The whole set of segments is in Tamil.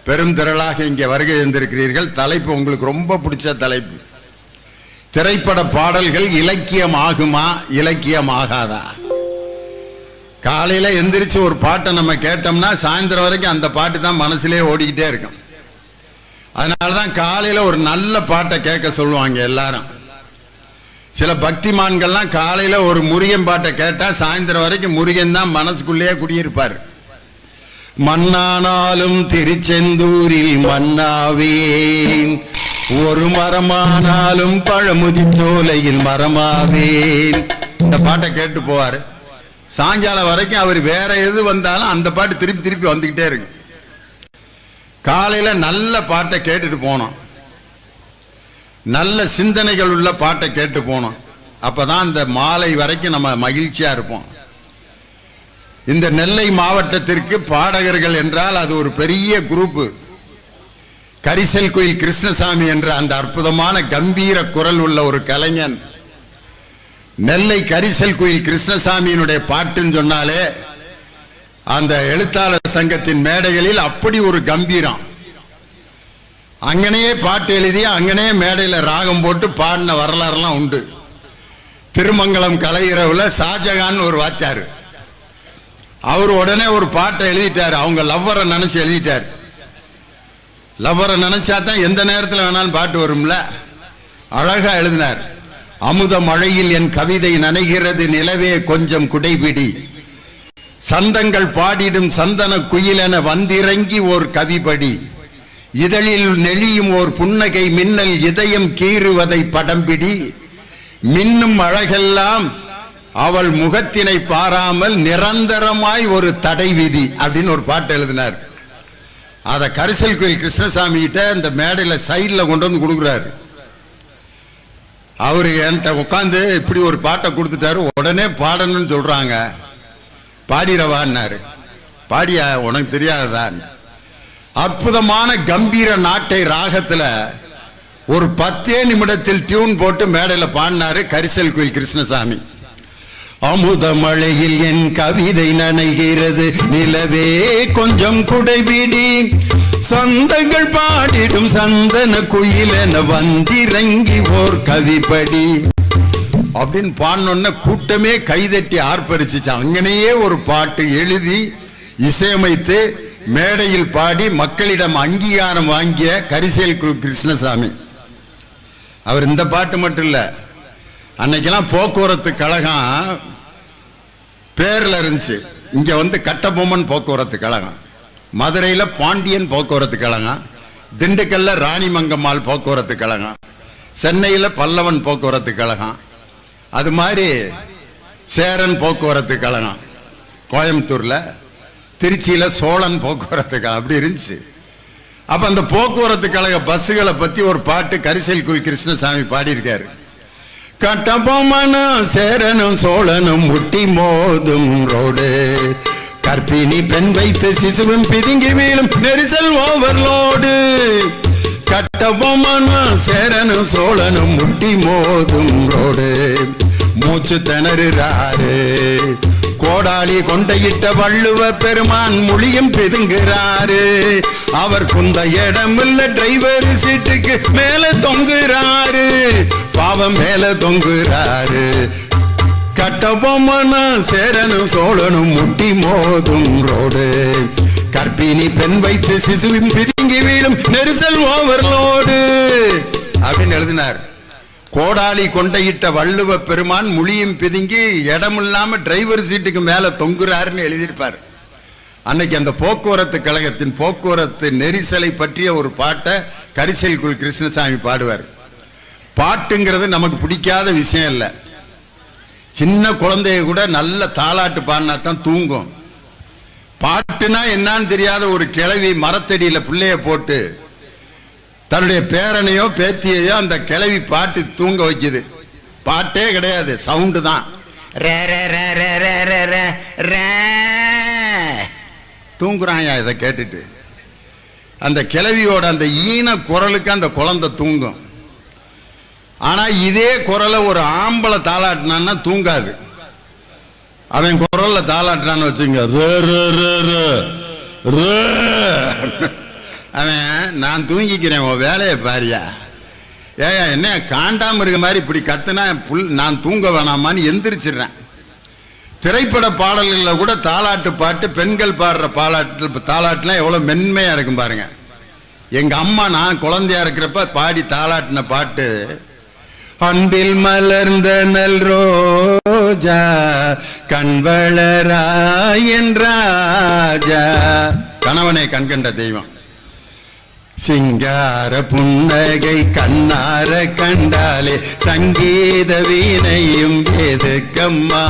பெரும் திரளாக இங்கே வருகை தந்திருக்கிறீர்கள். தலைப்பு உங்களுக்கு ரொம்ப பிடிச்ச தலைப்பு. திரைப்பட பாடல்கள் இலக்கியம் ஆகுமா, இலக்கியம் ஆகாதா? காலையில் எந்திரிச்சு ஒரு பாட்டை நம்ம கேட்டோம்னா சாயந்தரம் வரைக்கும் அந்த பாட்டு தான் மனசுலேயே ஓடிக்கிட்டே இருக்கும். அதனால தான் காலையில் ஒரு நல்ல பாட்டை கேட்க சொல்லுவாங்க எல்லாரும். சில பக்திமான்கள்லாம் காலையில் ஒரு முருகன் பாட்டை கேட்டால் சாயந்தரம் வரைக்கும் முருகன் தான் மனசுக்குள்ளேயே குடியிருப்பார். மண்ணானாலும் திருச்செந்தூரில் மண்ணாவேன், ஒரு மரமானாலும் பழமுதி சோலையில் மரமாவேன். இந்த பாட்டை கேட்டு போவார். சாயங்காலம் வரைக்கும் அவர் வேற எது வந்தாலும் அந்த பாட்டு திருப்பி திருப்பி வந்துக்கிட்டே இருக்கு. காலையில் நல்ல பாட்டை கேட்டுட்டு போனோம், நல்ல சிந்தனைகள் உள்ள பாட்டை கேட்டு போனோம். அப்போதான் இந்த மாலை வரைக்கும் நம்ம மகிழ்ச்சியாக இருப்போம். இந்த நெல்லை மாவட்டத்திற்கு பாடகர்கள் என்றால் அது ஒரு பெரிய குரூப்பு. கரிசல் கோயில் கிருஷ்ணசாமி என்ற அந்த அற்புதமான கம்பீர குரல் உள்ள ஒரு கலைஞன். நெல்லை கரிசல் கோயில் கிருஷ்ணசாமியினுடைய பாட்டுன்னு சொன்னாலே அந்த எழுத்தாளர் சங்கத்தின் மேடைகளில் அப்படி ஒரு கம்பீரம். அங்கனையே பாட்டு எழுதி அங்கனையே மேடையில் ராகம் போட்டு பாடின வரலாறுலாம் உண்டு. திருமங்கலம் கலையிறவுல ஷாஜகான் ஒரு வாத்தியார், அவர் உடனே ஒரு பாட்டை எழுதிட்டார். அவங்க லவ்வரை நினைச்சு எழுதிட்டார். லவ்வரை நினைச்சா தான் எந்த நேரத்தில் வேணாலும் பாட்டு வரும்ல, அழகா எழுதினார். அமுத மழையில் என் கவிதை நனைகிறது, நிலவே கொஞ்சம் குடைபிடி, சந்தங்கள் பாடிடும் சந்தன குயிலென வந்திறங்கி ஓர் கவிபடி, இதழில் நெளியும் ஓர் புன்னகை மின்னல் இதயம் கீறுவதை படம்பிடி, மின்னும் அழகெல்லாம் அவள் முகத்தினை பாராமல் நிரந்தரமாய் ஒரு தடை விதி அப்படின்னு ஒரு பாட்டு எழுதினார். அதை கரிசல் கோயில் கிருஷ்ணசாமி கிட்ட இந்த மேடையில் சைடில் கொண்டு வந்து கொடுக்குறாரு. அவரு என்கிட்ட உட்காந்து இப்படி ஒரு பாட்டை கொடுத்துட்டாரு. உடனே பாடணும்னு சொல்றாங்க, பாடிரவான்னாரு. பாடியா, உனக்கு தெரியாததான். அற்புதமான கம்பீர நாட்டை ராகத்துல ஒரு 10 நிமிடத்தில் டியூன் போட்டு மேடையில் பாடினாரு கரிசல் கோயில் கிருஷ்ணசாமி. அமுத மழையில் என் கவிதை நனைகிறது, நிலவே கொஞ்சம் குடைபிடி, சந்தங்கள் பாடிடும் சந்தன குயிலென வந்திறங்கி ஓர் கவிப்படி அப்படின்னு பாடினோன்ன கூட்டமே கைதட்டி ஆர்ப்பரிச்சு. அங்கனையே ஒரு பாட்டு எழுதி இசையமைத்து மேடையில் பாடி மக்களிடம் அங்கீகாரம் வாங்கிய கரிசல் கிருஷ்ணசாமி. அவர் இந்த பாட்டு மட்டும் இல்லை, அன்னைக்கெல்லாம் போக்குவரத்து கழகம் பேர்ல இருந்துச்சு. இங்க வந்து கட்டபொம்மன் போக்குவரத்து கழகம், மதுரையில் பாண்டியன் போக்குவரத்து கழகம், திண்டுக்கல்ல ராணிமங்கம்மாள் போக்குவரத்து கழகம், சென்னையில் பல்லவன் போக்குவரத்து கழகம், அது மாதிரி சேரன் போக்குவரத்து கழகம், கோயம்புத்தூர்ல, திருச்சியில சோழன் போக்குவரத்து கழகம், அப்படி இருந்துச்சு. அப்ப அந்த போக்குவரத்து கழக பஸ்ஸுகளை பத்தி ஒரு பாட்டு கரிசல் கோயில் கிருஷ்ணசாமி பாடியிருக்காரு. கட்டபொம்மனும் சேரனும் சோழனும் முட்டி மோதும் ரோடு, கற்பிணி பெண் வைத்து சிசுவும் பிதுங்கி வீழும் நெரிசல் ஓவர்லோடு, கட்டபொம்மனும் சேரனும் சோழனும் முட்டி மோதும் ரோடு, மூச்சு திணறுறாரு கோடாலி கொண்டையிட்ட வள்ளுவ பெருமான் மொழியும் பிதுங்குறாரு, அவர் குந்த இடமில்ல டிரைவர் சீட்டுக்கு மேல தொங்குறாரு, பாவம் மேல தொங்குறாரு. கட்டபொம்மன சேரனும் சோழனும் முட்டி மோதும் ரோடு, கற்பிணி பெண் வைத்து சிசுவின் பிதுங்கி வீழும் நெரிசல் ஓவர்லோடு அப்படின்னு எழுதினார். கோடாலி கொண்டையிட்ட வள்ளுவ பெருமான் மொழியும் பிதுங்கி இடமில்லாம டிரைவர் சீட்டுக்கு மேல தொங்குறாருன்னு எழுதியிருப்பார். அன்னைக்கு அந்த போக்குவரத்து கழகத்தின் போக்குவரத்து நெரிசலை பற்றிய ஒரு பாட்டை கரிசல் கோயில் கிருஷ்ணசாமி பாடுவார். பாட்டுங்கிறது நமக்கு பிடிக்காத விஷயம் இல்லை. சின்ன குழந்தைய கூட நல்ல தாலாட்டு பாடினா தான் தூங்கும். பாட்டுனா என்னன்னு தெரியாத ஒரு கிழவி மரத்தடியில பிள்ளைய போட்டு தன்னுடைய பேரனையோ பேத்தியையோ அந்த கிழவி பாட்டு தூங்க வைக்குது. பாட்டே கிடையாது, சவுண்டு தான். தூங்குறாயா இதை கேட்டுட்டு. அந்த கிழவியோட அந்த ஈன குரலுக்கு அந்த குழந்தை தூங்கும். ஆனா இதே குரலை ஒரு ஆம்பளை தாளாட்டினான்னா தூங்காது. அவன் குரல்ல தாளாட்டினான்னு வச்சுங்க, அவன் நான் தூங்கிக்கிறேன் உன் வேலையை பாரியா, ஏயா என்ன காண்டாம இருக்க மாதிரி இப்படி கத்துனா நான் தூங்க வேணாமான்னு எந்திரிச்சிடுறேன். திரைப்பட பாடல்களில் கூட தாலாட்டு பாட்டு, பெண்கள் பாடுற தாலாட்டுலாம் எவ்வளோ மென்மையாக இருக்கும் பாருங்க. எங்கள் அம்மா நான் குழந்தையா இருக்கிறப்ப பாடி தாலாட்டின பாட்டு, அன்பில் மலர்ந்த நல் ரோஜா கண்வளராயன் ராஜா, கணவனை கண்கண்ட தெய்வம், சிங்கார புன்னகை கண்ணார கண்டாலே சங்கீத வீணையும் எதுக்கம்மா.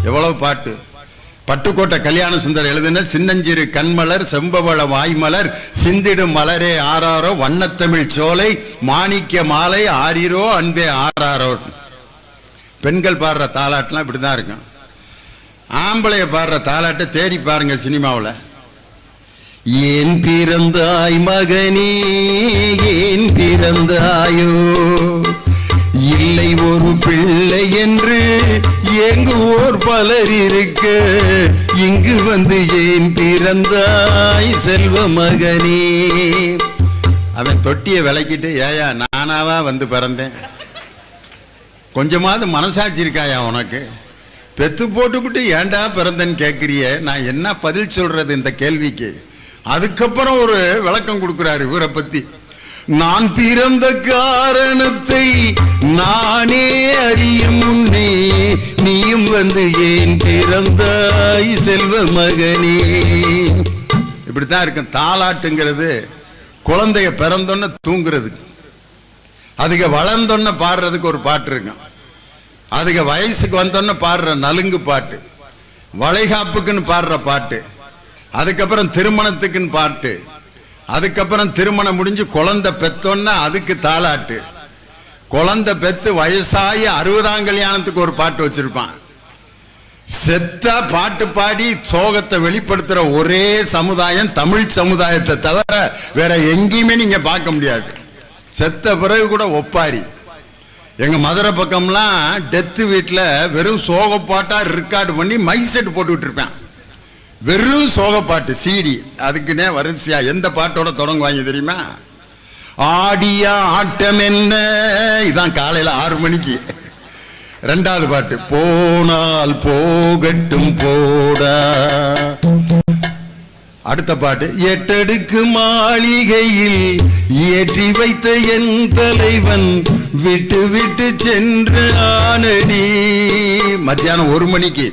எவ்வளவு பாட்டு. பட்டுக்கோட்டை கல்யாண சுந்தர் எழுதின சின்னஞ்சிறு கண்மலர் செம்பவள வாய்மலர் சிந்திடும் மலரே ஆறாரோ வண்ணத்தமிழ் சோலை மாணிக்க மாலை ஆரிரோ அன்பே ஆறாரோ. பெண்கள் பாடுற தாலாட்டுலாம் இப்படிதான் இருக்கும். ஆம்பளைய பாடுற தாலாட்டை தேடி பாருங்க சினிமாவில். ஏன் பிறந்தாய் மகனே ஏன் பிறந்தாயோ, இல்லை ஒரு பிள்ளை என்று ஏங்குவோர் பலர் இருக்க, இங்கு வந்து ஏன் பிறந்தாய் செல்வ மகனே. அவன் தொட்டியை விளக்கிட்டு, ஏயா நானாவா வந்து பிறந்தேன், கொஞ்சமாவது மனசாட்சி இருக்காயா உனக்கு, பெத்து போட்டுவிட்டு ஏண்டா பிறந்தேன்னு கேட்குறிய, நான் என்ன பதில் சொல்றது இந்த கேள்விக்கு. அதுக்கப்புறம் ஒரு விளக்கம் கொடுக்கிறாரு இவரை பத்தி. நான் பிறந்த காரணத்தை நானே அறியும் முன்னே நீயும் வந்து ஏன் பிறந்தாய் செல்வ மகனே. இப்படித்தான் இருக்கும் தாலாட்டுங்கிறது. குழந்தைய பிறந்தோன்னு தூங்குறது, அதுக்கு வளர்ந்தோன்னு பாடுறதுக்கு ஒரு பாட்டு இருக்கும், அதுக்கு வயசுக்கு வந்தோன்னு பாடுற நலுங்கு பாட்டு, வளைகாப்புக்குன்னு பாடுற பாட்டு, அதுக்கப்புறம் திருமணத்துக்குன்னு பாட்டு, அதுக்கப்புறம் திருமணம் முடிஞ்சு குழந்தை பெத்தோன்னா அதுக்கு தாலாட்டு, குழந்தை பெத்து வயசாகி 60ஆம் கல்யாணத்துக்கு ஒரு பாட்டு வச்சிருப்பான். செத்தா பாட்டு பாடி சோகத்தை வெளிப்படுத்துற ஒரே சமுதாயம் தமிழ் சமுதாயத்தை தவிர வேற எங்கேயுமே நீங்க பார்க்க முடியாது. செத்த பிறகு கூட ஒப்பாரி. எங்க மதுரை பக்கம்லாம் டெத்து வீட்டில் வெறும் சோக பாட்டா ரெக்கார்டு பண்ணி மைக் செட் போட்டுக்கிட்டு இருப்பேன். வெறும் சோகப்பாட்டு சிடி, அதுக்குன்னே வரிசையா எந்த பாட்டோட தொடங்குவாங்க தெரியுமா? ஆடியா ஆட்டம் என்ன, இதான் காலையில் 6 மணிக்கு. 2வது பாட்டு போனால் போகட்டும் போடா. அடுத்த பாட்டு எட்டடுக்கு மாளிகையில் ஏற்றி வைத்த என் தலைவன் விட்டு விட்டு சென்று ஆனடி. மத்தியானம் 1 மணிக்கு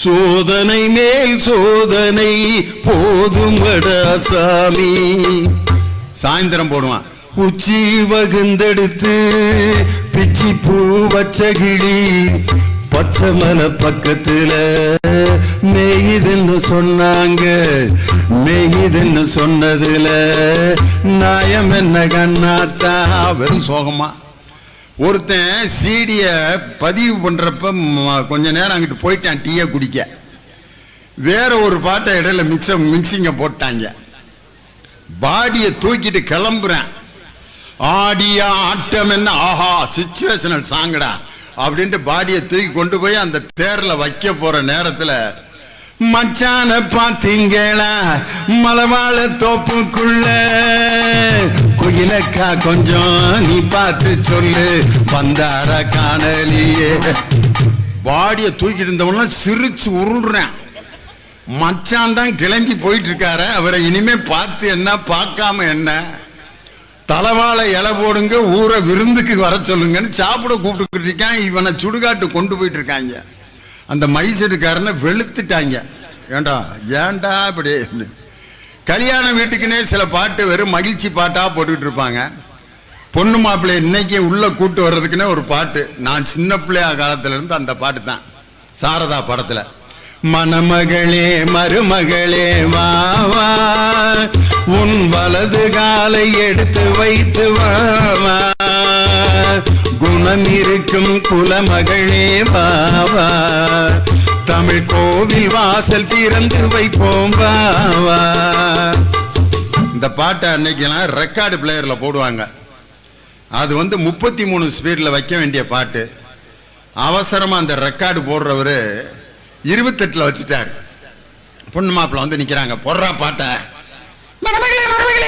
சோதனை மேல் சோதனை போதுமடா சாமி. சாயந்தரம் போடுவான் உச்சி வகுந்தெடுத்து பிச்சி பூ வச்ச கிளி பச்சை மலை பக்கத்துல மேயுதுன்னு சொன்னாங்க, மேயுதுன்னு சொன்னதுல நாயம் என்ன கண்ணாத்தா. வெறும் சோகமா. ஒருத்தன் சீடிய பதிவு பண்றப்ப கொஞ்ச நேரம் அங்கிட்டு போயிட்டான் டீயை குடிக்க, வேற ஒரு பாட்டை இடையில மிக்சிங்க போட்டாங்க. பாடியை தூக்கிட்டு கிளம்புறேன், ஆடியா ஆட்டம் என்ன, ஆஹா சிச்சுவேஷனல் சாங்கடா அப்படின்ட்டு பாடியை தூக்கி கொண்டு போய் அந்த தேர்ல வைக்க போற நேரத்துல மச்சான பாத்தீங்களா மலவாழ தோப்புக்குள்ள, குயிலக்கா கொஞ்சம் நீ பார்த்து சொல்லு வந்தார காணலியே. பாடிய தூக்கிட்டு இருந்தவன் சிரிச்சு உருள்றேன். மச்சான் தான் கிளம்பி போயிட்டு இருக்காரு, அவரை இனிமே பார்த்து என்ன பார்க்காம என்ன, தலைவாழை இலை போடுங்க ஊரை விருந்துக்கு வர சொல்லுங்கன்னு சாப்பிட கூப்பிட்டுக்கிட்டு இருக்கான். இவனை சுடுகாட்டு கொண்டு போயிட்டு இருக்காங்க. அந்த மைசூருக்காரனை வெளுத்துட்டாங்க. ஏண்டா ஏண்டா இப்படி. கல்யாண வீட்டுக்குன்னே சில பாட்டு வெறும் மகிழ்ச்சி பாட்டா போட்டுக்கிட்டு இருப்பாங்க. பொண்ணு மாப்பிள்ளை இன்னைக்கு உள்ள கூட்டு வர்றதுக்குன்னே ஒரு பாட்டு. நான் சின்ன பிள்ளையா காலத்துல இருந்து அந்த பாட்டு தான். சாரதா படத்துல மணமகளே மருமகளே வா வா உன் வலது காலை எடுத்து வைத்து வா வா, குணம் இருக்கும் குலமகளே வா வா, தமிழ் கோவில் வாசல் திறந்து வைப்போம் வா வா. இந்த பாட்டை அன்னைக்கெல்லாம் ரெக்கார்டு பிளேயர்ல போடுவாங்க. அது 33 ஸ்பீட்ல வைக்க வேண்டிய பாட்டு. அவசரமா அந்த ரெக்கார்டு போடுறவரு 28ல வச்சுட்டாரு. பொண்ணு மாப்பிள்ள நிக்கிறாங்க, போடுறா பாட்டை. மணமகளே மருமகளே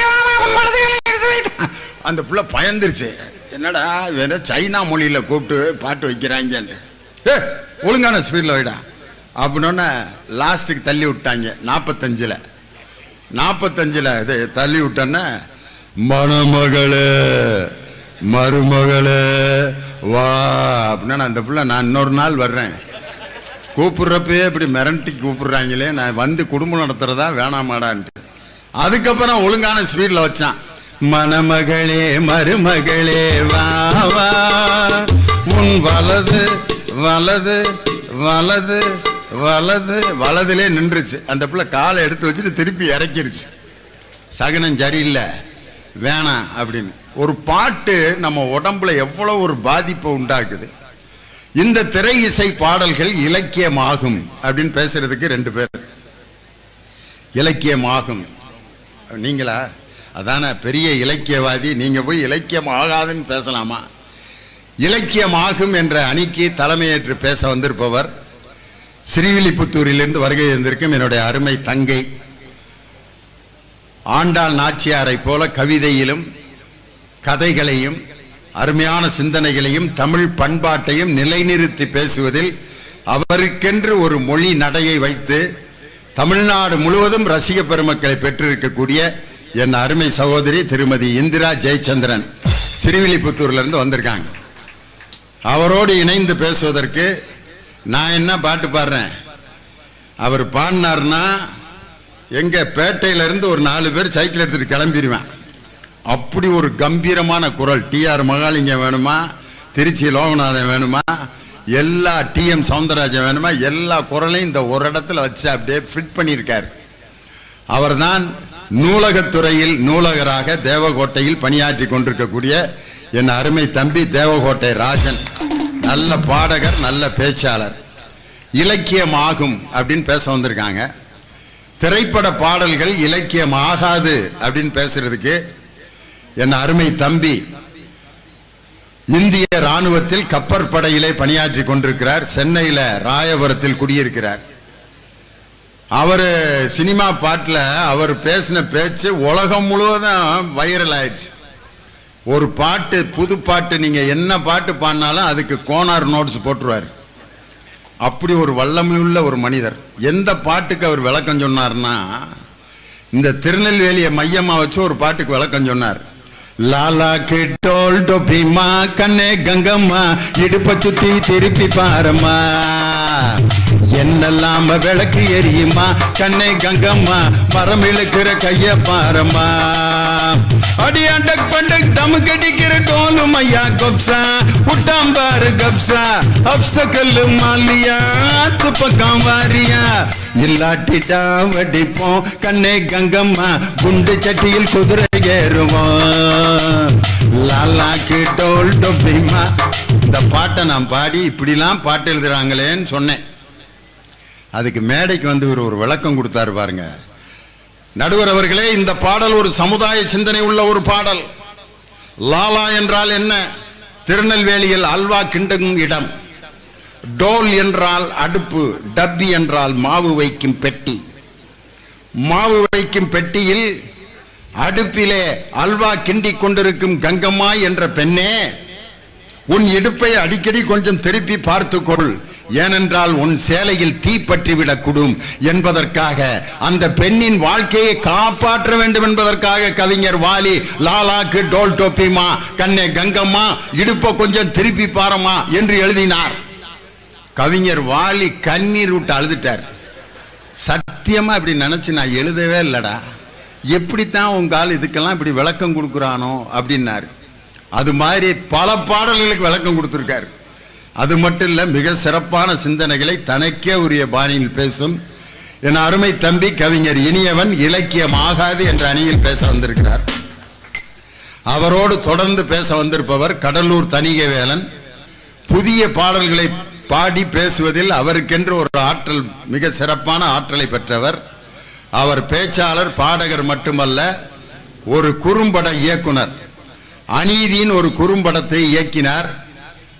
அந்த பிள்ளை பயந்துருச்சு. என்னடா வேற சைனா மொழியில் கூப்பிட்டு பாட்டு வைக்கிறாங்கன்ட்டு, ஒழுங்கான ஸ்பீடில் வைடா அப்படின்னோடனே லாஸ்ட்டுக்கு தள்ளி விட்டாங்க. 45 இது தள்ளி விட்டோன்னே, மணமகளே மருமகளே வா அப்படின்னா அந்த பிள்ளை, நான் இன்னொரு நாள் வர்றேன், கூப்பிட்றப்பயே இப்படி மிரட்டி கூப்பிட்றாங்களே, நான் வந்து குடும்பம் நடத்துறதா வேணாமாடான்ட்டு. அதுக்கப்புறம் ஒழுங்கான ஸ்பீடில் வச்சான். மணமகளே மருமகளே வா வா, உன் வலது வலது வலது வலது வலதுலே நின்றுச்சு. அந்த பிள்ளை காலை எடுத்து வச்சுட்டு திருப்பி இறக்கிருச்சு. சகனம் சரியில்லை வேணாம் அப்படின்னு. ஒரு பாட்டு நம்ம உடம்புல எவ்வளோ ஒரு பாதிப்பை உண்டாக்குது. இந்த திரை இசை பாடல்கள் இலக்கியமாகும் அப்படின்னு பேசுறதுக்கு 2 பேர். இலக்கியமாகும் நீங்களா? அதான பெரிய இலக்கியவாதி. நீங்க போய் இலக்கியம் ஆகாதுன்னு பேசலாமா? இலக்கியமாகும் என்ற அணிக்கு தலைமையேற்று பேச வந்திருப்பவர் ஸ்ரீவில்லிபுத்தூரிலிருந்து வருகை இருந்திருக்கும் என்னுடைய அருமை தங்கை. ஆண்டாள் நாச்சியாரை போல கவிதையிலும் கதைகளையும் அருமையான சிந்தனைகளையும் தமிழ் பண்பாட்டையும் நிலைநிறுத்தி பேசுவதில் அவருக்கென்று ஒரு மொழி நடையை வைத்து தமிழ்நாடு முழுவதும் ரசிக பெருமக்களை பெற்றிருக்கக்கூடிய என் அருமை சகோதரி திருமதி இந்திரா ஜெயச்சந்திரன் ஸ்ரீவில்லிபுத்தூர்லேருந்து வந்திருக்காங்க. அவரோடு இணைந்து பேசுவதற்கு நான் என்ன பாட்டு பாடுறேன், அவர் பாடினார்னா எங்க பேட்டையிலிருந்து ஒரு 4 பேர் சைக்கிள் எடுத்துட்டு கிளம்பிடுவேன். அப்படி ஒரு கம்பீரமான குரல். டிஆர் மகாலிங்கம் வேணுமா, திருச்சி லோகநாதன் வேணுமா, எல்லா டிஎம் சவுந்தரராஜன் வேணுமா, எல்லா குரலையும் இந்த ஒரு இடத்துல வச்சு அப்படியே ஃபிட் பண்ணியிருக்கார். அவர் தான் நூலகத்துறையில் நூலகராக தேவகோட்டையில் பணியாற்றி கொண்டிருக்கக்கூடிய என் அருமை தம்பி தேவகோட்டை ராஜன். நல்ல பாடகர், நல்ல பேச்சாளர். இலக்கியமாகும் அப்படின்னு பேச வந்திருக்காங்க. திரைப்பட பாடல்கள் இலக்கியம் ஆகாது அப்படின்னு பேசுறதுக்கு என் அருமை தம்பி இந்திய ராணுவத்தில் கப்பற்படையிலே பணியாற்றி கொண்டிருக்கிறார். சென்னையில ராயபுரத்தில் குடியிருக்கிறார். அவர் சினிமா பாட்டில் அவர் பேசின பேச்சு உலகம் முழுவதும் வைரல் ஆயிடுச்சு. ஒரு பாட்டு, புது பாட்டு, நீங்க என்ன பாட்டு பாடினாலும் அதுக்கு கோனார் நோட்ஸ் போட்டுருவார். அப்படி ஒரு வல்லமையுள்ள ஒரு மனிதர். எந்த பாட்டுக்கு அவர் விளக்கம் சொன்னார்னா, இந்த திருநெல்வேலியை மையமா வச்சு ஒரு பாட்டுக்கு விளக்கம் சொன்னார். லாலா கிட்டோல் டொபிமா கண்ணே கங்கம்மா இடுப்ப சுத்தி திருப்பி பாரம்மா, என்னெல்லாம் விளக்கு எரியுமா கண்ணே கங்கம்மா மரம் இழுக்கிற கைய பாரம்மா, அடி அண்டக் பண்டக் தமு கடிக்கிற டோலும் ஐயா கொப்சா உட்டாம்பாரு கப்சா அப்ச கல்லு மாலியா ஆத்து பக்கம் வாரியா, இல்லாட்டிட்டா வடிப்போம் கண்ணே கங்கம்மா குண்டு சட்டியில் குதிரை ஏறுவோம், லாலாக்கு டோல் டொபிமா. இந்த பாட்டை நான் பாடி இப்படிலாம் பாட்டு எழுதுறாங்களேன்னு சொன்னேன். அதுக்கு மேடைக்கு வந்து ஒரு விளக்கம் கொடுத்தாரு பாருங்க. நடுவர் அவர்களே, இந்த பாடல் ஒரு சமுதாய சிந்தனை உள்ள ஒரு பாடல். லாலா என்றால் என்ன? திருநெல்வேலியில் அல்வா கிண்டும் இடம். டோல் என்றால் அடுப்பு, டப்பி என்றால் மாவு வைக்கும் பெட்டி. மாவு வைக்கும் பெட்டியில் அடுப்பிலே அல்வா கிண்டிக் கொண்டிருக்கும் கங்கம்மா என்ற பெண்ணே, உன் இடுப்பை அடிக்கடி கொஞ்சம் திருப்பி பார்த்துக்கொள், ஏனென்றால் உன் சேலையில் தீ பற்றிவிடக் கூடும் என்பதற்காக, அந்த பெண்ணின் வாழ்க்கையை காப்பாற்ற வேண்டும் என்பதற்காக கவிஞர் வாலி லாலாக்கு டோல் டோப்பிமா கண்ணே கங்கம்மா இடுப்பை கொஞ்சம் திருப்பி பாரம்மா என்று எழுதினார். கவிஞர் வாலி கண்ணீர் விட்டு அழுதுட்டார். சத்தியமா இப்படி நினைச்சு நான் எழுதவே இல்லடா, எப்படித்தான் உங்க ஆள் இதுக்கெல்லாம் இப்படி விளக்கம் கொடுக்குறானோ அப்படின்னாரு. அது மாதிரி பல பாடல்களுக்கு விளக்கம் கொடுத்துருக்காரு. அது மட்டும் இல்ல, மிக சிறப்பான சிந்தனைகளை தனக்கே உரிய பாணியில் பேசும் என் அருமை தம்பி கவிஞர் இனியவன் இலக்கியம் ஆகாது என்ற அணியில் பேச வந்திருக்கிறார். அவரோடு தொடர்ந்து பேச வந்திருப்பவர் கடலூர் தணிகைவேலன். புதிய பாடல்களை பாடி பேசுவதில் அவருக்கென்று ஒரு ஆற்றல், மிக சிறப்பான ஆற்றலை பெற்றவர். அவர் பேச்சாளர், பாடகர் மட்டுமல்ல, ஒரு குறும்பட இயக்குனர். அநீதியின் ஒரு குறும்படத்தை இயக்கினார்.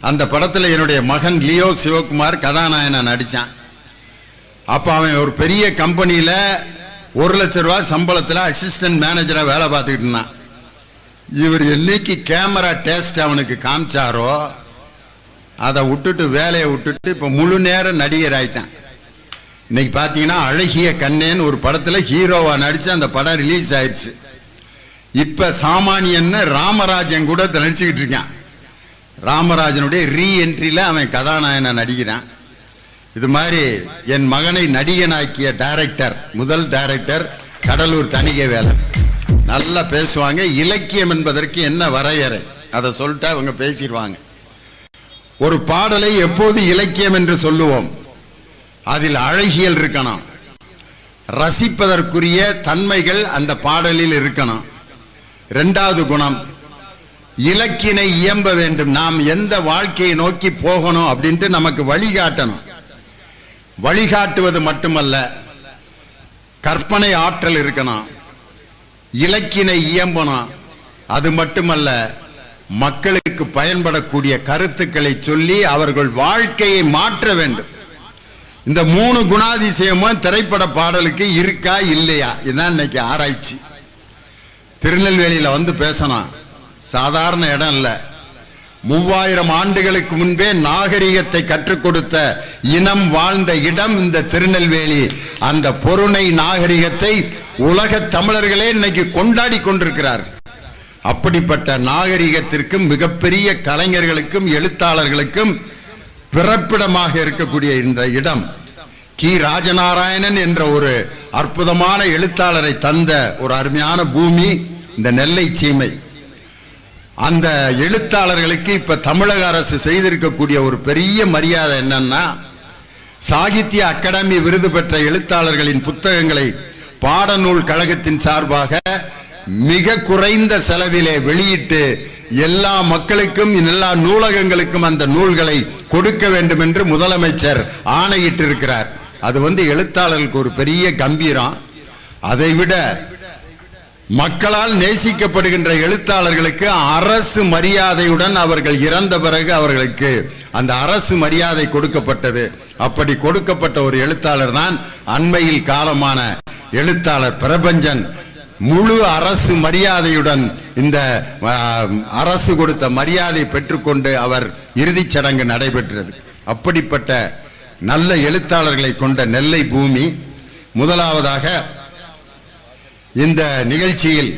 அந்த படத்தில் என்னுடைய மகன் லியோ சிவகுமார் கதாநாயகனா நடிச்சான். அப்ப அவன் ஒரு பெரிய கம்பெனியில 1 லட்சம் ரூபாய் சம்பளத்தில் அசிஸ்டன்ட் மேனேஜரா வேலை பார்த்துக்கிட்டு இருந்தான். இவர் என்னைக்கு கேமரா டேஸ்ட் அவனுக்கு காமிச்சாரோ அதை விட்டுட்டு வேலையை விட்டுட்டு இப்போ முழு நேரம் நடிகர் ஆயிட்டான். இன்னைக்கு பார்த்தீங்கன்னா அழகிய கண்ணேன்னு ஒரு படத்தில் ஹீரோவா நடிச்சு அந்த படம் ரிலீஸ் ஆயிடுச்சு. இப்போ சாமானியன்னு ராமராஜன் கூட நடிச்சுக்கிட்டு இருக்கான். ராமராஜனுடைய ரீஎன்ட்ரியில் அவன் கதாநாயகனை நடிக்கிறான். இது மாதிரி என் மகனை நடிகனாக்கிய டைரக்டர், முதல் டைரக்டர் கடலூர் தணிகைவேலன். நல்லா பேசுவாங்க. இலக்கியம் என்பதற்கு என்ன வரையறை அதை சொல்லிட்டு அவங்க பேசிடுவாங்க. ஒரு பாடலை எப்போது இலக்கியம் என்று சொல்லுவோம்? அதில் அழகியல் இருக்கணும், ரசிப்பதற்குரிய தன்மைகள் அந்த பாடலில் இருக்கணும். இரண்டாவது குணம், இலக்கினை இயம்ப வேண்டும். நாம் எந்த வாழ்க்கையை நோக்கி போகணும் அப்படின்ட்டு நமக்கு வழிகாட்டணும். வழிகாட்டுவது மட்டுமல்ல, கற்பனை ஆற்றல் இருக்கணும், இலக்கினை இயம்பணும். அது மட்டுமல்ல, மக்களுக்கு பயன்படக்கூடிய கருத்துக்களை சொல்லி அவர்கள் வாழ்க்கையை மாற்ற வேண்டும். இந்த 3 குணாதிசயமும் திரைப்பட பாடலுக்கு இருக்கா இல்லையா? இதுதான் இன்னைக்கு ஆராய்ச்சி. திருநெல்வேலியில வந்து பேசணும், சாதாரண இடம் இல்லை. 3000 ஆண்டுகளுக்கு முன்பே நாகரிகத்தை கற்றுக் கொடுத்த இனம் வாழ்ந்த இடம் இந்த திருநெல்வேலி. அந்த பொருணை நாகரிகத்தை உலக தமிழர்களே இன்னைக்கு கொண்டாடி கொண்டிருக்கிறார். அப்படிப்பட்ட நாகரிகத்திற்கும் மிகப்பெரிய கலைஞர்களுக்கும் எழுத்தாளர்களுக்கும் பிறப்பிடமாக இருக்கக்கூடிய இந்த இடம், கி ராஜநாராயணன் என்ற ஒரு அற்புதமான எழுத்தாளரை தந்த ஒரு அருமையான பூமி இந்த நெல்லை சீமை. அந்த எழுத்தாளர்களுக்கு இப்ப தமிழக அரசு செய்திருக்கக்கூடிய ஒரு பெரிய மரியாதை என்னன்னா, சாகித்ய அகாடமி விருது பெற்ற எழுத்தாளர்களின் புத்தகங்களை பாடநூல் கழகத்தின் சார்பாக மிக குறைந்த செலவிலே வெளியிட்டு எல்லா மக்களுக்கும், எல்லா நூலகங்களுக்கும் அந்த நூல்களை கொடுக்க வேண்டும் என்று முதலமைச்சர் ஆணையிட்டு இருக்கிறார். அது எழுத்தாளர்களுக்கு ஒரு பெரிய கம்பீரம். அதைவிட மக்களால் நேசிக்கப்படுகின்ற எழுத்தாளர்களுக்கு அரசு மரியாதையுடன் அவர்கள் இறந்த பிறகு அவர்களுக்கு அந்த அரசு மரியாதை கொடுக்கப்பட்டது. அப்படி கொடுக்கப்பட்ட ஒரு எழுத்தாளர் தான் அண்மையில் காலமான எழுத்தாளர் பிரபஞ்சன். முழு அரசு மரியாதையுடன் இந்த அரசு கொடுத்த மரியாதை பெற்றுக்கொண்டு அவர் இறுதிச் சடங்கு நடைபெற்றது. அப்படிப்பட்ட நல்ல எழுத்தாளர்களை கொண்ட நெல்லை பூமி. முதலாவதாக இந்த நிகழ்ச்சியில்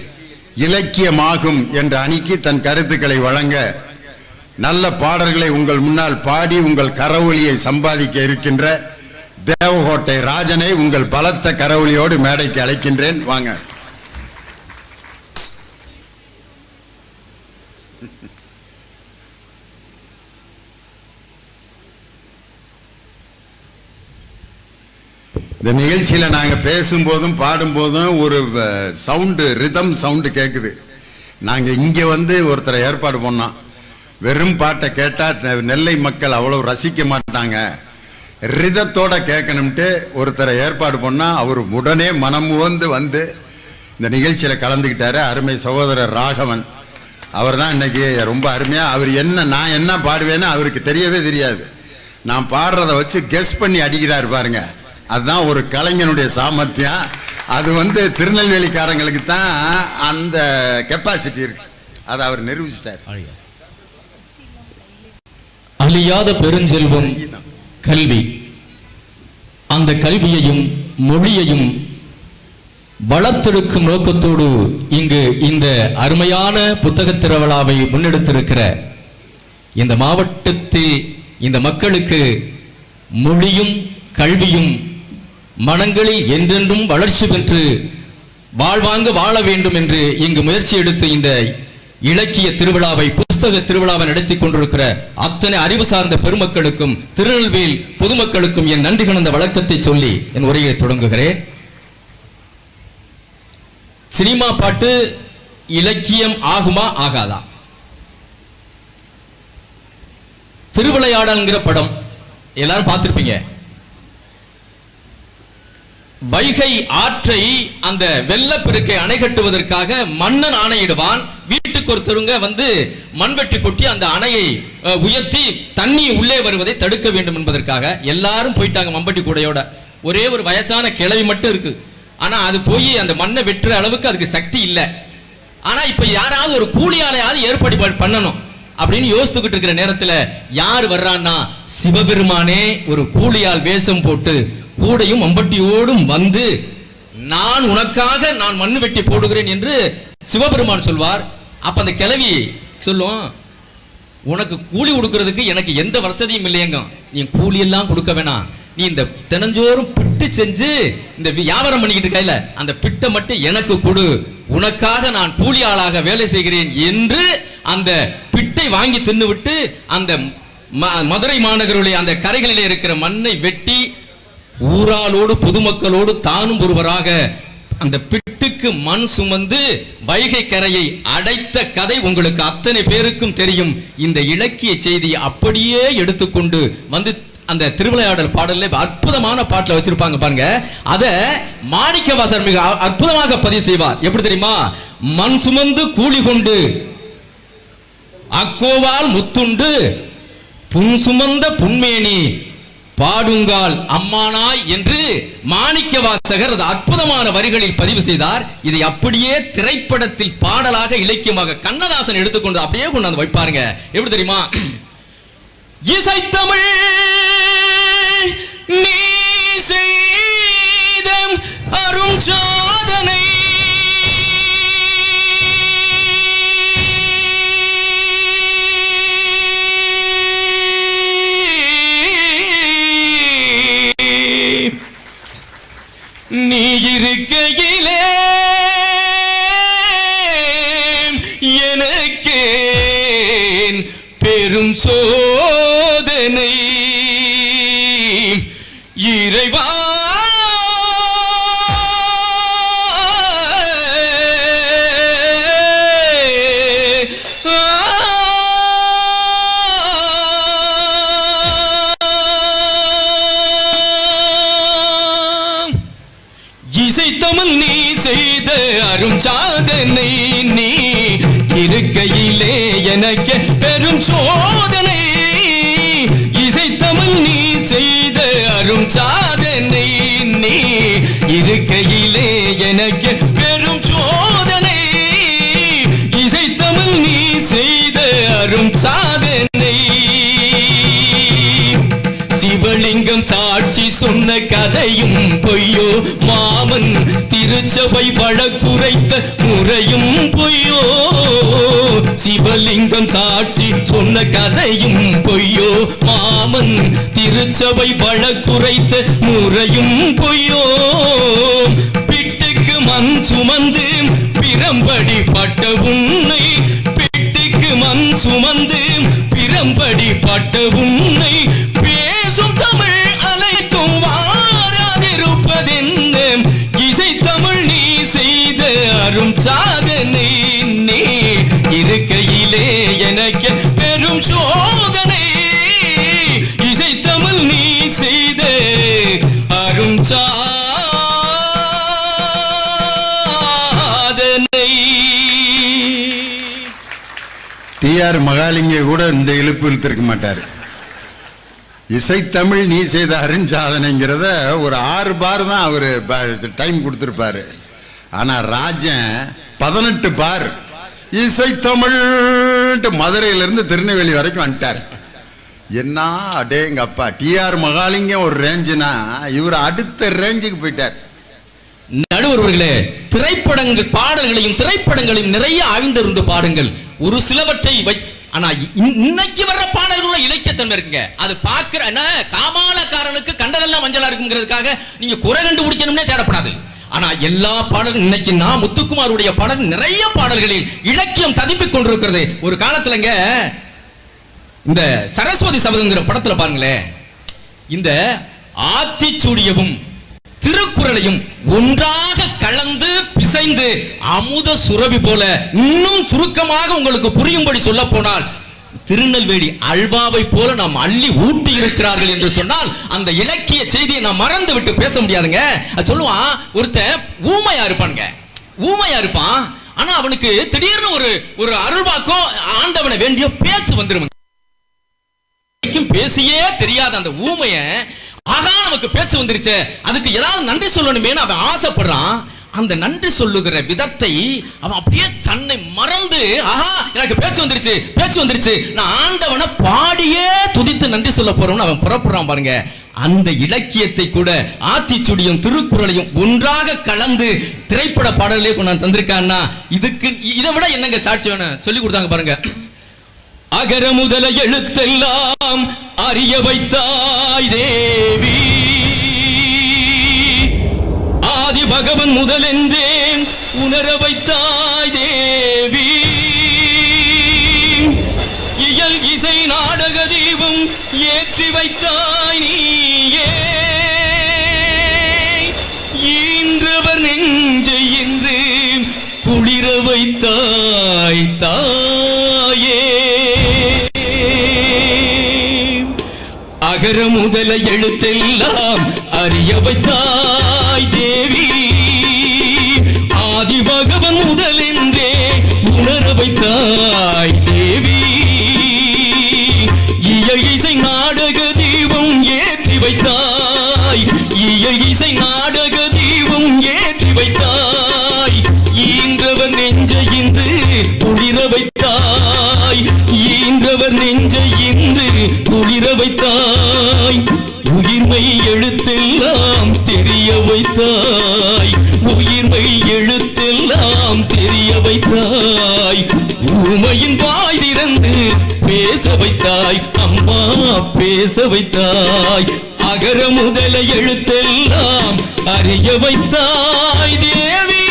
இலக்கியமாகும் என்ற அணிக்கு தன் கருத்துக்களை வழங்க நல்ல பாடல்களை உங்கள் முன்னால் பாடி உங்கள் கரவொலியை சம்பாதிக்க இருக்கின்ற தேவகோட்டை ராஜனை உங்கள் பலத்த கரவொலியோடு மேடைக்கு அழைக்கின்றேன். வாங்க. இந்த நிகழ்ச்சியில் நாங்கள் பேசும்போதும் பாடும்போதும் ஒரு சவுண்டு, ரிதம் சவுண்டு கேட்குது. நாங்கள் இங்கே ஒருத்தரை ஏற்பாடு பண்ணோம். வெறும் பாட்டை கேட்டால் நெல்லை மக்கள் அவ்வளோ ரசிக்க மாட்டாங்க, ரிதத்தோட கேட்கணும்ட்டு ஒருத்தரை ஏற்பாடு பண்ணால் அவர் உடனே மனமுவந்து இந்த நிகழ்ச்சியில் கலந்துக்கிட்டாரு. அருமை சகோதரர் ராகவன் அவர் தான் இன்னைக்கு ரொம்ப அருமையாக, அவர் நான் என்ன பாடுவேன்னு அவருக்கு தெரியவே தெரியாது. நான் பாடுறத வச்சு கெஸ் பண்ணி அடிக்கிறார் பாருங்க. அதுதான் ஒரு கலைஞனுடைய சாமர்த்தியம். அது திருநெல்வேலிக்காரங்களுக்கு தான் அந்த கெப்பாசிட்டி இருக்கு. அதை அவர் நிரூபிச்சிட்டார். அழியாத பெருஞ்செல்வம் கல்வி. அந்த கல்வியையும் மொழியையும் வளர்த்தெடுக்கும் நோக்கத்தோடு இங்கு இந்த அருமையான புத்தக திருவிழாவை முன்னெடுத்திருக்கிற இந்த மாவட்டத்தில் இந்த மக்களுக்கு மொழியும் கல்வியும் மனங்களில் என்றென்றும் வளர்ச்சி பெற்று வாழ்வாங்க வாழ வேண்டும் என்று இங்கு முயற்சி எடுத்து இந்த இலக்கிய திருவிழாவை, புத்தக திருவிழாவை நடத்தி கொண்டிருக்கிற அத்தனை அறிவு சார்ந்த பெருமக்களுக்கும் திருநெல்வேலி பொதுமக்களுக்கும் என் நன்றி கலந்த வழக்கத்தை சொல்லி என் உரையை தொடங்குகிறேன். சினிமா பாட்டு இலக்கியம் ஆகுமா ஆகாதா? திருவிளையாடல்ங்கிற படம் எல்லாரும் பார்த்திருப்பீங்க. வைகை ஆற்றை அந்த வெள்ளப்பெருக்கை அணை கட்டுவதற்காக மன்னன் ஆணையிடுவான். வீட்டுக்கு ஒருத்தருங்க மண்வெட்டி கொட்டி அந்த அணையை உயர்த்தி தண்ணி உள்ளே வருவதை தடுக்க வேண்டும் என்பதற்காக எல்லாரும் போயிட்டாங்க மம்பட்டி கூடையோட. ஒரே ஒரு வயசான கிழவி மட்டும் இருக்கு. ஆனா அது போய் அந்த மண்ணை வெட்டுற அளவுக்கு அதுக்கு சக்தி இல்லை. ஆனா இப்ப யாராவது ஒரு கூலியாளையாவது ஏற்பாடு பண்ணணும் அப்படின்னு யோசித்துக்கிட்டு இருக்கிற நேரத்துல யார் வர்றான்னா சிவபெருமானே ஒரு கூலியால் வேஷம் போட்டு கூடையும் அம்பட்டியோடும் வந்து நான் உனக்காக நான் மண்ணு வெட்டி போடுகிறேன் என்று சிவபெருமான் சொல்வார். அப்ப அந்த கிழவி சொல்லும், உனக்கு கூலி கொடுக்கிறதுக்கு எனக்கு எந்த வசதியும் இல்லையங்க, நீ கூலி எல்லாம் கொடுக்க வேணாம், நீ இந்த தினஞ்சோறும் பிட்டு செஞ்சு இந்த வியாபாரம் பண்ணிக்கிட்டு இருக்க அந்த பிட்டை மட்டும் எனக்கு கொடு, உனக்காக நான் கூலி ஆளாக வேலை செய்கிறேன் என்று அந்த பிட்டை வாங்கி தின்னுவிட்டு அந்த மதுரை மாநகருடைய அந்த கரைகளிலே இருக்கிற மண்ணை வெட்டி ஊராளோடு பொதுமக்களோடு தானும் ஒருவராக அந்த பிட்டுக்கு மண் சுமந்து வைகை கரையை அடைத்த கதை உங்களுக்கு அத்தனை பேருக்கும் தெரியும். இந்த இலக்கிய செய்தியை அப்படியே எடுத்துக்கொண்டு வந்து அந்த திருவிளையாடல் பாடல்ல அற்புதமான பாட்டுல வச்சிருப்பாங்க பாருங்க. அத மாணிக்கவாசகர் மிக அற்புதமாக பதிவு செய்வார். எப்படி தெரியுமா? மண் சுமந்து கூலி கொண்டு அக்கோவால் முத்துண்டு புன் சுமந்த புன்மேனி பாடுங்கால் அம்மானாய் என்று மாணிக்கவாசகர் அற்புதமான வரிகளில் பதிவு செய்தார். இதை அப்படியே திரைப்படத்தில் பாடலாக இலக்கியமாக கண்ணதாசன் எடுத்துக்கொண்டு அப்படியே கொண்டாந்து வைப்பாருங்க. எப்படி தெரியுமா? இசைத்தமிழ் நீ செய்த அரும் சாதனை நீ இருக்கையிலே எனக்கேன் பெரும் சோதனை இறைவா இசைத்தமிழ் நீ செய்த அரும் சாதனை நீ இருக்கையிலே எனக்கு பெரும் சோதனை இசைத்தமிழ் நீ செய்த அரும் சாதனை நீ இருக்கையிலே எனக்கு பெரும் சோதனை இசைத்தமிழ் நீ செய்த அரும் சாதனை சிவலிங்கம் சாட்சி சொன்ன கதையும் பொய்யோ மாமன் திருச்சபை வழக்குரைத்த முறையும் பொய்யோ சிவலிங்கம் சாட்சி சொன்ன கதையும் பொய்யோ மாமன் திருச்சபை வழக்குரைத்த முறையும் பொய்யோ பிட்டுக்கு மண் சுமந்து பிரம்படி பட்ட உன்னை பிட்டுக்கு மண் சுமந்து பிரம்படி பட்ட உன்னை பேசும் தமிழ் அனைத்தும் வாராதிருப்பதென்ன இசை தமிழ் நீ செய்த அரும் சாதனை நீ இருக்கையிலே எனக்கு பெரும் சோதனை இசை தமிழ் நீ செய்த அரும் சாதனை. டி.ஆர். மகாலிங்க கூட இந்த இழுப்பு இழுத்திருக்க மாட்டாரு. இசைத்தமிழ் நீ செய்த அருஞ்சாதனைங்கிறத ஒரு 6 பார் தான் அவரு டைம் கொடுத்திருப்பாரு. ஆனா ராஜன் 18 பார் இசைத்தமிழ் மதுரையிலிருந்து திருநெல்வேலி வரைக்கும் வந்துட்டார். என்ன அடேங்க அப்பா, டி.ஆர். மகாலிங்கம் ஒரு ரேஞ்சுனா இவர் அடுத்த ரேஞ்சுக்கு போயிட்டார். நடுவர்களே, திரைப்படங்கள் பாடல்களையும் திரைப்படங்களையும் நிறைய ஆழ்ந்திருந்து பாடுங்கள். ஒரு சிலவற்றை ஆனா இன்னைக்கு வர்ற பாடல்கள் இலக்கியத்தன்மை இருக்குங்க. அது பாக்குற காமாலக்காரனுக்கு கண்டதெல்லாம் மஞ்சளா இருக்குங்கிறதுக்காக நீங்க குறை கண்டுபிடிக்கணும்னே தேடப்படாது. ஆனா எல்லா பாடல்கள் இன்னைக்கு நான் முத்துக்குமாருடைய பாடல் நிறைய பாடல்களில் இலக்கியம் ததும்பிக் கொண்டிருக்கிறது. ஒரு காலத்துலங்க இந்த சரஸ்வதி சபதங்கிற படத்துல பாருங்களேன், இந்த ஆத்திச்சூடியவும் திருக்குறளையும் ஒன்றாக கலந்து பிசைந்து அமுத சுரபி போல இன்னும் சுருக்கமாக உங்களுக்கு புரியும்படி சொல்ல போனால் திருநெல்வேலி அல்வாவை போல நாம் அள்ளி ஊட்டி இருக்கிறார்கள் என்று சொன்னால் அந்த இலக்கிய செய்தியை நாம் மறந்து விட்டு பேச முடியாதுங்க. சொல்லுவான், ஒருத்தன் ஊமையா இருப்பானுங்க, ஊமையா இருப்பான். ஆனா அவனுக்கு திடீர்னு ஒரு அருள்வாக்கோ ஆண்டவனை வேண்டிய பேச்சு வந்துருவாங்க. பேசியே தெரியாத அந்த ஊமைய ஆகா நமக்கு பேச்சு வந்துருச்சு, அதுக்கு ஏதாவது நன்றி சொல்லணுமே அவன் ஆசைப்படுறான். அந்த நன்றி சொல்லுகிற விதத்தை அவன் அப்படியே தன்னை மறந்து, ஆஹா எனக்கு பேச்சு வந்துருச்சு, நான் ஆண்டவனை பாடியே துதித்து நன்றி சொல்ல போறோம்னு அவன் புறப்படுறான் பாருங்க. அந்த இலக்கியத்தை கூட ஆத்திச்சுடியும் திருக்குறளையும் ஒன்றாக கலந்து திரைப்பட பாடலே கொண்டு தந்திருக்கான்னா இதுக்கு இதை விட என்னங்க சாட்சி வேணும்? சொல்லி கொடுத்தாங்க பாருங்க. அகர முதல எழுத்தெல்லாம் அறிய வைத்தாய் தேவி, ஆதி பகவன் முதலென்றேன் உணர வைத்தாய் தேவி, இயல் இசை நாடக தீபம் ஏற்றி வைத்தாய் நீயே, ஈன்றவர் நெஞ்சை என்று குளிர வைத்தாய் தாயே. அகர முதல எழுத்தெல்லாம் அறிய வைத்தாய் தேவி, ஆதி பகவன் முதலென்றே உணர வைத்தாய் தேவி, இயல் இசை நாடக தீபம் ஏற்றி வைத்தாய், இயல் இசை நாடக தீபம் ஏற்றி வைத்தாய், ஈன்றவர் நெஞ்சை இன்று குளிர வைத்தாய், ஈன்றவர் நெஞ்சை இன்று குளிர வைத்தாய், உயிர்மை எழுத்தெல்லாம் தெரிய வைத்தாய், உயிர்மை எழுத்தெல்லாம் தெரிய வைத்தாய், ஊமையின் வாய் திறந்து பேச வைத்தாய், அம்மா பேச வைத்தாய், அகர முதல எழுத்தெல்லாம் அறிய வைத்தாய் தேவி.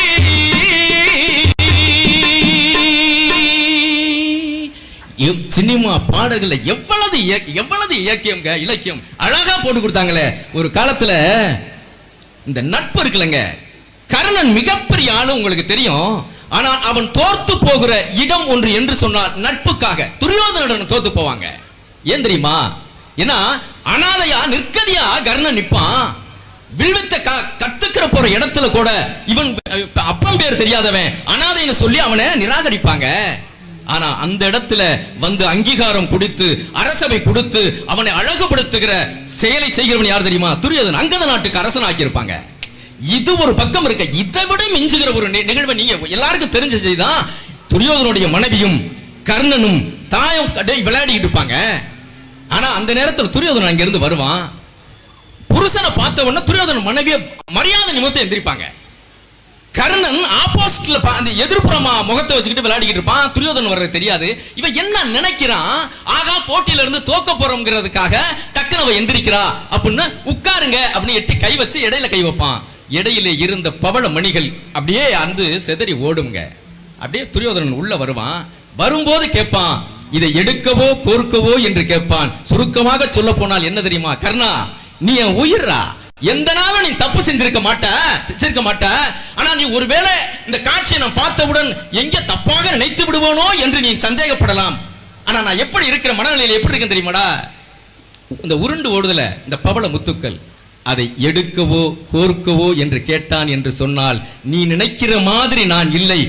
சினிமா பாடல்கள் எவ்வளவு இலக்கியம்ங்க, இலக்கியம் அழகா போட்டு கொடுத்தாங்களே. ஒரு காலத்துல இந்த நட்பு இருக்குல்லங்க, கர்ணன் மிகப்பெரிய ஆளு உங்களுக்கு தெரியும். ஆனா அவன் தோர்த்து போகிற இடம் ஒன்று என்று சொன்னால் நட்புக்காக துரியோதனன் தோத்து போவாங்க. ஏன் தெரியுமா? ஏன்னா அனாதையா நிற்கதியா கர்ணன் நிப்பான். வில்வித்த கத்துக்கிற போற இடத்துல கூட இவன் அப்பன் பேர் தெரியாதவன் அனாதைன்னு சொல்லி அவனை நிராகரிப்பாங்க. ஆனா அந்த இடத்துல வந்து அங்கீகாரம் கொடுத்து அரசவை கொடுத்து அவனை அழகுபடுத்துகிற செயலை செய்கிறவன் யார் தெரியுமா? துரியோதனன். அங்கத நாட்டுக்கு அரசன் ஆக்கியிருப்பாங்க. இது ஒரு பக்கம் இருக்க, இதை விட மிஞ்சுகிற ஒரு நிகழ்வை நீங்க எல்லாருக்கும் தெரிஞ்ச செய்திதான். துரியோதனுடைய மனைவியும் கர்ணனும் தாயும் விளையாடிட்டு இருப்பாங்க. ஆனா அந்த நேரத்தில் துரியோதனன் அங்க இருந்து வருவான். புருஷனை பார்த்த உடனே துரியோதனன் மனைவியை மரியாதை நிமித்தம் எந்திரிப்பாங்க. கர்ணன் ஆப்போசிட்ல அந்த எதிர்ப்புறமா முகத்தை வச்சுக்கிட்டு விளையாடிக்கிட்டு இருப்பான். துரியோதனன் வர்றது தெரியாது. இவன் என்ன நினைக்கிறான்? ஆகா போட்டியில இருந்து தோக்க போறோம்ங்கிறதுக்காக டக்குனு அவன் எந்திரிக்கிறா அப்படின்னு உட்காருங்க அப்படின்னு எட்டி கை வச்சு இடையில கை வைப்பான். இடையில இருந்த பவள மணிகள் அப்படியே அந்த செதறி ஓடுங்க. அப்படியே துரியோதனன் உள்ள வருவான். வரும்போது கேட்பான், இதை எடுக்கவோ கோர்க்கவோ என்று கேட்பான். சுருக்கமாக சொல்ல போனால் என்ன தெரியுமா? கர்ணா, நீ என் உயிரா, எந்த நாளும் நீ தப்பு செஞ்சிருக்க மாட்ட. ஆனா நீ ஒருவேளை இந்த காட்சியை நான் பார்த்தவுடன் எங்க தப்பாக நினைத்து விடுவானோ என்று நீ சந்தேகப்படலாம். ஆனா நான் எப்படி இருக்கிற மனநிலையில் எப்படி இருக்கேன் தெரியுமாடா? இந்த உருண்டு ஓடுதல இந்த பவள முத்துக்கள் அதை எடுக்கவோ கோர்க்கவோ என்று கேட்டான் என்று சொன்னால் நீ நினைக்கிற மாதிரி நான் இல்லை.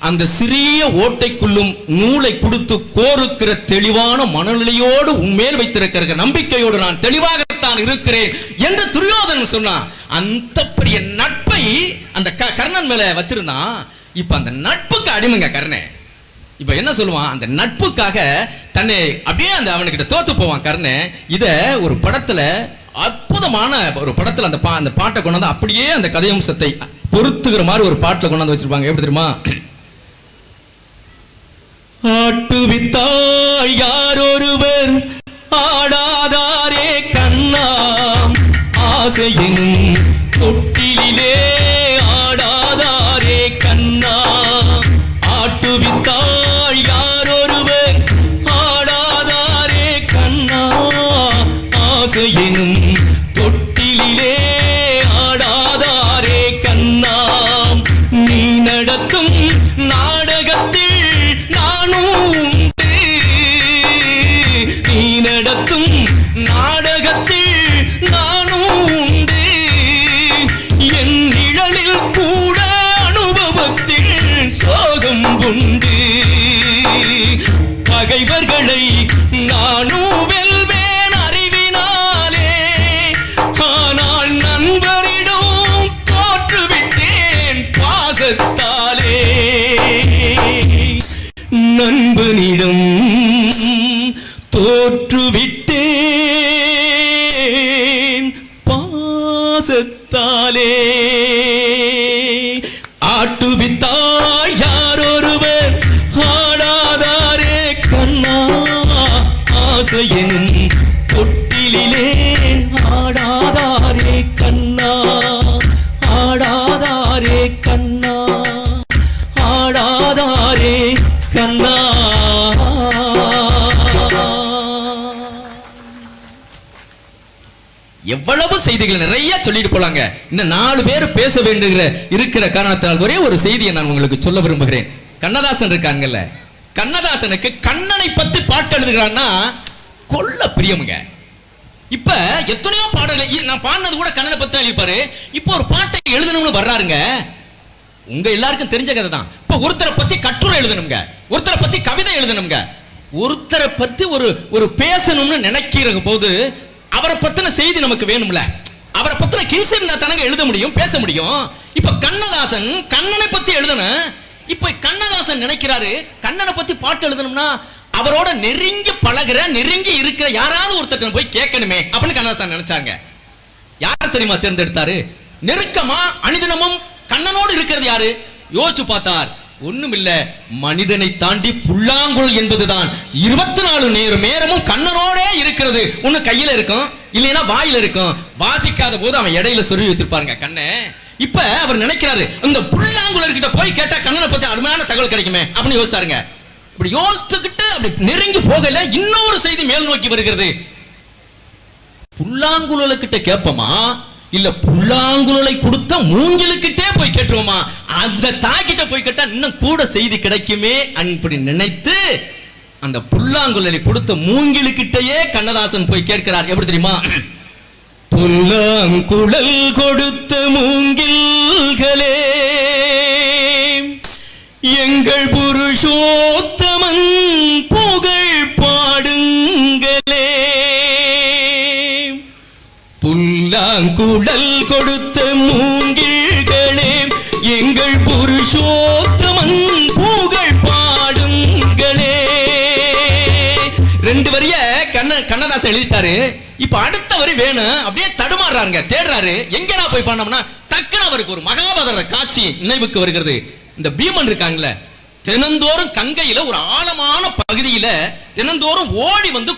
அந்த சிறிய ஓட்டைக்குள்ளும் நூலை கொடுத்து கோருக்கிற தெளிவான மனநிலையோடு உண்மையில் வைத்திருக்கிற நம்பிக்கையோடு நான் தெளிவாகத்தான் இருக்கிறேன் என்று துரியோதனன் சொன்னான். அந்த பெரிய நட்பை அந்த கர்ணன் மேல வச்சிருந்தான். இப்ப அந்த நட்புக்கு அடிமைங்க கர்ணன். இப்ப என்ன சொல்லுவான்? அந்த நட்புக்காக தன்னை அப்படியே அந்த அவனுக்கிட்ட தோத்து போவான் கர்ணன். இத ஒரு படத்துல, அற்புதமான ஒரு படத்துல அந்த பாட்டை கொண்டாந்து அப்படியே அந்த கதையம்சத்தை பொருத்துகிற மாதிரி ஒரு பாட்டுல கொண்டாந்து வச்சிருப்பாங்க. எப்படி தெரியுமா? ஆட்டுவித்தாய் யாரொருவர் ஆடாதாரே கண்ணா, ஆசையினும் தொட்டிலே ஆடாதாரே கண்ணா, ஆட்டுவித்தாய் யாரொருவர் ஆடாதாரே கண்ணா, ஆசையினும் தொட்டிலே ஆடாதாரே கண்ணா, நீ நடத்தும் நாடகத்தில் நீ நடத்தும் நாடகத்தில் நானும் உண்டு, என் நிழலில் கூட அனுபவத்தில் சோகம் உண்டு, பகைவர்களை நானும் வெல்வேன் அறிவினாலே, ஆனால் நண்பரிடம் தோற்றுவிட்டேன் நண்பனிடம் தோற்றுவிட்டேன் பாசத்தாலே. ஆட்டுவித்தாய் யாரொருவர் ஆடாதாரே கண்ணா, ஆசையெனும் தொட்டிலே ஆடாதாரே கண்ணா, ஆடாதாரே கண்ணா, ஆடாதாரே கண்ணா. எவ்வளவு செய்திகள் நிறைய சொல்லிட்டு போலாங்க. இந்த 4 பேர் பேச வேண்டிய இருக்கிற காரணத்தால் ஒரே ஒரு செய்தியை நான் உங்களுக்கு சொல்ல விரும்புகிறேன். கண்ணதாசன் இருக்காங்கல்ல, கண்ணதாசனுக்கு கண்ணனை பத்தி பாட்டு எழுதுகிறான்னா கொல்ல பிரியமுங்க. இப்ப எத்தனையோ பாடல்கள் நான் பாடினது கூட கண்ணனை பத்தி எழுதிப்பாரு. இப்போ ஒரு பாட்டை எழுதணும்னு வர்றாருங்க, உங்க எல்லாருக்கும் தெரிஞ்ச கதை தான். இப்ப ஒருத்தரை பத்தி கட்டுரை எழுதணுங்க, ஒருத்தரை பத்தி கவிதை எழுதணுங்க, ஒருத்தரை பத்தி ஒரு பேசணும்னு நினைக்கிற போது அவரை பத்தின செய்தி நமக்கு வேணும்ல, அவரை பத்தின கின்ஸ் இருந்தா தானங்க எழுத முடியும், பேச முடியும். இப்ப கண்ணதாசன் கண்ணனை பத்தி எழுதணும். இப்ப கண்ணதாசன் நினைக்கிறாரு கண்ணனை பத்தி பாட்டு எழுதணும்னா அவரோட நெருங்கி பழகுற நெருங்கி இருக்கிற யாராவது ஒருத்தர் போய் கேட்கணுமே அப்படின்னு கண்ணதாசன் நினைச்சாங்க. யார் தெரியுமா தேர்ந்தெடுத்தாரு? நெருக்கமா அனுதினமும் கண்ணனோடு இருக்கிறது யாரு? யோசிச்சு பார்த்தார். ஒண்ணுமில்ல, மனிதனை தாண்டி புல்லாங்குழல் என்பதுதான் 24 நேரமும் கண்ணனோடே இருக்கிறது. ஒண்ணு கையில இருக்கும், இல்லைன்னா வாயில இருக்கும். வாசிக்காத போது அவன் இடையில சொருவி வச்சிருப்பாருங்க கண்ணை. இப்ப அவர் நினைக்கிறாரு இந்த புல்லாங்குழல் கிட்ட போய் கேட்டா கண்ணனை பத்தி அருமையான தகவல் கிடைக்குமே அப்படின்னு யோசிச்சாருங்க. இப்படி யோசிச்சுக்கிட்டு அப்படி நெருங்கி போகல, இன்னொரு செய்தி மேல் நோக்கி வருகிறது. புல்லாங்குழலுக்கிட்ட கேட்போமா இல்ல புல்லாங்குழலை கொடுத்த மூங்கிலுக்கிட்டே போய் கேட்டுருவோமா? அந்த தாக்கிட்ட போய் கேட்டா இன்னும் கூட செய்தி கிடைக்குமே அப்படி நினைத்து அந்த புல்லாங்குழலை கொடுத்த மூங்கிலுக்கிட்டயே கண்ணதாசன் போய் கேட்கிறார். எப்படி தெரியுமா? புல்லாங்குழல் கொடுத்த மூங்கில்களே எங்கள் புருஷோத்தமன் புகழ் பாடுங்களே. புல்லாங்குழல் கொடுத்த மூங்கில்களே எங்கள் புருஷோத்தமன் புகழ் பாடுங்களே. 2 வரிய கண்ணதாசன் எழுதிட்டாரு. இப்ப அடுத்த வரி வேணும், அப்படியே தடுமாறுறாருங்க, தேடுறாரு. எங்கடா போய் பண்ணோம்னா டக்குனு அவருக்கு ஒரு மகாபாரத காட்சி நினைவுக்கு வருகிறது. இந்த பீமன் இருக்காங்கல்ல, தினந்தோறும் கங்கையில ஒரு ஆழமான பகுதியில தினந்தோறும் ஓடி வந்து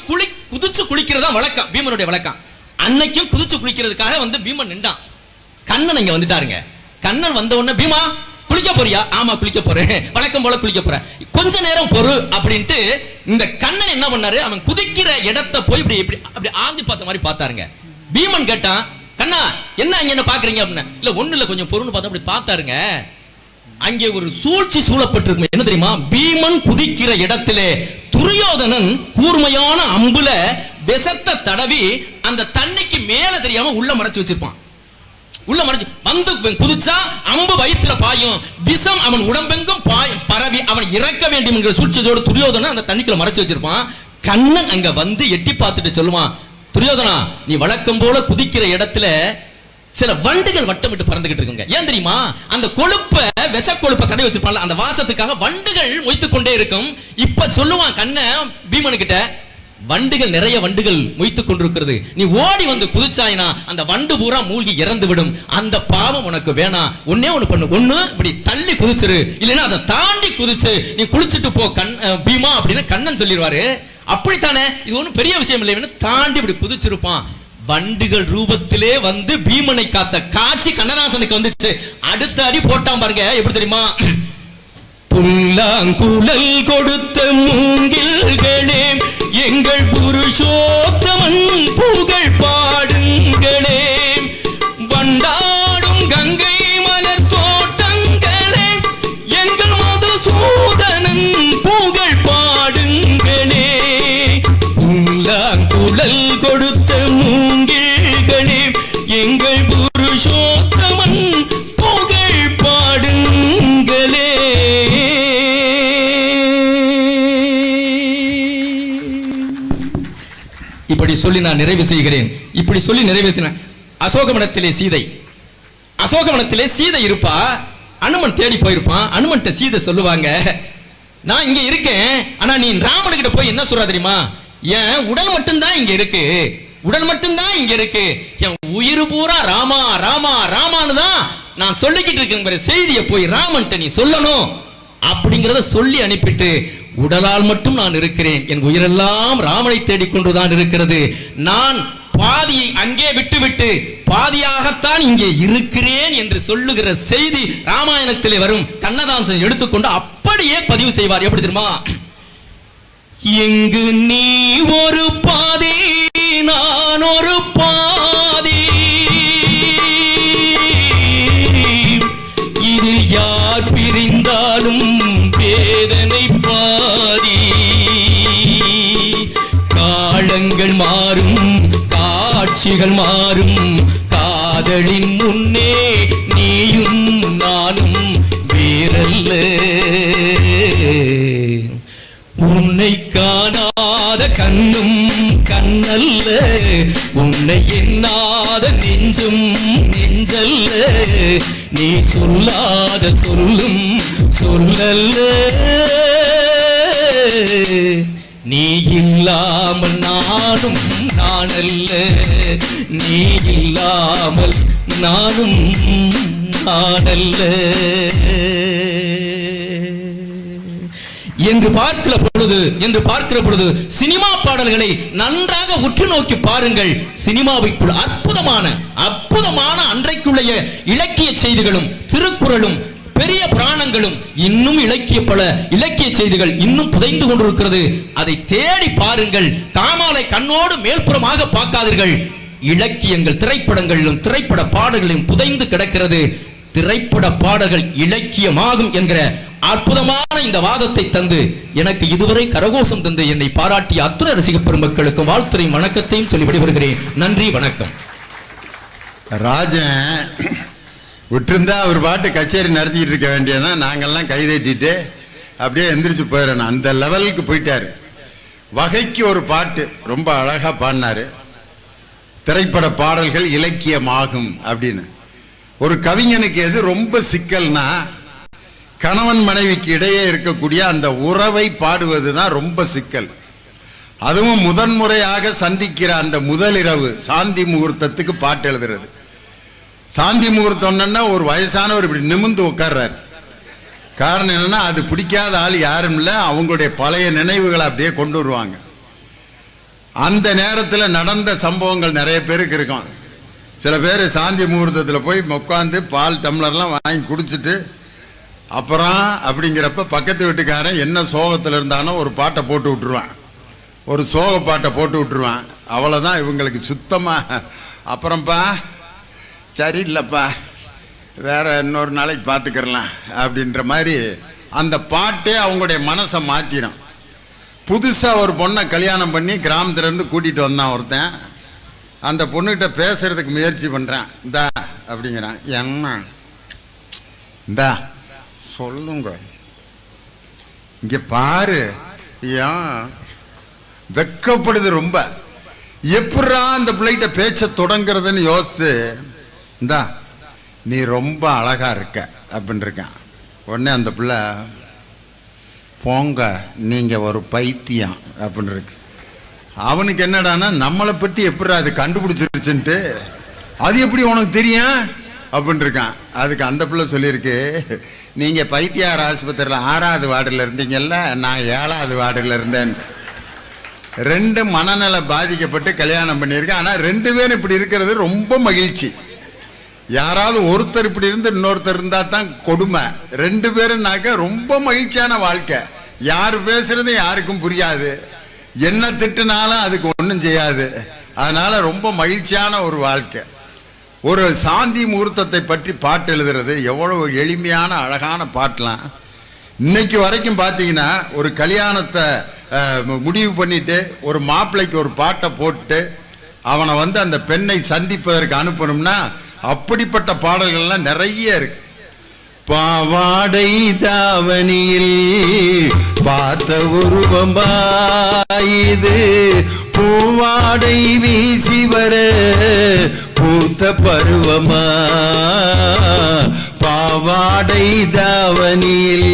குதிச்சு குளிக்கிறதா வழக்கம், பீமனுடைய வழக்கம். அன்னைக்கும் குதிச்சு குளிக்கிறதுக்காக வந்து பீமன் நின்றான். கண்ணன் இங்க வந்துட்டாருங்க. கண்ணன் வந்த உடனே பீமா குளிக்க போறியா? ஆமா குளிக்க போறேன், வழக்கம் போல குளிக்க போறேன், கொஞ்ச நேரம் பொறு அப்படின்ட்டு இந்த கண்ணன் என்ன பண்ணாரு, அவன் குதிக்கிற இடத்தை போய் இப்படி ஆந்தி பார்த்த மாதிரி பார்த்தாருங்க. பீமன் கேட்டான், கண்ணா என்ன அங்க என்ன பாக்குறீங்க அப்படின்னா, இல்ல ஒண்ணு இல்ல கொஞ்சம் பொறுன்னு பார்த்தா அப்படி பார்த்தாருங்க. அங்கே ஒரு சூழ்ச்சி சூழப்பட்டிருக்கு. என்ன தெரியுமா? பீமன் குதிக்கிற இடத்திலே துரியோதனன் கூர்மையான அம்புல விஷத்தை தடவி அந்த தண்ணிக்கு மேல தெரியாம உள்ள மறைச்சு வச்சிருப்பான். உள்ள மறைச்சு வந்து குதிச்சா அம்பு வயிற்றுல பாயும், விஷம் அவன் உடம்பெங்கும் பரவி அவன் இறக்க வேண்டும் என்கிற சூழ்ச்சியோடு துரியோதனன் அந்த தண்ணிக்குள்ள மறைச்சு வச்சிருப்பான். கண்ணன் அங்க வந்து எட்டி பார்த்துட்டு சொல்லுவான், துரியோதனா நீ வழக்கம் போல குதிக்கிற இடத்துல சில வண்டுகள் வட்டமிட்டு பறந்துகிட்டு இருக்குங்க. ஏன் தெரியுமா? அந்த கொழுப்ப விஷ கொழுப்ப தடவி வச்சிருப்பான்ல, அந்த வாசத்துக்காக வண்டுகள் மொய்த்துக் கொண்டே இருக்கும். இப்ப சொல்லுவான் கண்ணன் பீமனு கிட்ட, வண்டுகள் நிறைய வண்டுகள் மொய்த்துக் கொண்டிருக்கிறது, நீ ஓடி வந்து குதிச்சாயினா அந்த வண்டு பூரா மூழ்கி இறந்து விடும், அந்த பாவம் உனக்கு வேணாம், ஒன்னே ஒண்ணு பண்ணு, ஒண்ணு இப்படி தள்ளி குதிச்சிரு, இல்லைன்னா அதை தாண்டி குதிச்சு நீ குளிச்சுட்டு போ பீமா அப்படின்னு கண்ணன் சொல்லிடுவாரு. அப்படித்தானே, இது ஒன்றும் பெரிய விஷயம் இல்லை, தாண்டி இப்படி குதிச்சிருப்பான். வண்டுகள் ரூபத்திலே வந்து பீமனை காத்த காட்சி கண்ணதாசனுக்கு வந்துச்சு. அடுத்த அடி போட்டான் பாருங்க, எப்படி தெரியுமா? புல்லாங்குழல் கொடுத்த மூங்கில்களே எங்கள் புருஷோத்தமன் புகழ் பாடுங்களே, வண்டாடும் கங்கை மலர் தோட்டங்களே எங்கள் மதுசூதனன் புகழ் பாடுங்களே. புல்லாங்குழல் கொடுத்த மூங்கில்களே எங்கள் புருஷோத்தமன் புகழ் பாடுங்களே. இப்படி சொல்லி நான் நிறைவு செய்கிறேன். இப்படி சொல்லி நிறைவு செய்ய, அசோகவனத்திலே சீதை இருப்பா, அனுமன் தேடி போயிருப்பான். அனுமன்ட்ட சீதை சொல்லுவாங்க, நான் இங்க இருக்கேன், ஆனா நீ ராமனுக்கிட்ட போய் என்ன சொல்ற தெரியுமா? என் உடல் மட்டும்தான் இங்க இருக்கு, உடல் மட்டும்தான் இங்க இருக்கு, என் உயிர் பூரா ராமா ராமா ராமான்னு தான் நான் சொல்லிக்கிட்டு இருக்கேன் செய்தியை போய் ராமன்ட்ட நீ சொல்லணும் அப்படிங்கறத சொல்லி அனுப்பிட்டு, உடலால் மட்டும் நான் இருக்கிறேன், என் உயிரெல்லாம் ராமனை தேடிக்கொண்டுதான் இருக்கிறது, நான் பாதியை அங்கே விட்டுவிட்டு பாதியாகத்தான் இங்கே இருக்கிறேன் என்று சொல்லுகிற செய்தி ராமாயணத்திலே வரும். கண்ணதாசன் எடுத்துக்கொண்டு அப்படியே பதிவு செய்வார். எப்படி தெரியுமா? எங்கு நீ ஒரு பாதி நான் ஒரு பாதி, இதில் யார் பிரிந்தாலும் வேதனை பாதி, காலங்கள் மாறும் காட்சிகள் மாறும், காதலின் முன்னே நீயும் நானும் வேறல்ல, உன்னை காணாத கண்ணும் கண்ணல்ல, உன்னை எண்ணாத நெஞ்சும் நெஞ்சல்ல, நீ சொல்லாத சொல்லும் சொல்லல்ல, நீ இல்லாமல் நானும் நானல்ல, நீ இல்லாமல் நானும் நானல்ல என்று பார்க்கிற பொழுது சினிமா பாடல்களை நன்றாக உற்று நோக்கி பாருங்கள். சினிமாவுக்குள் அற்புதமான அன்றைக்குள்ள இலக்கிய செய்திகளும் திருக்குறளும் பெரிய புராணங்களும் இன்னும் பல இலக்கிய செய்திகள் இன்னும் புதைந்து கொண்டிருக்கிறது. அதை தேடி பாருங்கள். காமாலை கண்ணோடு மேல்புறமாக பார்க்காதீர்கள். இலக்கியங்கள் திரைப்படங்களிலும் திரைப்பட பாடல்களிலும் புதைந்து கிடக்கிறது. திரைப்பட பாடல்கள் இலக்கியமாகும் என்கிற அற்புதமான இந்த வாதத்தை தந்து எனக்கு இதுவரை கரகோஷம் தந்து என்னை பாராட்டிய அத்துணை ரசிக பெருமக்களுக்கும் வாழ்த்துறையும் வணக்கத்தையும் சொல்லி விடைபெறுகிறேன். நன்றி, வணக்கம். ராஜன் விட்டுருந்தா அவர் பாட்டு கச்சேரி நடத்திட்டு இருக்க வேண்டியதான். நாங்கள்லாம் கைதட்டிட்டு அப்படியே எந்திரிச்சு போயிடணும். அந்த லெவலுக்கு போயிட்டாரு. வகைக்கு ஒரு பாட்டு ரொம்ப அழகா பாடினாரு. திரைப்பட பாடல்கள் இலக்கியமாகும் அப்படின்னு. ஒரு கவிஞனுக்கு எது ரொம்ப சிக்கல்னா, கணவன் மனைவிக்கு இடையே இருக்கக்கூடிய அந்த உறவை பாடுவது தான் ரொம்ப சிக்கல். அதுவும் முதன்முறையாக சந்திக்கிற அந்த முதலிரவு சாந்தி முகூர்த்தத்துக்கு பாட்டு எழுதுறது. சாந்தி முகூர்த்தம்னா ஒரு வயசானவர் இப்படி நிமிர்ந்து உட்கார்றாரு. காரணம் என்னன்னா, அது பிடிக்காத ஆள் யாரும் இல்லை. அவங்களுடைய பழைய நினைவுகளை அப்படியே கொண்டு வருவாங்க. அந்த நேரத்தில் நடந்த சம்பவங்கள் நிறைய பேருக்கு இருக்கும். சில பேர் சாந்தி முகூர்த்தத்தில் போய் உட்காந்து பால் டம்ளர்லாம் வாங்கி குடிச்சிட்டு அப்புறம் அப்படிங்கிறப்ப பக்கத்து வீட்டுக்காரன் என்ன சோகத்தில் இருந்தானோ ஒரு பாட்டை போட்டு விட்டுருவான். ஒரு சோக பாட்டை போட்டு விட்டுருவான். அவ்வளோதான் இவங்களுக்கு சுத்தமாக. அப்புறம்ப்பா சரியில்லைப்பா, வேற இன்னொரு நாளைக்கு பார்த்துக்கிறலாம் அப்படின்ற மாதிரி அந்த பாட்டே அவங்களுடைய மனசை மாற்றிடும். புதுசாக ஒரு பொண்ணை கல்யாணம் பண்ணி கிராமத்துலேருந்து கூட்டிகிட்டு வந்தான் ஒருத்தன். அந்த பொண்ணுகிட்ட பேசுறதுக்கு முயற்சி பண்ணுறான். இந்தா அப்படிங்கிறான். என்ன இந்தா சொல்லுங்க, இங்கே பாரு. ஏன் வெக்கப்படுது ரொம்ப. எப்படா அந்த பிள்ளைகிட்ட பேச்ச தொடங்குறதுன்னு யோசித்து, இந்தா நீ ரொம்ப அழகா இருக்க அப்படின்னு இருக்கான். உடனே அந்த பிள்ளை, போங்க நீங்க ஒரு பைத்தியம் அப்படின்னு இருக்கு. அவனுக்கு என்னடானா, நம்மளை பற்றி எப்படி அது கண்டுபிடிச்சிருச்சுன்ட்டு, அது எப்படி உனக்கு தெரியும் அப்படின்னு இருக்கான். அதுக்கு அந்த பிள்ளை சொல்லியிருக்கு, நீங்கள் பைத்தியார் ஆஸ்பத்திரியில் 6வது வார்டில் இருந்தீங்கல்ல, நான் 7வது வார்டில் இருந்தேன். 2 மனநல பாதிக்கப்பட்டு கல்யாணம் பண்ணியிருக்கேன். ஆனால் 2 பேரும் இப்படி இருக்கிறது ரொம்ப மகிழ்ச்சி. யாராவது ஒருத்தர் இப்படி இருந்து இன்னொருத்தர் இருந்தால் தான் கொடுமை. 2 பேருனாக்க ரொம்ப மகிழ்ச்சியான வாழ்க்கை. யார் பேசுறது யாருக்கும் புரியாது, என்ன திட்டுனாலும் அதுக்கு ஒன்றும் செய்யாது. அதனால ரொம்ப மகிழ்ச்சியான ஒரு வாழ்க்கை. ஒரு சாந்தி முகூர்த்தத்தை பற்றி பாட்டு எழுதுறது எவ்வளவு எளிமையான அழகான பாட்டெலாம். இன்னைக்கு வரைக்கும் பார்த்தீங்கன்னா, ஒரு கல்யாணத்தை முடிவு பண்ணிட்டு ஒரு மாப்பிள்ளைக்கு ஒரு பாட்டை போட்டு அவனை அந்த பெண்ணை சந்திப்பதற்கு அனுப்பணும்னா அப்படிப்பட்ட பாடல்கள்லாம் நிறைய இருக்கு. பாவாடை தாவணியில் பார்த்த உருவமாயுது, பூவாடை வீசி வர பூத்த பருவமா, பாவாடை தாவணியில்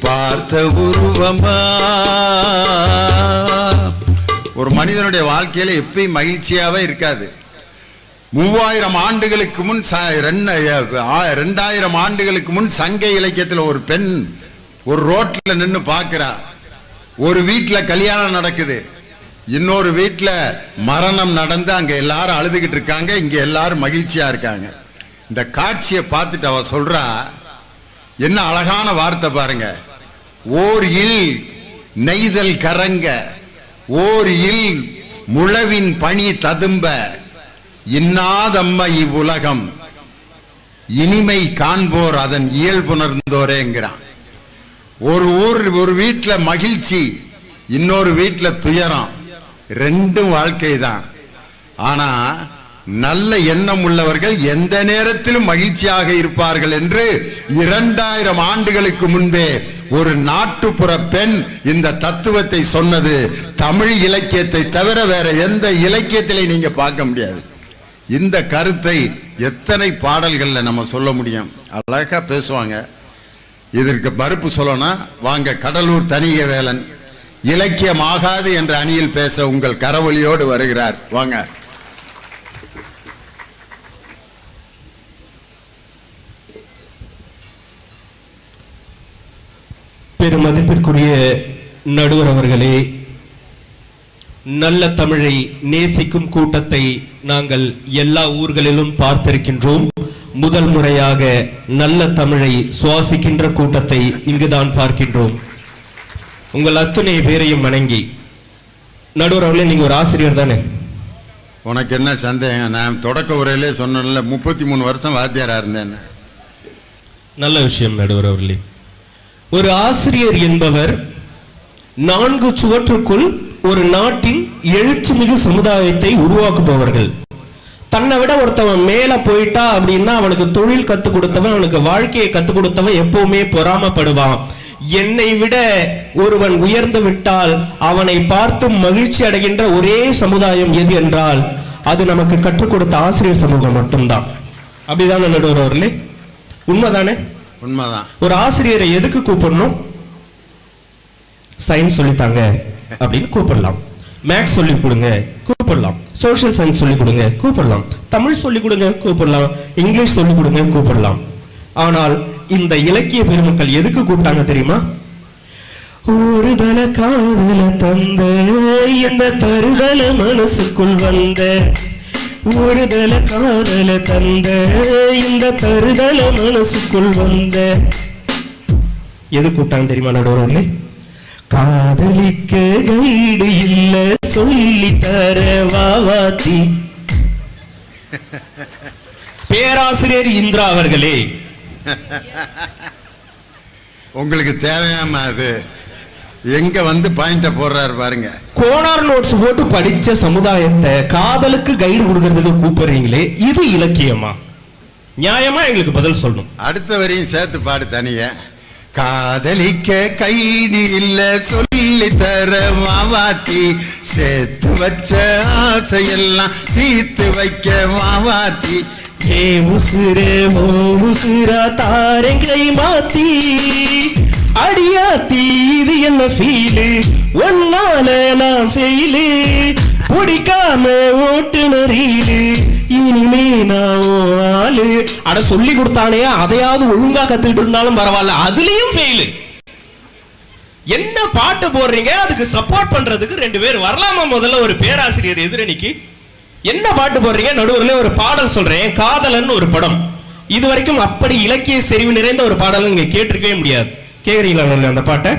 பார்த்த உருவமா. ஒரு மனிதனுடைய வாழ்க்கையில எப்பயும் மகிழ்ச்சியாவே இருக்காது. 3000 ஆண்டுகளுக்கு முன் 2000 ஆண்டுகளுக்கு முன் சங்க இலக்கியத்தில் ஒரு பெண் ஒரு ரோட்ல நின்று பார்க்கிறா. ஒரு வீட்டுல கல்யாணம் நடக்குது, இன்னொரு வீட்டுல மரணம் நடந்து அங்க எல்லாரும் அழுதுகிட்டு இருக்காங்க, இங்க எல்லாரும் மகிழ்ச்சியா இருக்காங்க. இந்த காட்சியை பார்த்துட்டு அவ சொல்றா, என்ன அழகான வார்த்தை பாருங்க. ஓர் இல் நெய்தல் கரங்க, ஓர் இல் முழவின் பணி ததும்ப, இன்னாதம்ம இவ்வுலகம் இனிமை காண்போர் அதன் இயல்புணர்ந்தோரேங்கிறான். ஒரு வீட்டுல மகிழ்ச்சி, இன்னொரு வீட்டுல துயரம், ரெண்டும் வாழ்க்கை தான். ஆனா நல்ல எண்ணம் உள்ளவர்கள் எந்த நேரத்திலும் மகிழ்ச்சியாக இருப்பார்கள் என்று 2000 ஆண்டுகளுக்கு முன்பே ஒரு நாட்டுப்புற பெண் இந்த தத்துவத்தை சொன்னது தமிழ் இலக்கியத்தை தவிர வேற எந்த இலக்கியத்திலே நீங்க பார்க்க முடியாது. இந்த கருத்தை எத்தனை பாடல்கள்ல நம்ம சொல்ல முடியும். அழகா பேசுவாங்க. இதற்கு மறுப்பு சொல்லணும், வாங்க கடலூர் தனியவேலன் இலக்கியம் ஆகாது என்ற அணியில் பேச உங்கள் கரவொலியோடு வருகிறார். வாங்க. பெருமதிப்பிற்குரிய நடுவர் அவர்களே, நல்ல தமிழை நேசிக்கும் கூட்டத்தை நாங்கள் எல்லா ஊர்களிலும் பார்த்திருக்கின்றோம். முதல் முறையாக நல்ல தமிழை சுவாசிக்கின்ற கூட்டத்தை இங்குதான் பார்க்கின்றோம். உங்கள் அத்துணை பேரையும் வணங்கி, நடுவர் அவர்களே, நீங்க ஒரு ஆசிரியர் தானே? உனக்கு என்ன சந்தேகம்? நான் தொடக்க உரையிலே சொன்னேன்ல, 33 வருஷம் வாத்தியாரா இருந்தேன். நல்ல விஷயம் நடுவர் அவர்களே. ஒரு ஆசிரியர் என்பவர் 4 சுவற்றுக்குள் ஒரு நாட்டின் எழுச்சிமிகு சமுதாயத்தை உருவாக்குபவர்கள். தன்னை விட ஒருத்தவன் மேல போயிட்டா அப்படின்னா அவனுக்கு தொழில் கத்துக் கொடுத்தவன், அவனுக்கு வாழ்க்கையை கத்துக் கொடுத்தவன் எப்பவுமே பொறாமப்படுவான். என்னை விட ஒருவன் உயர்ந்து விட்டால் அவனை பார்த்து மகிழ்ச்சி அடைகின்ற ஒரே சமுதாயம் எது என்றால் அது நமக்கு கற்றுக் கொடுத்த ஆசிரியர் சமூகம் மட்டும்தான். அப்படிதான் நடுவர் அவர்களே, உண்மைதானே? உண்மைதான். ஒரு ஆசிரியரை எதுக்கு கூப்பிடணும்? சயின்ஸ் சொல்லித்தாங்க அப்படின்னு கூப்பிடலாம், மேக்ஸ் சொல்லி கொடுங்க கூப்பிடலாம், சோசியல் சயின்ஸ் சொல்லி கொடுங்க கூப்பிடலாம், தமிழ் சொல்லி கொடுங்க கூப்பிடலாம், இங்கிலீஷ் சொல்லி கொடுங்க கூப்பிடலாம். ஆனால் இந்த இலக்கிய பெருமக்கள் எதுக்கு கூப்பிட்டாங்க தெரியுமா? ஒரு தல காதல தந்த இந்த தருதல மனசுக்குள் வந்த, ஒரு தல காதல தந்த இந்த தருதல மனசுக்குள் வந்த. எது கூப்பிட்டாங்க தெரியுமா நடுவர்களே? காதலிக்க கைடு இல்ல சொல்லி தர வாவாத்தி. பேராசிரியர் இந்திரா அவர்களே, உங்களுக்கு தேவையாம அது எங்க வந்து பாயிண்ட போடுறாரு பாருங்க. கோனார் நோட்ஸ் போட்டு படிச்ச சமுதாயத்தை காதலுக்கு கைடு கொடுக்கறதுக்கு கூப்பிடுறீங்களே, இது இலக்கியமா? நியாயமா எங்களுக்கு பதில் சொல்லணும். அடுத்த வரையும் சேர்த்து பாடு தனிய. காதலிக்க கைடு இல்ல சொல்லி தர மாவாத்தி, சேர்த்து வச்ச ஆசையெல்லாம் தீர்த்து வைக்க மாவாத்தி. ஏ உசுரே ஓ உசுரா தாரங்களை மாத்தி அடியாத்தி, இது என்ன ஃபீலு? ஒன்னால நான் ஃபெயிலு, பிடிக்காம ஓட்டுநரீலு, இனிமே நான் ஆளு. அட சொல்லி கொடுத்தானே, அதையாவது ஒழுங்கா கத்துக்கிட்டு இருந்தாலும் பரவாயில்ல, அதுலயும் ஃபெயிலு. என்ன பாட்டு போடுறீங்க? அதுக்கு சப்போர்ட் பண்றதுக்கு 2 பேர் வரலாமா? முதல்ல ஒரு பேராசிரியர் எதிரணிக்கு என்ன பாட்டு போடுறீங்க? நடுவர்களே, ஒரு பாடல் சொல்றேன். காதலன் ஒரு படம். இது வரைக்கும் அப்படி இலக்கிய செறிவு நிறைந்த ஒரு பாடல் நீங்க கேட்டிருக்கவே முடியாது. கேக்குறீங்களா அந்த பாட்டை?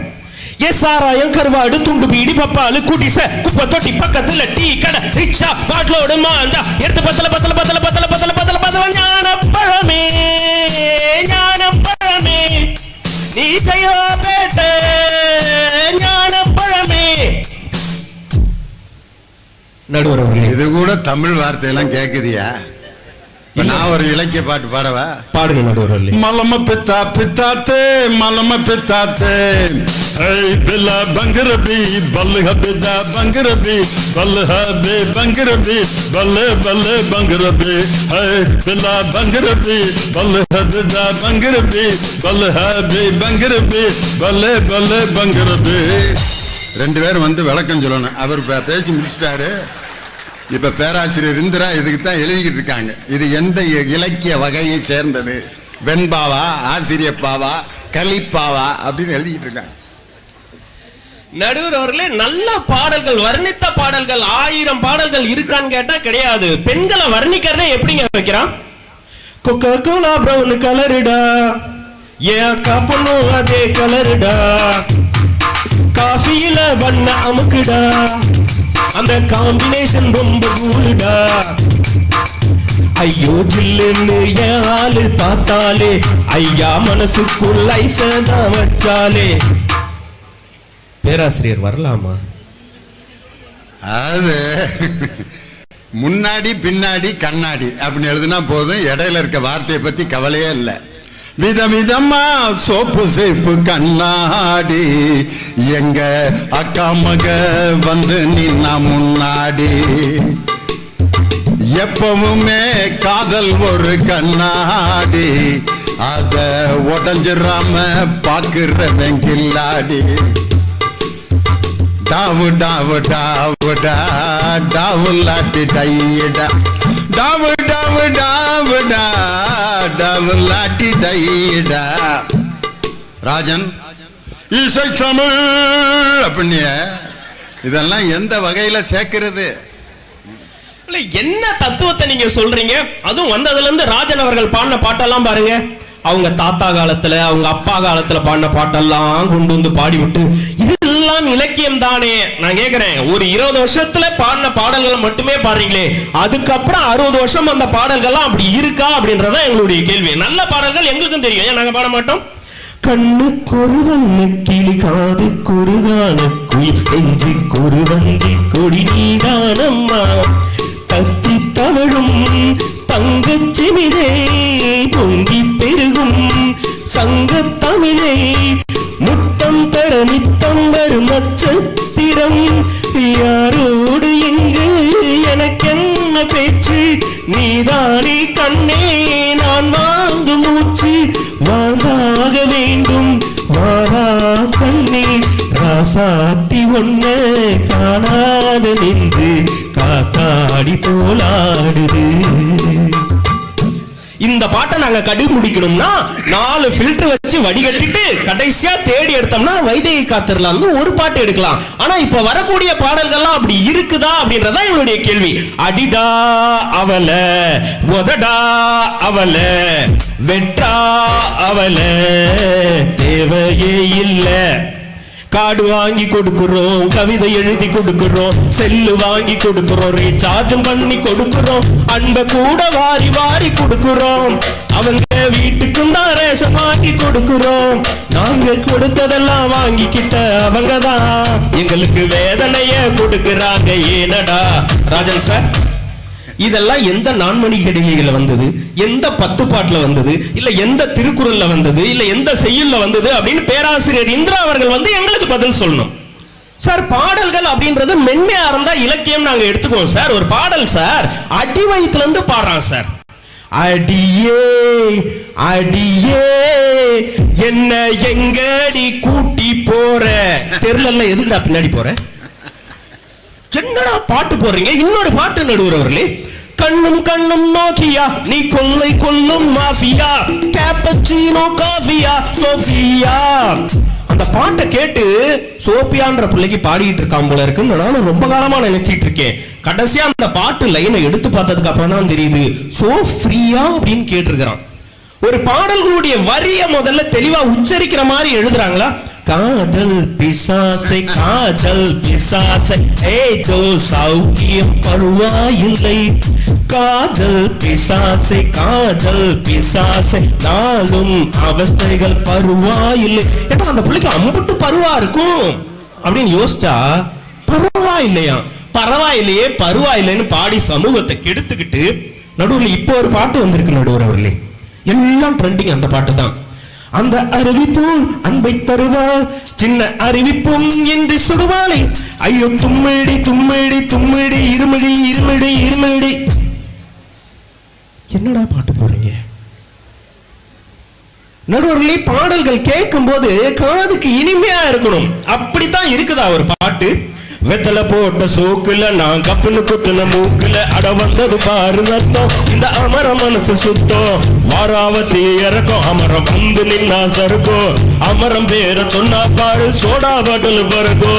சாராயம் கருவாடு துண்டு பீடி பப்பாலு குடிச குப்பை தொட்டி பக்கத்துல டீ கடை ரிக்ஷா பாட்லோடு மாஞ்சா எடுத்து பத்தல பத்தல பத்தல பத்தல பத்தல பத்தல பத்தல ஞான பழமே ஞான பழமே நீ செய்யோ பேட்ட ஞான பழமே. நடுவர், இது கூட தமிழ் வார்த்தையெல்லாம் கேக்குதியா? நான் ஒரு இலக்கிய பாட்டு பாடவா? பாடுங்க நடுவர்களே. மலம பித்தா பித்தாத்தே மலம பித்தாத்தே பில்லா பங்கரபி பல்லுக பித்தா பங்கரபி பல்லுஹபி பங்கரபி பல்லு பல்லு பங்கரபி பில்லா பங்கரபி பல்லுக பித்தா பங்கரபி பல்லுஹபி பங்கரபி பல்லு பல்லு பங்கரபி. ரெண்டு பேரும் வந்து விளக்கம் சொல்லணும். அவர் பேசி முடிச்சிட்டாரு. இப்ப பேராசிரியர் இந்திரா இதுக்கு தான் எழுதிக்கிட்டு இருக்காங்க. இது எந்த இலக்கிய வகையை சேர்ந்தது, வெண்பாவா ஆசிரியப்பாவா கலிப்பாவா அப்படின்னு எழுதிக்கிட்டு இருக்காங்க. நடுவர் அவர்களே, நல்ல பாடல்கள், வர்ணித்த பாடல்கள் 1000 பாடல்கள் இருக்கான்னு கேட்டா கிடையாது. பெண்களை வர்ணிக்கிறதே எப்படிங்க வைக்கிறான்? கொக்கோ கோலா பிரவுன் கலருடா, ஏன் அக்கா பொண்ணும் அதே கலருடா, காஃபியில பண்ண அமுக்குடா, அந்த காம்பினேஷன் ரொம்ப கூடுடா, ஐயோ ஜில்லுன்னு என் ஆளு பார்த்தாலே ஐயா மனசுக்குள் ஐசதான் வச்சாலே. பேராசிரியர் வரலாமா? அது முன்னாடி பின்னாடி கண்ணாடி அப்படின்னு எழுதுனா போதும். இடையில இருக்க வார்த்தையை பத்தி கவலையே இல்லை. விதவிதமா சோப்பு சேப்பு கண்ணாடி எங்க அக்கா மக வந்து நின்னா முன்னாடி. எப்பவுமே காதல் ஒரு கண்ணாடி, அத உடஞ்சிராம பாக்குற வெங்கில்லாடி. டாவு டாவு டாவு டா டாவுலாட்டி டையடா டாவு டாவு டாவு டா டாவுலாட்டி டையடா. ராஜன் இசை தமிழ் அப்படின்னு இதெல்லாம் எந்த வகையில சேர்க்கிறது? என்ன தத்துவத்தை நீங்க சொல்றீங்க? அதுவும் வந்ததுல இருந்து ராஜன் அவர்கள் பாடின பாட்டெல்லாம் பாருங்க. அவங்க தாத்தா காலத்துல அவங்க அப்பா காலத்துல பாடின பாட்டெல்லாம் கொண்டு வந்து பாடிவிட்டு இதெல்லாம் இலக்கியம் தானே. நான் கேக்குறேன், ஒரு 20 வருஷத்துல பாடின பாடல்களை மட்டுமே பாடுறீங்களே, அதுக்கப்புறம் 60 வருஷம் அந்த பாடல்கள்லாம் அப்படி இருக்கா அப்படின்றத எங்களுடைய கேள்வி. நல்ல பாடல்கள் எங்களுக்கும் தெரியும், ஏன் நாங்க பாட மாட்டோம்? கண்ணு கொருவண்ணு கிளி காது கொருகான குயில் நெஞ்சு கொருவந்தி கொடி நீதானம்மா, தத்தி தவழும் தங்கச்சிமிழே பொங்கி பெருகும் சங்க தமிழை முத்தம் தர நித்தம் வரும் நட்சத்திரம். யாரோடு எங்கு எனக்கென்ன பேச்சு, நீதானே கண்ணே நான் வாங்கும் மூச்சு, வாழ்ந்தாக வேண்டும் வாரா கண்ணே, ராசாத்தி ஒண்ணு காணாத நின்று காத்தாடி போலாடுது. இந்த பாட்டை நாங்க கண்டுபிடிக்கணும்னா 4 ஃபில்டர் வச்சு வடிகட்டிட்டு கடைசியா தேடி எடுத்தோம்னா வைதேகி காத்திரலாம் ஒரு பாட்டு எடுக்கலாம். ஆனா இப்ப வரக்கூடிய பாடல்கள்லாம் அப்படி இருக்குதா அப்படின்றதா என்னுடைய கேள்வி. அடிடா அவல உதடா அவல வெட்டா அவல தேவையே இல்ல, கார்டு வாங்கி கொடுக்கிறோம், கவிதை எழுதி கொடுக்கிறோம், செல்லு வாங்கி கொடுக்கிறோம், ரீசார்ஜும் பண்ணி கொடுக்கிறோம், அன்பை கூட வாரி வாரி கொடுக்கிறோம், அவங்க வீட்டுக்கும் தான் ரேஷன் வாங்கி கொடுக்கிறோம். நாங்க கொடுத்ததெல்லாம் வாங்கிக்கிட்ட அவங்க தான் எங்களுக்கு வேதனைய கொடுக்கிறாங்க. ஏனடா ராஜன் சார், இதெல்லாம் எந்த நான்மணி கடிகையில வந்தது, எந்த 10 பாட்டுல வந்தது, இல்ல எந்த திருக்குறள்ல வந்தது, இல்ல எந்த செய்யுள்ல வந்தது அப்படின்னு பேராசிரியர் இந்திரா அவர்கள் வந்து எங்களுக்கு பதில் சொல்லணும். சார் பாடல்கள் அப்படின்றது மென்மையா இருந்தா இலக்கியம் நாங்க எடுத்துக்குவோம் சார். ஒரு பாடல் சார் அடி வயிற்றுல இருந்து பாடுறான் சார், அடியே அடியே என்ன எங்கடி கூட்டி போற, தெருல எதுக்குடா பின்னாடி போற, என்னடா பாட்டு போடுறீங்க? இன்னொரு பாட்டு நடுவர்களே, கண்ணும் கண்ணும் நோக்கியா நீ கொள்ளை கொல்லும் மாஃபியா, கேப்பச்சினோ காஃபியா சோஃபியா. அந்த பாட்டை கேட்டு சோபியான்ற பிள்ளைக்கு பாடிட்டு இருக்கான் போல இருக்குன்னு நானும் ரொம்ப காலமா நினைச்சிட்டு இருக்கேன். கடைசியா அந்த பாட்டு லைனை எடுத்து பார்த்ததுக்கு அப்புறம் தான் தெரியுது சோஃப்ரியா அப்படின்னு கேட்டிருக்கிறான். ஒரு பாடல்களுடைய வரிய முதல்ல தெளிவா உச்சரிக்கிற மாதிரி எழுதுறாங்களா? காதல் பிசாசை காதல் பிசாசை ஏதோ சௌக்கியம் பருவாயில்லை, காதல் பிசாசை காதல் பிசாசை நாளும் அவஸ்தைகள் பருவாயில்லை. ஏன்னா அந்த பிள்ளைக்கு அம்புட்டு பருவா இருக்கும் அப்படின்னு யோசிச்சா பரவாயில்லையா, பரவாயில்லையே பரவாயில்லைன்னு பாடி சமூகத்தை கெடுத்துக்கிட்டு நடுவில் இப்போ ஒரு பாட்டு வந்திருக்கு நடுவர் அவர்களே, எல்லாம் ட்ரெண்டிங் அந்த பாட்டு தான். அந்த அறிவிப்பும் அன்பை தருவார், சின்ன அறிவிப்பும் என்று சுடுவாளே, ஐயோ தும்மிடி தும்மிடி தும்மிடி இருமிடி இருமிடி இருமிடி. என்னடா பாட்டு போறீங்க நடுவர்களே? பாடல்கள் கேட்கும் போது காதுக்கு இனிமையா இருக்கணும், அப்படித்தான் இருக்குதா ஒரு பாட்டு? வெத்தலை போட்ட சோக்குல நான் கப்புன்னு குத்துன மூக்குல அட வந்தது பாரு ரத்தம், இந்த அமர மனசு சுத்தம், வாராவதி இறக்கும் அமரம் வந்து நின்னா சருக்கும், அமரம் பேர சொன்னா பாரு சோடா பாட்டில் பருக்கோ,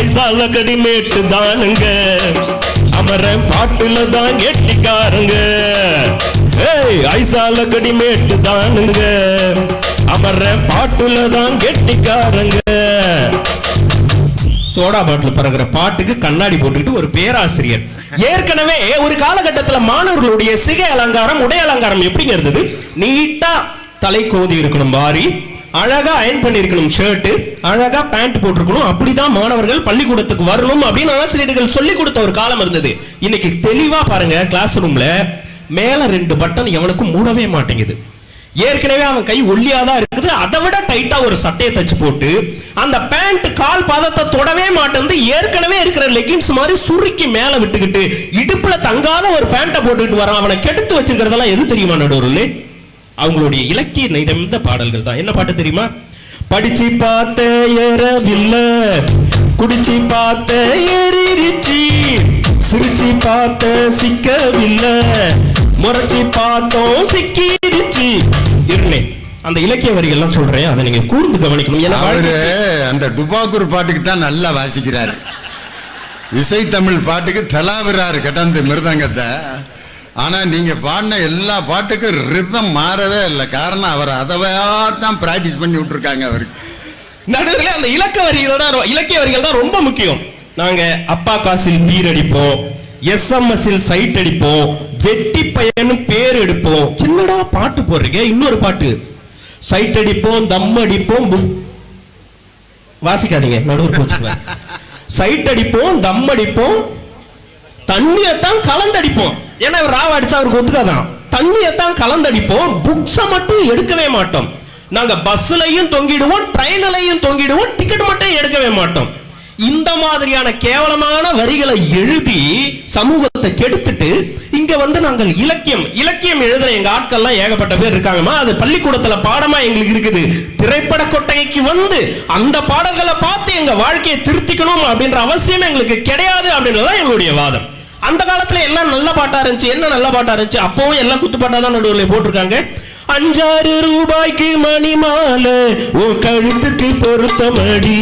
ஐசால கடிமேட்டு தானுங்க அமரன் பாட்டுல தான் கெட்டிக்காரங்க, ஏய் ஐசால கடிமேட்டு தானுங்க அமரன் பாட்டுல தான் கெட்டிக்காரங்க. சோடா பாட்டில் பறக்கிற பாட்டுக்கு கண்ணாடி போட்டுக்கிட்டு ஒரு பேராசிரியர். ஏற்கனவே ஒரு காலகட்டத்துல மாணவர்களுடைய சிகை அலங்காரம் உடை அலங்காரம் எப்படிங்க இருந்தது? நீட்டா தலை கோதி இருக்கணும், வாரி அழகா அயன் பண்ணி இருக்கணும், ஷர்ட் அழகா பேண்ட் போட்டிருக்கணும், அப்படிதான் மாணவர்கள் பள்ளிக்கூடத்துக்கு வரணும் அப்படின்னு ஆசிரியர்கள் சொல்லி கொடுத்த ஒரு காலம் இருந்தது. இன்னைக்கு தெளிவா பாருங்க, கிளாஸ் ரூம்ல மேல 2 பட்டன் எவனுக்கும் மூடவே மாட்டேங்குது. ஏற்கனவே அவன் கை ஒல்லியாதான் இருக்குது, அதை விட டைட்டா ஒரு சட்டையை தச்சு போட்டு அந்த பேண்ட் கால் பாதத்தை தொடவே மாட்டேன், ஏற்கனவே இருக்கிற லெகின்ஸ் மாதிரி சுருக்கி மேல விட்டுக்கிட்டு இடுப்புல தங்காத ஒரு பேண்ட போட்டுக்கிட்டு வரான். அவனை கெடுத்து வச்சிருக்கிறதெல்லாம் எது தெரியுமா நடுவர்களே? அவங்களுடைய இலக்கிய நிறைந்த பாடல்கள் தான். என்ன பாட்டு தெரியுமா? படிச்சு பார்த்த ஏறவில்லை, குடிச்சு பார்த்த ஏறிடுச்சு, சிரிச்சு பார்த்த சிக்கவில்லை, முறைச்சி பார்த்தோம் சிக்கிடுச்சு. இருனே அந்த இலக்கிய வரிகள் எல்லாம் சொல்றேன், அதை நீங்க கூர்ந்து கவனிக்கணும். அவரு அந்த டுபாக்கூர் பாட்டுக்கு தான் நல்லா வாசிக்கிறாரு, இசை தமிழ் பாட்டுக்கு தலாவிறாரு கடந்து மிருதங்கத்தை. ஆனா நீங்க பாடின எல்லா பாட்டுக்கும் ரிதம் மாறவே இல்லை. காரணம் அவர் அதவையாத்தான் பிராக்டிஸ் பண்ணி விட்டுருக்காங்க அவருக்கு. நடுவில் அந்த இலக்கிய வரிகள் தான் ரொம்ப முக்கியம். நாங்க அப்பா காசில் பீர் அடிப்போம், எஸ்எம்எஸ்ஸில் சைட் அடிப்போம், வெட்டி பையனும் பேர் எடுப்போம். என்னடா பாட்டு போடுறீங்க? இன்னொரு பாட்டு, சைட் அடிப்போம், தம் அடிப்போம், வாசிக்காதீங்க நடுவர் போச்சுக்குவேன். சைட் அடிப்போம், தம் அடிப்போம், தண்ணியத்தான் கலந்தடிப்போம். ஏன்னா ராவ அடிச்சா அவருக்கு ஒத்துக்காதான். தண்ணியத்தான் கலந்தடிப்போம், புக்ஸை மட்டும் எடுக்கவே மாட்டோம். நாங்க பஸ்லயும் தொங்கிடுவோம், ட்ரெயின்லயும் தொங்கிடுவோம், டிக்கெட் மட்டும் எடுக்கவே மாட்டோம். இந்த மாதிரியான கேவலமான வரிகளை எழுதி சமூகத்தை கெடுத்துட்டு இங்க வந்து நாங்கள் இலக்கியம் எழுதுற எங்க ஆட்கள்லாம் ஏகப்பட்ட பேர் இருக்காங்கம்மா. அது பள்ளிக்கூடத்துல பாடமா எங்களுக்கு இருக்குது. திரைப்பட கொட்டகைக்கு வந்து அந்த பாடல்களை பார்த்து எங்க வாழ்க்கையை திருத்திக்கணும் அப்படின்ற அவசியம் எங்களுக்கு கிடையாது அப்படின்றதான் எங்களுடைய வாதம். அந்த காலத்துல எல்லாம் நல்ல பாட்டா இருந்துச்சு. என்ன நல்ல பாட்டா இருந்துச்சு? அப்பவும் எல்லாம் குத்துப்பாட்டா தான் நடுவில் போட்டிருக்காங்க. 5-6 ரூபாய்க்கு மணி மாலை ஓ கழுத்துக்கு பொருத்தமடி,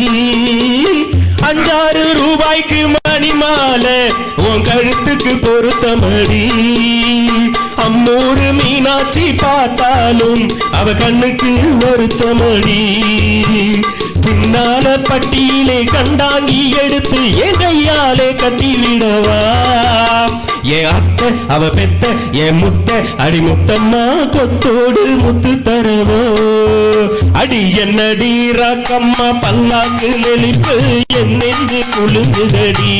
5-6 ரூபாய்க்கு மணி மாலை உன் கழுத்துக்கு பொருத்தமடி, அம்மூரு மீனாட்சி பார்த்தாலும் அவ கண்ணுக்கு வருத்தமடி, பின்னால பட்டியிலே கண்டாங்கி எடுத்து என் கையாலே கட்டி விடவா, என் அத்தை அவ பெத்த என் முத்தை அடி முத்தம்மா கொத்தோடு முத்து தரவோ, அடி என்னடி ராக்கம்மா பல்லாக்கு நெளிப்பு என் நெஞ்சு குழுங்குதடி,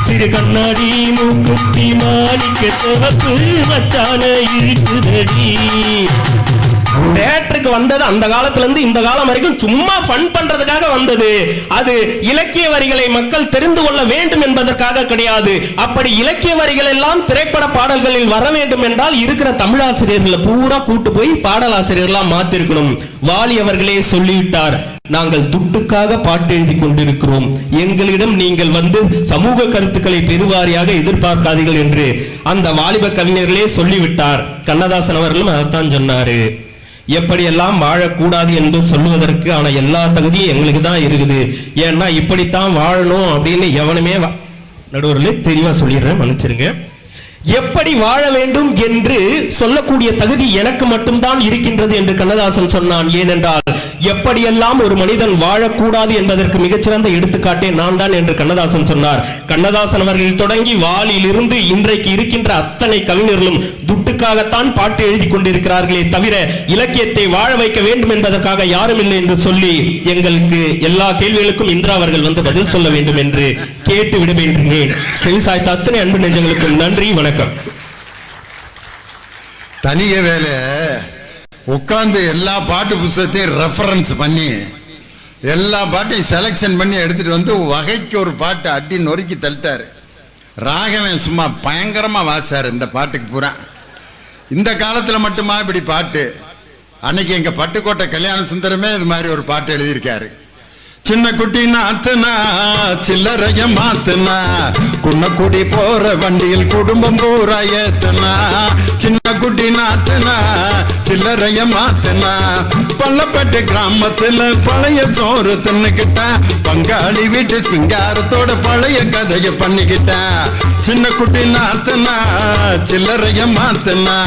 சிறு கண்ணாடி மூக்குத்தி மாணிக்க சிவப்பு மச்சான இழுக்குதடி. தியேட்டருக்கு வந்தது அந்த காலத்துல இருந்து இந்த காலம் வரைக்கும் சும்மா ஃபன் பண்றதுக்காக வந்தது. அது இலக்கிய வரிகளை மக்கள் தெரிந்து கொள்ள வேண்டும் என்பதற்காக கிடையாது. அப்படி இலக்கிய வரிகள் எல்லாம் திரைப்பட பாடல்களில் வர வேண்டும் என்றால் இருக்கிற தமிழாசிரியர்களை பூரா கூட்டு போய் பாடலாசிரியர்களா மாத்திருக்கணும். வாலி அவர்களே சொல்லிவிட்டார், நாங்கள் துட்டுக்காக பாட்டு எழுதி கொண்டிருக்கிறோம், எங்களிடம் நீங்கள் வந்து சமூக கருத்துக்களை பெருவாரியாக எதிர்பார்க்காதீர்கள் என்று அந்த வாலிப கவிஞர்களே சொல்லிவிட்டார். கண்ணதாசன் அவர்களும் அதைத்தான் சொன்னாரு. எப்படியெல்லாம் வாழக்கூடாது என்று சொல்லுவதற்கு ஆனா எல்லா தகுதியும் எங்களுக்கு தான் இருக்குது. ஏன்னா இப்படித்தான் வாழணும் அப்படின்னு எவனுமே நடுவர்களே தெளிவா சொல்லிடுறேன், மன்னிச்சிருங்க. எப்படி வாழ வேண்டும் என்று சொல்லக்கூடிய தகுதி எனக்கு மட்டும்தான் இருக்கின்றது என்று கண்ணதாசன் சொன்னான். ஏனென்றால் எப்படியெல்லாம் ஒரு மனிதன் வாழக்கூடாது என்பதற்கு மிகச்சிறந்த எடுத்துக்காட்டே நான் தான் என்று கண்ணதாசன் சொன்னார். கண்ணதாசன் அவர்கள் தொடங்கி வாலிலிருந்து இன்றைக்கு இருக்கின்ற அத்தனை கவிஞர்களும் துட்டுக்காகத்தான் பாட்டு எழுதி கொண்டிருக்கிறார்களே தவிர இலக்கியத்தை வாழ வைக்க வேண்டும் என்பதற்காக யாரும் இல்லை என்று சொல்லி எங்களுக்கு எல்லா கேள்விகளுக்கும் இந்திரா அவர்கள் வந்து பதில் சொல்ல வேண்டும் என்று கேட்டு விடுகின்றேன். செவிசாய்த்த அத்தனை அன்பு நெஞ்சங்களுக்கும் நன்றி, வணக்கம். தனிய வேலை உட்காந்து எல்லா பாட்டு புத்தகத்தையும் ரெஃபரன்ஸ் பண்ணி எல்லா பாட்டையும் செலெக்ஷன் பண்ணி எடுத்துட்டு வந்து வகைக்கு ஒரு பாட்டு அடி நொறுக்கி தள்ளிட்டாரு. ராகவன் சும்மா பயங்கரமா வாசாரு இந்த பாட்டுக்கு பூரா. இந்த காலத்துல மட்டுமா இப்படி பாட்டு? அன்னைக்கு எங்க பட்டுக்கோட்டை கல்யாண சுந்தரமே இது மாதிரி ஒரு பாட்டு எழுதியிருக்காரு. சின்ன குட்டி நாத்துனா சில்லறைய மாத்துனா குன்னக்குடி போற வண்டியில் குடும்பம் பூரா ஏத்துனா. சின்ன குட்டி நாத்துனா சில்லறைய மாத்துனா பள்ளப்பட்டு கிராமத்துல பழைய சோறு தின்னுக்கிட்டா பங்காளி வீட்டு சிங்காரத்தோட பழைய கதைய பண்ணிக்கிட்டா. சின்ன குட்டி நாத்துனா சில்லறைய மாத்துனா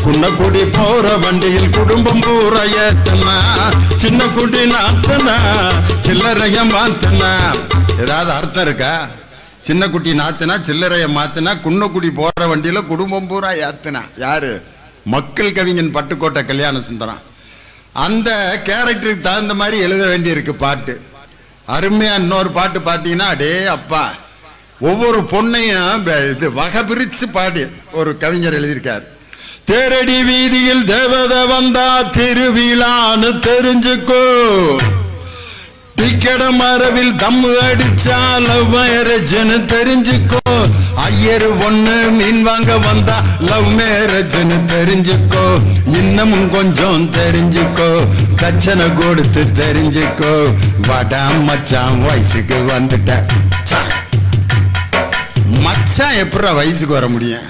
குன்னக்குடி போற வண்டியில் குடும்பம் பூரா ஏத்துனா. சின்ன குட்டி நாத்துனா சில்லறைய மாத்துனா. ஏதாவது அர்த்தம் இருக்கா? சின்ன குட்டி நாத்துனா சில்லறைய மாத்துனா குன்னக்குடி போற வண்டியில குடும்பம் பூரா ஏத்துனா. யாரு? மக்கள் கவிஞன் பட்டுக்கோட்டை கல்யாண சுந்தரம். அந்த கேரக்டருக்கு தகுந்த மாதிரி எழுத வேண்டியிருக்கு பாட்டு. அருமையா இன்னொரு பாட்டு பார்த்தீங்கன்னா, அடே அப்பா, ஒவ்வொரு பொண்ணையும் இது வகை பிரிச்சு பாடி ஒரு கவிஞர் எழுதியிருக்காரு. தேரடி வீதியில் தேவதை வந்தா திருவிழான்னு தெரிஞ்சுக்கோ, டிக்கெட மரவில் தம்மு அடிச்சா லவ் மேரேஜ்னு தெரிஞ்சுக்கோ, ஐயரு ஒண்ணு மீன் வாங்க வந்தா லவ் மேரேஜ்னு தெரிஞ்சுக்கோ, இன்னமும் கொஞ்சம் தெரிஞ்சுக்கோ, கச்சனை கொடுத்து தெரிஞ்சுக்கோ, வாடா மச்சான் வயசுக்கு வந்துட்ட. மச்சான் எப்படா வயசுக்கு வர முடியும்?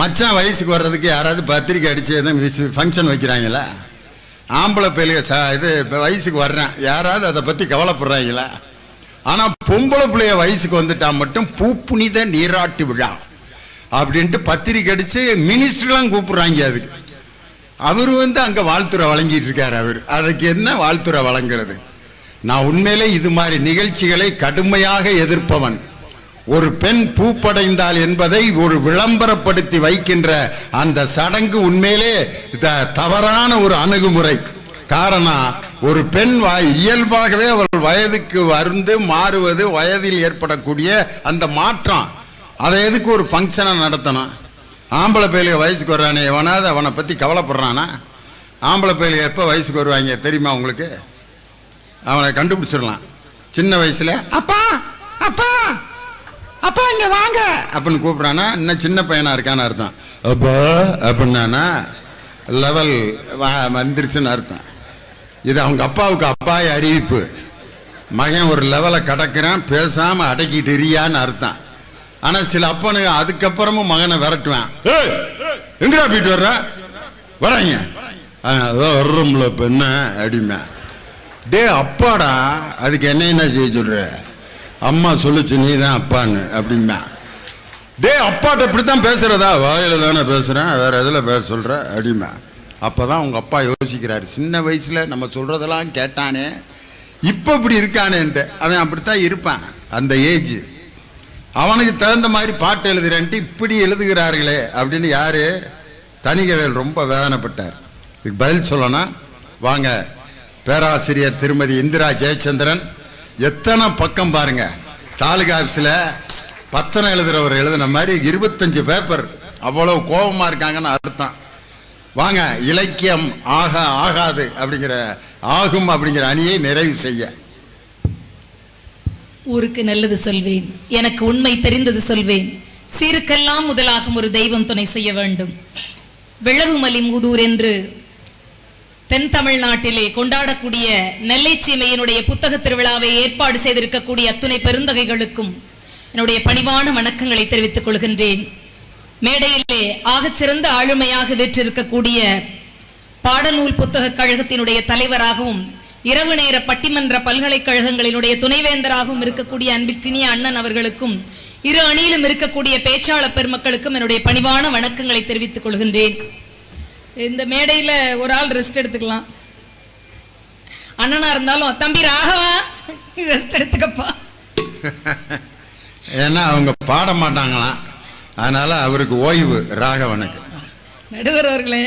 மச்சான் வயசுக்கு வர்றதுக்கு யாராவது பத்திரிக்கை அடிச்சு எதுவும் ஃபங்க்ஷன் வைக்கிறாங்களா? ஆம்பளை பிள்ளைய இது வயசுக்கு வர்றேன் யாராவது அதை பற்றி கவலைப்படுறாங்களா? ஆனால் பொம்பளை பிள்ளைய வயசுக்கு வந்துட்டா மட்டும் பூப்புனித நீராட்டு விழா அப்படின்ட்டு பத்திரிக்கை அடித்து மினிஸ்டர்லாம் கூப்பிட்றாங்க. அதுக்கு அவர் அங்கே வாழ்த்துறை வழங்கிட்டு இருக்கார். அவர் அதுக்கு என்ன வாழ்த்துறை வழங்குறது? நான் உண்மையிலே இது மாதிரி நிகழ்ச்சிகளை கடுமையாக எதிர்ப்பவன். ஒரு பெண் பூப்படைந்தாள் என்பதை ஒரு விளம்பரப்படுத்தி வைக்கின்ற அந்த சடங்கு உண்மையிலே தவறான ஒரு அணுகுமுறை. காரணம், ஒரு பெண் இயல்பாகவே அவள் வயதுக்கு வந்து மாறுவது, வயதில் ஏற்படக்கூடிய அந்த மாற்றம், அதை எதுக்கு ஒரு ஃபங்க்ஷனை நடத்தணும்? ஆம்பளை பையலுக வயசுக்கு வர்றானே எவனாவது அவனை பற்றி கவலைப்படுறானா? ஆம்பளை பையலுக எப்போ வயசுக்கு வருவாங்க தெரியுமா உங்களுக்கு? அவனை கண்டுபிடிச்சிடலாம். சின்ன வயசுல அப்பா அப்பா அப்பா இங்க வாங்க அப்படின்னு கூப்பிட்றானா இன்னும் சின்ன பையனா இருக்கான்னு அர்த்தம். அப்பா அப்படின்னா லெவல் வந்துருச்சுன்னு அர்த்தம். இது அவங்க அப்பாவுக்கு அப்பாய அறிவிப்பு. மகன் ஒரு லெவலை கடக்கிறான், பேசாம அடக்கிட்டு இருயான்னு அர்த்தம். ஆனா சில அப்பனுங்க அதுக்கப்புறமும் மகனை விரட்டுவான். எங்கடா போயிட்டு வர்ற? வராங்க வர்றோம்ல பெண்ண அடிமை. டே அப்பாடா, அதுக்கு என்ன செய்ய சொல்ற? அம்மா சொல்லுச்சு நீ தான் அப்பான்னு அப்படின்னா. டே அப்பாட்ட இப்படித்தான் பேசுறதா? வாயில தானே பேசுறேன், வேற எதில் பேச சொல்ற அடிமை. அப்பதான் உங்க அப்பா யோசிக்கிறாரு, சின்ன வயசுல நம்ம சொல்றதெல்லாம் கேட்டானே, இப்ப இப்படி இருக்கானேன்ட்டு. அவன் அப்படித்தான் இருப்பான். அந்த ஏஜ் அவனுக்கு தகுந்த மாதிரி பாட்டு எழுதுறேன்ட்டு இப்படி எழுதுகிறார்களே அப்படின்னு யாரு? தனிகவேல் ரொம்ப வேதனைப்பட்டார். இதுக்கு பதில் சொல்லணும் வாங்க. பேராசிரியர் திருமதி இந்திரா ஜெயச்சந்திரன் எத்தனை பக்கம் பாருங்க. தாலுகா ஆஃபீஸில் பத்திரம் எழுதுறவர் எழுதின மாதிரி 25 பேப்பர். அவ்வளவு கோபமா இருக்காங்கன்னு அர்த்தம். வாங்க, இலக்கியம் ஆகாது அப்படிங்கிற ஆகும் அப்படிங்கிற அணியை நிறைவு செய்ய. ஊருக்கு நல்லது சொல்வேன், எனக்கு உண்மை தெரிந்தது சொல்வேன், சீருக்கெல்லாம் முதலாகும் ஒரு தெய்வம் துணை செய்ய வேண்டும். விளவுமலி மூதூர் என்று தென் தமிழ்நாட்டிலே கொண்டாடக்கூடிய நெல்லை சீமையினுடைய புத்தக திருவிழாவை ஏற்பாடு செய்திருக்கக்கூடிய அத்துணை பெருந்தகைகளுக்கும் என்னுடைய பணிவான வணக்கங்களை தெரிவித்துக் கொள்கின்றேன். மேடையிலே ஆகச்சிறந்த ஆளுமையாக வெற்றிருக்கக்கூடிய பாடநூல் புத்தக கழகத்தினுடைய தலைவராகவும் இரவு நேர பட்டிமன்ற பல்கலைக்கழகங்களினுடைய துணைவேந்தராகவும் இருக்கக்கூடிய அன்பிற்கினிய அண்ணன் அவர்களுக்கும் இரு அணியிலும் இருக்கக்கூடிய பேச்சாளர் பெருமக்களுக்கும் என்னுடைய பணிவான வணக்கங்களை தெரிவித்துக் கொள்கின்றேன். இந்த மேடையில ஒரு ஆள் ரெஸ்ட் எடுத்துக்கலாம். அண்ணனா இருந்தாலும் தம்பி ராகவா ரெஸ்ட் எடுத்துக்கப்பா. ஏன்னா அவங்க பாட மாட்டாங்களாம், அதனால அவருக்கு ஓய்வு ராகவனுக்கு. நடுவர் அவர்களே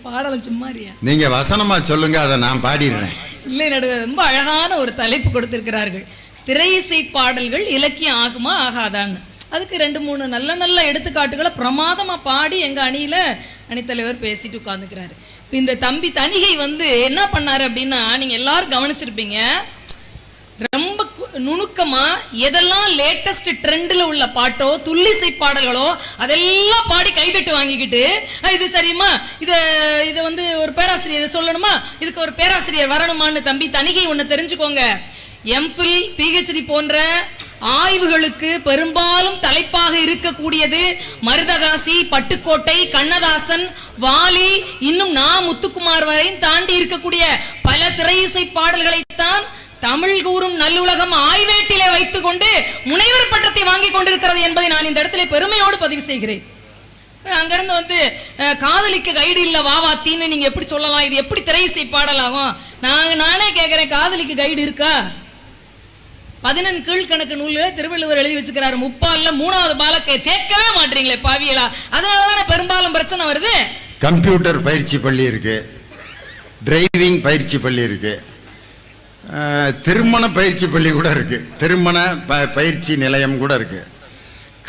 பாடலாம் சும்மாரியா? நீங்க வசனமா சொல்லுங்க, அதை நான் பாடிடுறேன். இல்லை நடுவர், ரொம்ப அழகான ஒரு தலைப்பு கொடுத்திருக்கிறார்கள். திரையிசை பாடல்கள் இலக்கியம் ஆகுமா ஆகாதான்னு. அதுக்கு 2-3 நல்ல நல்ல எடுத்துக்காட்டுகளை பிரமாதமா பாடி எங்க அணித்தலைவர் பேசிட்டு உட்கார்ந்துக்கிறாரு. இந்த தம்பி தணிகை வந்து என்ன பண்ணாரு அப்படின்னா, நீங்க எல்லாரும் கவனிச்சிருப்பீங்க, ரொம்ப நுணுக்கமா எதெல்லாம் லேட்டஸ்ட் ட்ரெண்ட்ல உள்ள பாட்டோ துள்ளிசை பாடல்களோ அதெல்லாம் பாடி கைதட்டு வாங்கிக்கிட்டு, இது சரியுமா, இத வந்து ஒரு பேராசிரியர் சொல்லணுமா, இதுக்கு ஒரு பேராசிரியர் வரணுமான்னு தம்பி தணிகை ஒண்ணு தெரிஞ்சுக்கோங்க. எம்ஃபில் PhD போன்ற ஆய்வுகளுக்கு பெரும்பாலும் தலைப்பாக இருக்கக்கூடியது மருதகாசி, பட்டுக்கோட்டை, கண்ணதாசன், வாலி, இன்னும் முத்துக்குமார் வரையும் தாண்டி இருக்கக்கூடிய பல திரையிசை பாடல்களைத்தான் தமிழ் கூறும் நல்லுலகம் ஆய்வேட்டிலே வைத்துக் கொண்டு முனைவர் பட்டத்தை வாங்கி கொண்டிருக்கிறது என்பதை நான் இந்த இடத்துல பெருமையோடு பதிவு செய்கிறேன். அங்கிருந்து வந்து காதலிக்கு கைடு இல்ல வாவாத்தின்னு நீங்க எப்படி சொல்லலாம், இது எப்படி திரையிசை பாடலாகும்? நானே கேட்கிறேன், காதலிக்கு கைடு இருக்கா? 11 கீழ்கணக்கு நூல்ல திருவள்ளுவர் எழுதி வச்சுக்கிறாரு, 3 3வது பாலத்தை சேர்க்கவே மாட்டீங்களே பாவியலா. அதனாலதானே பெரும்பாலும் பிரச்சனை வருது. கம்ப்யூட்டர் பயிற்சி பள்ளி இருக்கு, டிரைவிங் பயிற்சி பள்ளி இருக்கு, திருமண பயிற்சி பள்ளி கூட இருக்கு, திருமண பயிற்சி நிலையம் கூட இருக்கு.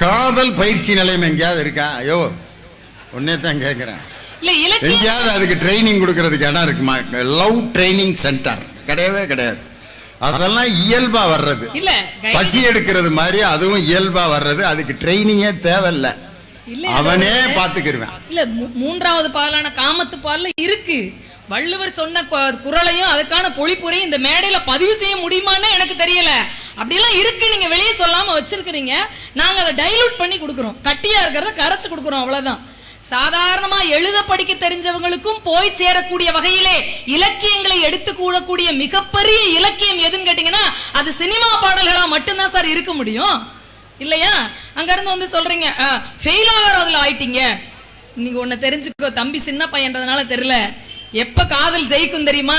காதல் பயிற்சி நிலையம் எங்கேயாவது இருக்கா? ஐயோ ஒன்னே தான் கேட்கிறேன், எங்கேயாவது அதுக்கு ட்ரைனிங் கொடுக்கறதுக்கு இடம் இருக்குமா? லவ் ட்ரைனிங் சென்டர் கிடையவே கிடையாது. அதெல்லாம் இயல்பா வர்றது, இல்ல பசி எடுக்கிறது மாதிரி அதுவும் இயல்பா வர்றது, அதுக்கு ட்ரைனிங்கே தேவையில்லை, அவனே பாத்துக்கிருவேன். இல்ல 3வது பாலான காமத்து பால்ல இருக்கு. வள்ளுவர் சொன்ன குறளையும் அதுக்கான பொழிப்புரையும் இந்த மேடையில பதிவு செய்ய முடியுமான்னு எனக்கு தெரியல. அப்படியெல்லாம் இருக்கு, நீங்க வெளியே சொல்லாம வச்சிருக்கிறீங்க. நாங்க அதை டைலூட் பண்ணி கொடுக்குறோம், கட்டியா இருக்கிறத கரைச்சு கொடுக்குறோம், அவ்வளவுதான். சாதாரணமா எழுத படிக்க தெரிஞ்சவங்களுக்கும் போய் சேரக்கூடிய வகையிலே இலக்கியங்களை எடுத்து கூடக்கூடிய மிகப்பெரிய இலக்கியம் எதுன்னு கேட்டீங்கன்னா அது சினிமா பாடல்களா மட்டும்தான் சார் இருக்க முடியும், இல்லையா? அங்க இருந்து வந்து சொல்றீங்க ஃபெயில் ஆகிற அதுல ஆயிட்டீங்க. நீங்க ஒண்ணு தெரிஞ்சுக்கோ, தம்பி சின்ன பையன்றதுனால தெரியல, எப்ப காதல் ஜெயிக்கும் தெரியுமா?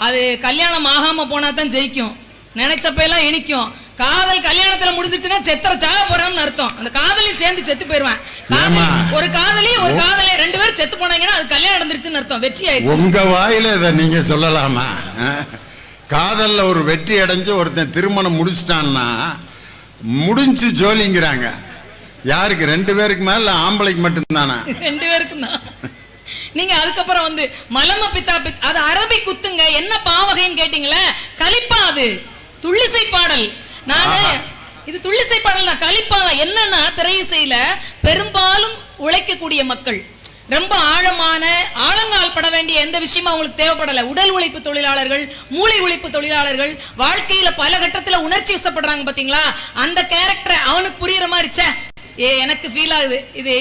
அது கல்யாணம் ஆகாம போனா தான் ஜெயிக்கும், நினைச்சப்ப எல்லாம் இனிக்கும். காதல் கல்யாணத்துல முடிஞ்சிருச்சுன்னா செத்தர சாக போறான்னு அர்த்தம். அந்த காதலி சேர்ந்து செத்து போயிருவேன். ஒரு காதலி 2 பேரும் செத்து போனாங்கன்னா அது கல்யாணம் நடந்துருச்சுன்னு அர்த்தம், வெற்றி ஆயிடுச்சு. உங்க வாயில இதை நீங்க சொல்லலாமா? காதல்ல ஒரு வெற்றி அடைஞ்சு ஒருத்தன் திருமணம் முடிச்சிட்டான்னா முடிஞ்சு ஜோலிங்கிறாங்க. யாருக்கு? 2 பேருக்கு மேல ஆம்பளைக்கு மட்டும்தானா? 2 பேருக்கும் தான். நீங்க அதுக்கப்புறம் வந்து மலம பித்தா அது அரபி குத்துங்க, என்ன பாவகைன்னு கேட்டீங்களே, கலிப்பா, அது துள்ளிசை பாடல். நானு இது துள்ளிசை பாடல் தான், கலிப்பா என்னன்னா திரையிசையில பெரும்பாலும் உழைக்கக்கூடிய மக்கள் ரொம்ப ஆழங்கால் பட வேண்டிய எந்த விஷயமும் அவங்களுக்கு தேவைப்படல. உடல் உழைப்பு தொழிலாளர்கள், மூளை உழைப்பு தொழிலாளர்கள், வாழ்க்கையில பல கட்டத்துல உணர்ச்சி வசப்படுறாங்க பாத்தீங்களா? அந்த கேரக்டர் அவனுக்கு புரியுற மாதிரி, எனக்கு ஃபீல் ஆகுது, இது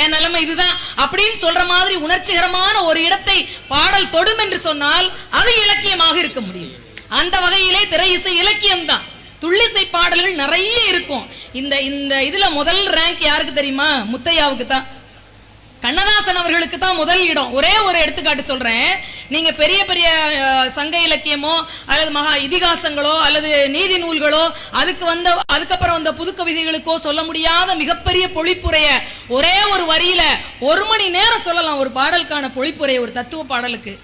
என் நிலைமை இதுதான் அப்படின்னு சொல்ற மாதிரி உணர்ச்சிகரமான ஒரு இடத்தை பாடல் தொடும் என்று சொன்னால் அது இலக்கியமாக இருக்க முடியும். அந்த வகையிலே திரை இசை இலக்கியம் தான். துள்ளிசை பாடல்கள் நிறைய இருக்கும். இந்த இதுல முதல் ரேங்க் யாருக்கு தெரியுமா? முத்தையாவுக்கு தான், கண்ணதாசன் அவர்களுக்கு தான் முதல் இடம். ஒரே ஒரு எடுத்துக்காட்டு சொல்றேன். நீங்க பெரிய பெரிய சங்க இலக்கியமோ அல்லது மகா இதிகாசங்களோ அல்லது நீதி நூல்களோ அதுக்கப்புறம் வந்த புது கவிதைகளுக்கோ சொல்ல முடியாத மிகப்பெரிய பொழிப்புரைய ஒரே ஒரு வரியில 1 மணி நேரம் சொல்லலாம். ஒரு பாடலுக்கான பொழிப்புரை, ஒரு தத்துவ பாடலுக்கு.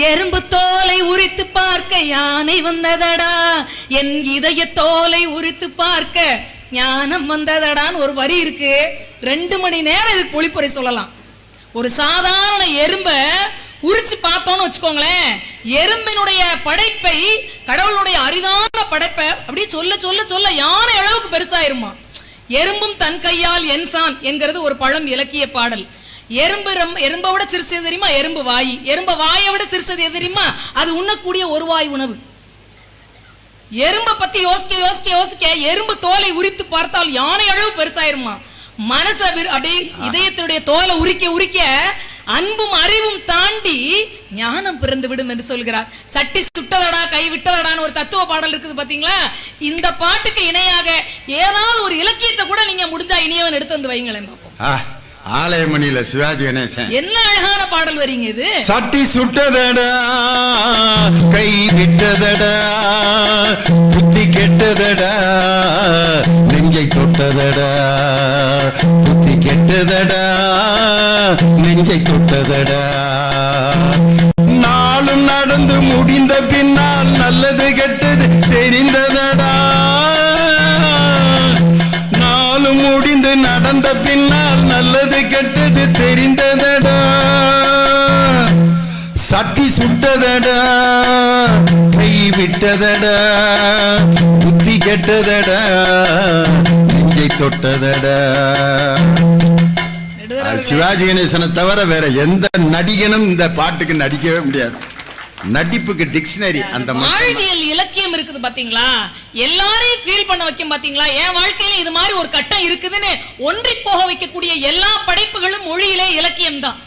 எறும்பு தோலை உரித்து பார்க்க யானை வந்ததடா, என் இதய தோலை உரித்து பார்க்க ஞானம் வந்ததடான்னு ஒரு வரி இருக்கு. 2 மணி நேரம் இதுக்கு பொழிப்புரை சொல்லலாம். ஒரு சாதாரண எறும்பை உரிச்சு பார்த்தோம்னு வச்சுக்கோங்களேன், எறும்பினுடைய படைப்பை, கடவுளுடைய அரிதான படைப்பை அப்படியே சொல்ல சொல்ல சொல்ல யானை அளவுக்கு பெருசாயிருமா. எறும்பும் தன் கையால் என்சான் என்கிறது ஒரு பழம் இலக்கிய பாடல். எறும்பை விட சிறுசது தெரியுமா? எறும்பு வாய். எறும்பை வாயை விட சிறுசது எது தெரியுமா? அது உண்ணக்கூடிய ஒரு வாய் உணவு. எறும்பை பத்தி யோசிக்க யோசிக்க யோசிக்க எறும்பு தோலை உரித்து பார்த்தால் யானை அளவு பெருசாயிருமா. மனச அப்படியே இதயத்தினுடைய தோலை உரிக்க உரிக்க அன்பும் அறிவும் தாண்டி ஞானம் பிறந்து விடும் என்று சொல்கிறார். சட்டி சுட்டதடா கை விட்டதடான்னு ஒரு தத்துவ பாடல் இருக்குது பாத்தீங்களா? இந்த பாட்டுக்கு இணையாக ஏதாவது ஒரு இலக்கியத்தை கூட நீங்க முடிஞ்சா இனியவன் எடுத்து வந்து வைங்களேன் பார்ப்போம். ஆலயமணியில சிவாஜி கணேசன் என்ன அழகான பாடல் வரீங்க இது. சட்டி சுட்டதடா கை விட்டதடா புத்தி கெட்டதடா நெஞ்சை தொட்டதடா புத்தி கெட்டதடா நெஞ்சை தொட்டதடா நாளும் நடந்து முடிந்த பின்னால் நல்லது கெட்டது தெரிந்ததடா விட்டதடா, புத்தி கெட்டதடா, நெஞ்சை தொட்டதடா. சிவாஜி கணேசனை தவிர வேற எந்த நடிகனும் இந்த பாட்டுக்கு நடிக்கவே முடியாது. நடிப்புக்கு டிக்ஷனரி. அந்த வாழ்வியல் இலக்கியம் இருக்குது பாத்தீங்களா, எல்லாரையும் ஃபீல் பண்ண வைக்கும் பாத்தீங்களா. என் வாழ்க்கையில இது மாதிரி ஒரு கட்டம் இருக்குதுன்னு ஒன்றி போக வைக்கக்கூடிய எல்லா படைப்புகளும் மொழியிலே இலக்கியம் தான்.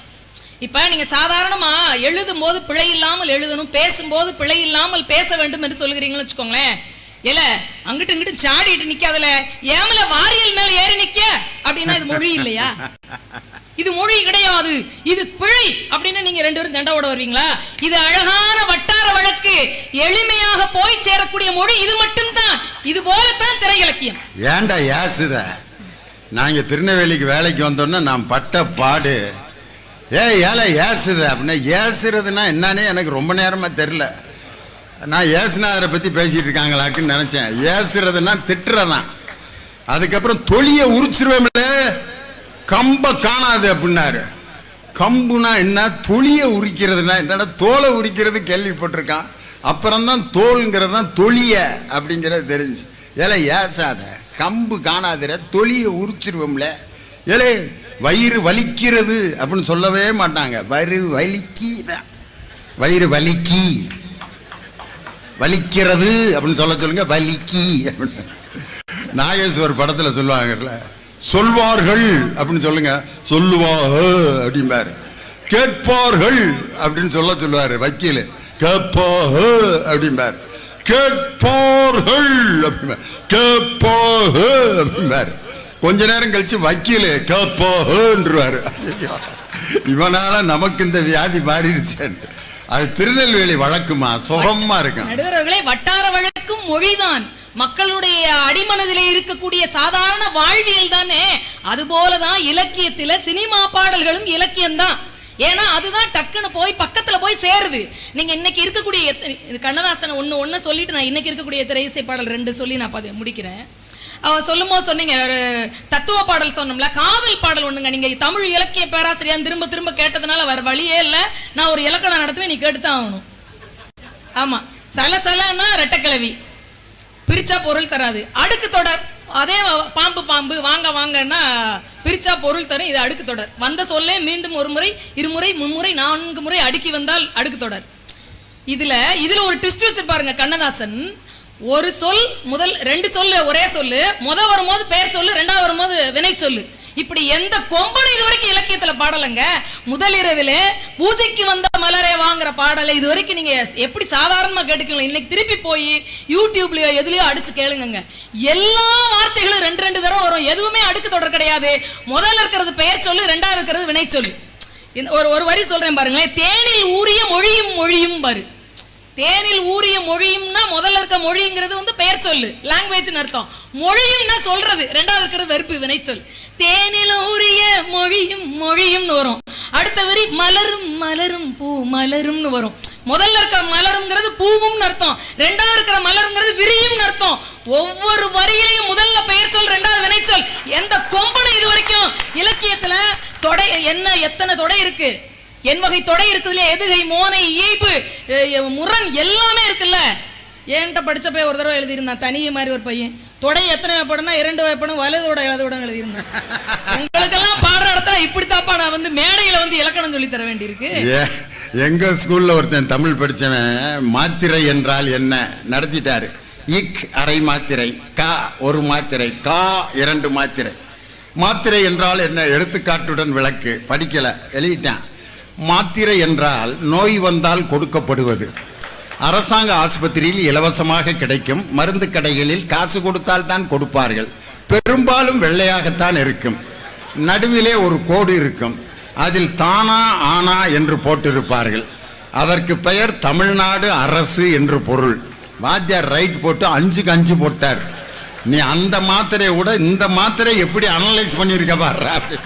இப்ப நீங்க சாதாரணமா எழுதும் போது பிழை இல்லாமல் எழுதணும், பேசும்போது பிழை இல்லாமல் பேச வேண்டும் என்று சொல்லுகிறீங்கன்னு வச்சுக்கோங்களேன். இல்ல அங்கிட்டு இங்கிட்டு சாடிட்டு நிக்காதல, ஏமல வாரியல் மேல ஏறி நிக்க அப்படின்னா இது மொழி இல்லையா? இது மொழி கிடையாது, இது பிழை அப்படின்னு நீங்க ரெண்டு பேரும் சண்டை வருவீங்களா? இது அழகான வட்டார வழக்கு, எளிமையாக போய் சேரக்கூடிய மொழி இது மட்டும்தான். இது போலத்தான் திரை இலக்கியம். ஏண்டா ஏசுத? நாங்க திருநெல்வேலிக்கு வேலைக்கு வந்தோம்னா நான் பட்ட பாடு, ஏல ஏசுத அப்படின்னா, ஏசுறதுன்னா என்னன்னே எனக்கு ரொம்ப நேரமா தெரியல. நான் ஏசுநாதரை பத்தி பேசிட்டு இருக்காங்களாக்குன்னு நினைச்சேன். ஏசுறதுன்னா திட்டுறதான். அதுக்கப்புறம் தொலிய உரிச்சிருவேன்ல, கம்ப காணாது அப்படின்னாரு. கம்புனா என்ன, தொலிய உரிக்கிறதுனா என்னடா, தோலை உரிக்கிறது கேள்விப்பட்டிருக்கான். அப்புறம்தான் தோல்ங்கிறது தான் தொலிய அப்படிங்கிறது தெரிஞ்சு. ஏல ஏசாத, கம்பு காணாதுற, தொலிய உரிச்சிருவோம்ல. ஏலே வயிறு வலிக்கிறது அப்படின்னு சொல்லவே மாட்டாங்க. வயிறு வலிக்கி வலிக்கிறது அப்படின்னு சொல்லுங்க, வலிக்கி அப்படின்னு. நாகேஸ்வர் படத்துல சொல்லுவாங்கல்ல, சொல்வார்கள் அப்படின்னு சொல்லுங்க, சொல்லுவாக அப்படிம்பாரு. கேட்பார்கள் அப்படின்னு சொல்லுவாரு வக்கீல், கேட்பாக அப்படிம்பாரு. கேட்பார்கள் அப்படிம்பாரு, கேட்பாக அப்படிம்பாரு. கொஞ்ச நேரம் கழிச்சு வக்கீல் கேட்பாகன்றுவாரு. இவனால நமக்கு இந்த வியாதி மாறிடுச்சு. அது திருநெல்வேலி வழக்குமா, சுகமா இருக்கும். நடுவர்களே, வட்டார வழக்கும் மொழிதான். மக்களுடைய அடிமனதிலே இருக்கக்கூடிய சாதாரண வாழ்வியல் தானே. அது போலதான் இலக்கியத்தில சினிமா பாடல்களும் இலக்கியம் தான். ஏன்னா அதுதான் டக்குன்னு போய் பக்கத்துல போய் சேருது. நீங்க இன்னைக்கு இருக்கக்கூடிய கண்ணதாசன் ஒண்ணு சொல்லிட்டு நான் இன்னைக்கு இருக்கக்கூடிய திரை இசை பாடல் 2 சொல்லி நான் முடிக்கிறேன். அவ சொல்லும் போது சொன்னீங்க, ஒரு தத்துவ பாடல் சொன்னோம்ல, காதல் பாடல் ஒண்ணுங்க. நீங்க தமிழ் இலக்கிய பேராசிரியர் திரும்ப திரும்ப கேட்டதுனால வேற வழியே இல்லை. நான் ஒரு இலக்கணம் நடத்துவேன், நீ கேட்டுதான் ஆகணும். ஆமா, சலசலன்னா ரெட்டக்கிழவி, பிரிச்சா பொருள் தராது. அடுக்கு தொடர், அதே பாம்பு பாம்பு வாங்க வாங்கன்னா பிரிச்சா பொருள் தரும். இது அடுக்கு தொடர். வந்த சொல்லே மீண்டும் ஒரு முறை, இருமுறை, மும்முறை, 4 முறை அடுக்கி வந்தால் அடுக்கு தொடர். இதுல ஒரு ட்விஸ்ட் வச்சிருப்பாருங்க கண்ணதாசன். ஒரு சொல், முதல் 2 சொல்லு ஒரே சொல்லு, வரும்போது பெயர் சொல்லு, 2வது வரும்போது வினை சொல்லு. இப்படி எந்த கொம்பனும் இதுவரைக்கும் இலக்கியத்துல பாடலங்க. முதலிரவிலே பூஜைக்கு வந்த மலரே வாங்குற பாடலை இதுவரைக்கும் நீங்க எப்படி சாதாரணமா கேட்டுக்கலாம். இன்னைக்கு திருப்பி போய் யூடியூப்லயோ எதுலயோ அடிச்சு கேளுங்க. எல்லா வார்த்தைகளும் 2 தடவை வரும். எதுவுமே அடுக்கு தொடர் கிடையாது. முதல்ல இருக்கிறது பெயர் சொல்லு, 2வது இருக்கிறது வினை சொல்லு. ஒரு வரி சொல்றேன் பாருங்களேன். தேனில் ஊறிய மொழியும் மொழியும் பாரு. தேனில் ஊறிய மொழியும்னா முதல்ல இருக்க மொழிங்கிறது பெயர் சொல்லு, லாங்குவேஜ்னு அர்த்தம். மொழியும்னா சொல்றது, 2வது இருக்கிறது வெறுப்பு, வினை சொல். தேனில் ஊறிய மொழியும் மொழியும்னு வரும். அடுத்த வரி மலரும் மலரும் பூ மலரும்னு வரும். முதல்ல இருக்க மலருங்கிறது பூவும் அர்த்தம், 2வது இருக்கிற மலருங்கிறது விரியும் அர்த்தம். ஒவ்வொரு வரியிலையும் முதல்ல பெயர் சொல், 2வது வினை சொல். எந்த கொம்பனும் இது வரைக்கும் இலக்கியத்துல தொடை என்ன, எத்தனை தொடை இருக்கு, என் வகை தொடை இருக்குதுல, எதுகை, மோனை, இயைபு, முரண் எல்லாமே இருக்குல்ல. ஏன்ட்ட படிச்சப்ப ஒரு தடவை எழுதியிருந்தான், தனிய மாதிரி ஒரு பையன். தொடை எத்தனை வைப்படனா 2 வைப்படும், வலதோட இடதோட எழுதியிருந்தேன். உங்களுக்கெல்லாம் பாடுற இடத்துல இப்படித்தாப்பா நான் மேடையில இலக்கணம் சொல்லி தர வேண்டியிருக்கு. எங்க ஸ்கூல்ல ஒருத்தன் தமிழ் படிச்சவன் மாத்திரை என்றால் என்ன நடத்திட்டாரு. இக் அரை மாத்திரை, கா ஒரு மாத்திரை, கா 2 மாத்திரை. மாத்திரை என்றால் என்ன, எடுத்துக்காட்டுடன் விளக்கு. படிக்கல, எழுதிட்டான். மாத்திரை என்றால் நோய் வந்தால் கொடுக்கப்படுவது. அரசாங்க ஆஸ்பத்திரியில் இலவசமாக கிடைக்கும். மருந்து கடைகளில் காசு கொடுத்தால் தான் கொடுப்பார்கள். பெரும்பாலும் வெள்ளையாகத்தான் இருக்கும். நடுவிலே ஒரு கோடு இருக்கும். அதில் தானா ஆனா என்று போட்டிருப்பார்கள். அதற்கு பெயர் தமிழ்நாடு அரசு என்று பொருள். வாத்தியார் ரைட் போட்டு 5க்கு 5 போட்டார். நீ அந்த மாத்திரையை விட இந்த மாத்திரை எப்படி அனலைஸ் பண்ணியிருக்க பாரு.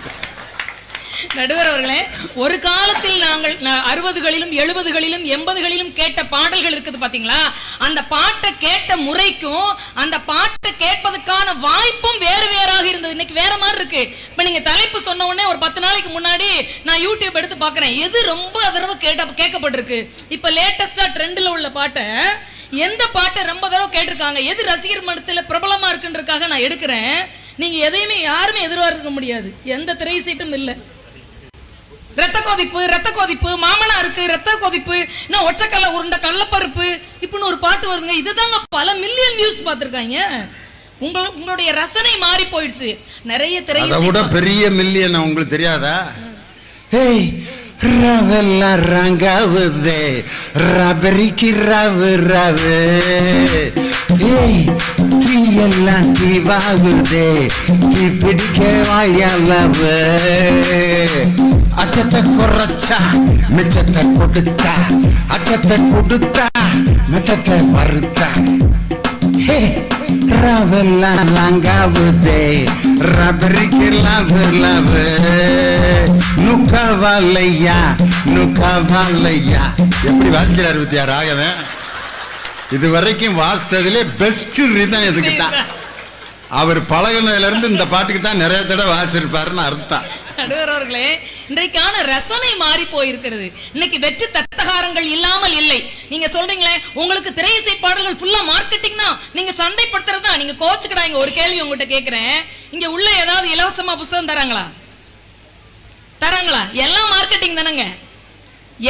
நடுவர் அவர்களே, ஒரு காலத்தில் நாங்கள் 60களிலும் 70களிலும் 80களிலும் கேட்ட பாடல்கள் இருக்குது பாத்தீங்களா. அந்த பாட்டை கேட்ட முறைக்கும் அந்த பாட்டை கேட்பதற்கான வாய்ப்பும் வேறு வேறாக இருந்தது. இன்னைக்கு வேற மாதிரி இருக்கு. இப்ப நீங்க தலைப்பு சொன்ன உடனே ஒரு 10 நாளைக்கு முன்னாடி நான் யூடியூப் எடுத்து பாக்குறேன், எது ரொம்ப தடவை கேட்கப்பட்டிருக்கு. இப்ப லேட்டஸ்டா ட்ரெண்ட்ல உள்ள பாட்டை எந்த பாட்டை ரொம்ப தடவை கேட்டிருக்காங்க, எது ரசிகர் மன்றத்தில் பிரபலமா இருக்குன்றதுக்காக நான் எடுக்கிறேன். நீங்க எதையுமே யாருமே எதிர்பார்க்க முடியாது, எந்த திரை சீட்டும் இல்லை. ரத்த கொதிப்பு, மாமனாருக்கு ரத்த கொதிப்பு, நான் ஒச்சக்கல்ல உருண்ட கள்ளப்பருப்பு இப்படின்னு ஒரு பாட்டு வருங்க. இதுதாங்க பல மில்லியன் வியூஸ் பார்த்திருக்காங்க. உங்களுடைய ரசனை மாறி போயிடுச்சு. நிறைய திரை அதை விட பெரிய மில்லியன் உங்களுக்கு தெரியாதா? ஏய் ரவெல்லாம் ரங்காவுதே ரபரிக்கு ரவு ரவு, ஏய் தீயெல்லாம் தீவாகுதே தீ பிடிக்க வாயளவு, அச்சத்தை குறைச்சா மிச்சத்தை கொடுத்தா, அச்சத்தை கொடுத்தா மிச்சத்தை மறுத்தா, ரவெல்லாம் ரங்காவுதே ரபரிக்கு லவு லவு, நுக்கவாலையா நுக்கவாலையா. எப்படி வாசிக்கிறார் வித்யா ராகவன்? இது வரைக்கும் வாசித்ததுலே பெஸ்ட் ரிதம் எதுக்கு தான். அவர் பழகினதுல இருந்து இந்த பாட்டுக்கு தான் நிறைய தடவை வாசிருப்பாருன்னு அர்த்தம். நடுவர்களே, இன்றைக்கான ரசனை மாறி போயிருக்கிறது. இன்னைக்கு வெற்றி தத்தகாரங்கள் இல்லாமல் இல்லை. நீங்க சொல்றீங்களே உங்களுக்கு திரை இசை பாடல்கள் ஃபுல்லா மார்க்கெட்டிங் தான், நீங்க சந்தைப்படுத்துறது தான். நீங்க கோச்சுக்கடாங்க. ஒரு கேள்வி உங்ககிட்ட கேட்கிறேன், இங்க உள்ள ஏதாவது இலவசமா புத்தகம் தராங்களா? எல்லாம் மார்க்கெட்டிங் தானங்க,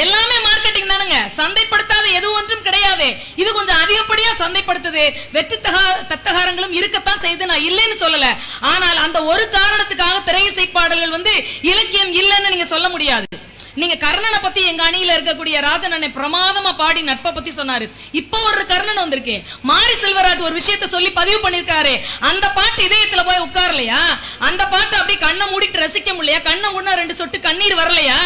எல்லாமே மார்க்கெட்டிங் தானங்க. சந்தைப்படுத்தாத எது ஒன்றும் கிடையாது. இது கொஞ்சம் அதிகப்படியா சந்தைப்படுத்துது. வெற்றி தத்தகாரங்களும் இருக்கத்தான் செய்து, நான் இல்லைன்னு சொல்லல. ஆனால் அந்த ஒரு காரணத்துக்காக திரை இசை பாடல்கள் இலக்கியம் இல்லைன்னு நீங்க சொல்ல முடியாது. நீங்க கர்ணனை பத்தி எங்க அணியில இருக்கக்கூடிய ராஜன் அண்ணன் பிரமாதமா பாடி நட்பை பத்தி சொன்னாரு. இப்ப ஒரு கர்ணன் வந்திருக்கு. மாரி செல்வராஜ் ஒரு விஷயத்த சொல்லி பதிவு பண்ணிருக்காரு. அந்த பாட்டு இதயத்துல போய் உட்காரலையா? அந்த பாட்டு அப்படியே கண்ணை மூடிட்டு ரசிக்க முடியலையா? கண்ணை மூடினா 2 சொட்டு கண்ணீர் வரலையா?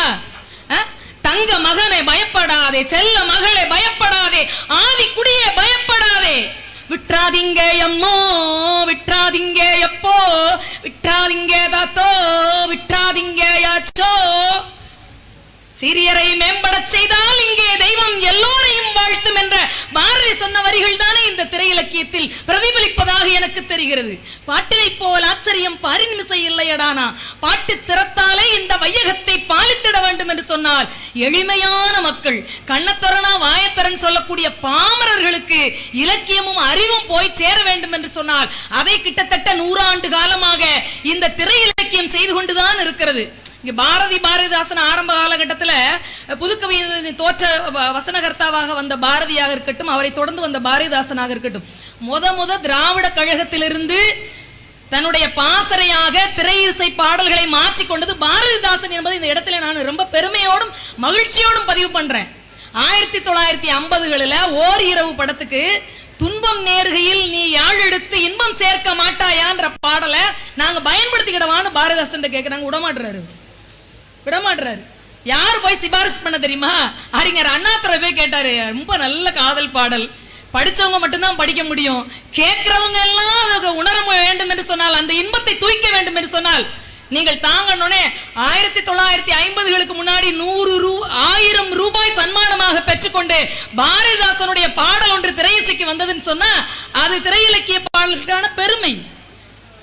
தங்க மகனை பயப்படாதே, செல்ல மகளே பயப்படாதே, ஆதி குடியே பயப்படாதே, விட்றாதீங்க எம்மோ விட்றாதீங்க எப்போ, விட்றாதீங்க தாத்தோ விட்றாதீங்க யாச்சோ, சிறியரை மேம்பட செய்தால் இங்கே தெய்வம் எல்லோரையும் வாழ்த்தும் என்ற பாரதி சொன்ன வரிகள் தானே இந்த திரை இலக்கியத்தில் பிரதிபலிப்பதாக எனக்கு தெரிகிறது. பாட்டினை போல் ஆச்சரியம் பாரின்மிசை இல்லையடானா, பாட்டு திறத்தாலே இந்த வையகத்தை பாலித்திட வேண்டும் என்று சொன்னால் எளிமையான மக்கள், கண்ணத்தரனா வாயத்தரன் சொல்லக்கூடிய பாமரர்களுக்கு இலக்கியமும் அறிவும் போய் சேர வேண்டும் என்று சொன்னால் அதை கிட்டத்தட்ட 100 ஆண்டு காலமாக இந்த திரை இலக்கியம் செய்து கொண்டுதான் இருக்கிறது. பாரதிதாசன் ஆரம்ப காலகட்டத்தில் புதுக்கவி தோற்ற வசனகர்த்தாவாக வந்த பாரதியாக இருக்கட்டும், அவரை தொடர்ந்து வந்த பாரதிதாசனாக இருக்கட்டும், முத திராவிட கழகத்திலிருந்து தன்னுடைய பாசறையாக திரை இசை பாடல்களை மாற்றிக் கொண்டது பாரதிதாசன் என்பது இந்த இடத்துல நான் ரொம்ப பெருமையோடும் மகிழ்ச்சியோடும் பதிவு பண்றேன். 1950களில் ஓர் இரவு படத்துக்கு துன்பம் நேர்கையில் நீ யாழ் எடுத்து இன்பம் சேர்க்க மாட்டாயான்ற பாடலை நாங்க பயன்படுத்திக்கிடவான்னு பாரதிதாசன் கேட்கிறாங்க. விடமாட்டுறாரு. யாரு போய் சிபாரிசு பண்ண தெரியுமா? அறிஞர் அண்ணாதுரை போய் கேட்டாரு. ரொம்ப நல்ல காதல் பாடல், படிச்சவங்க மட்டும்தான் படிக்க முடியும், கேட்கிறவங்க எல்லாம் அதை உணர வேண்டும் என்று சொன்னால், அந்த இன்பத்தை தூய்க்க வேண்டும் என்று சொன்னால் நீங்கள் தாங்கணுனே 1950களுக்கு முன்னாடி 1000 ரூபாய் சன்மானமாக பெற்றுக்கொண்டு பாரதிதாசனுடைய பாடல் ஒன்று திரையிசைக்கு வந்ததுன்னு சொன்னா அது திரை இலக்கிய பாடலுக்கான பெருமை.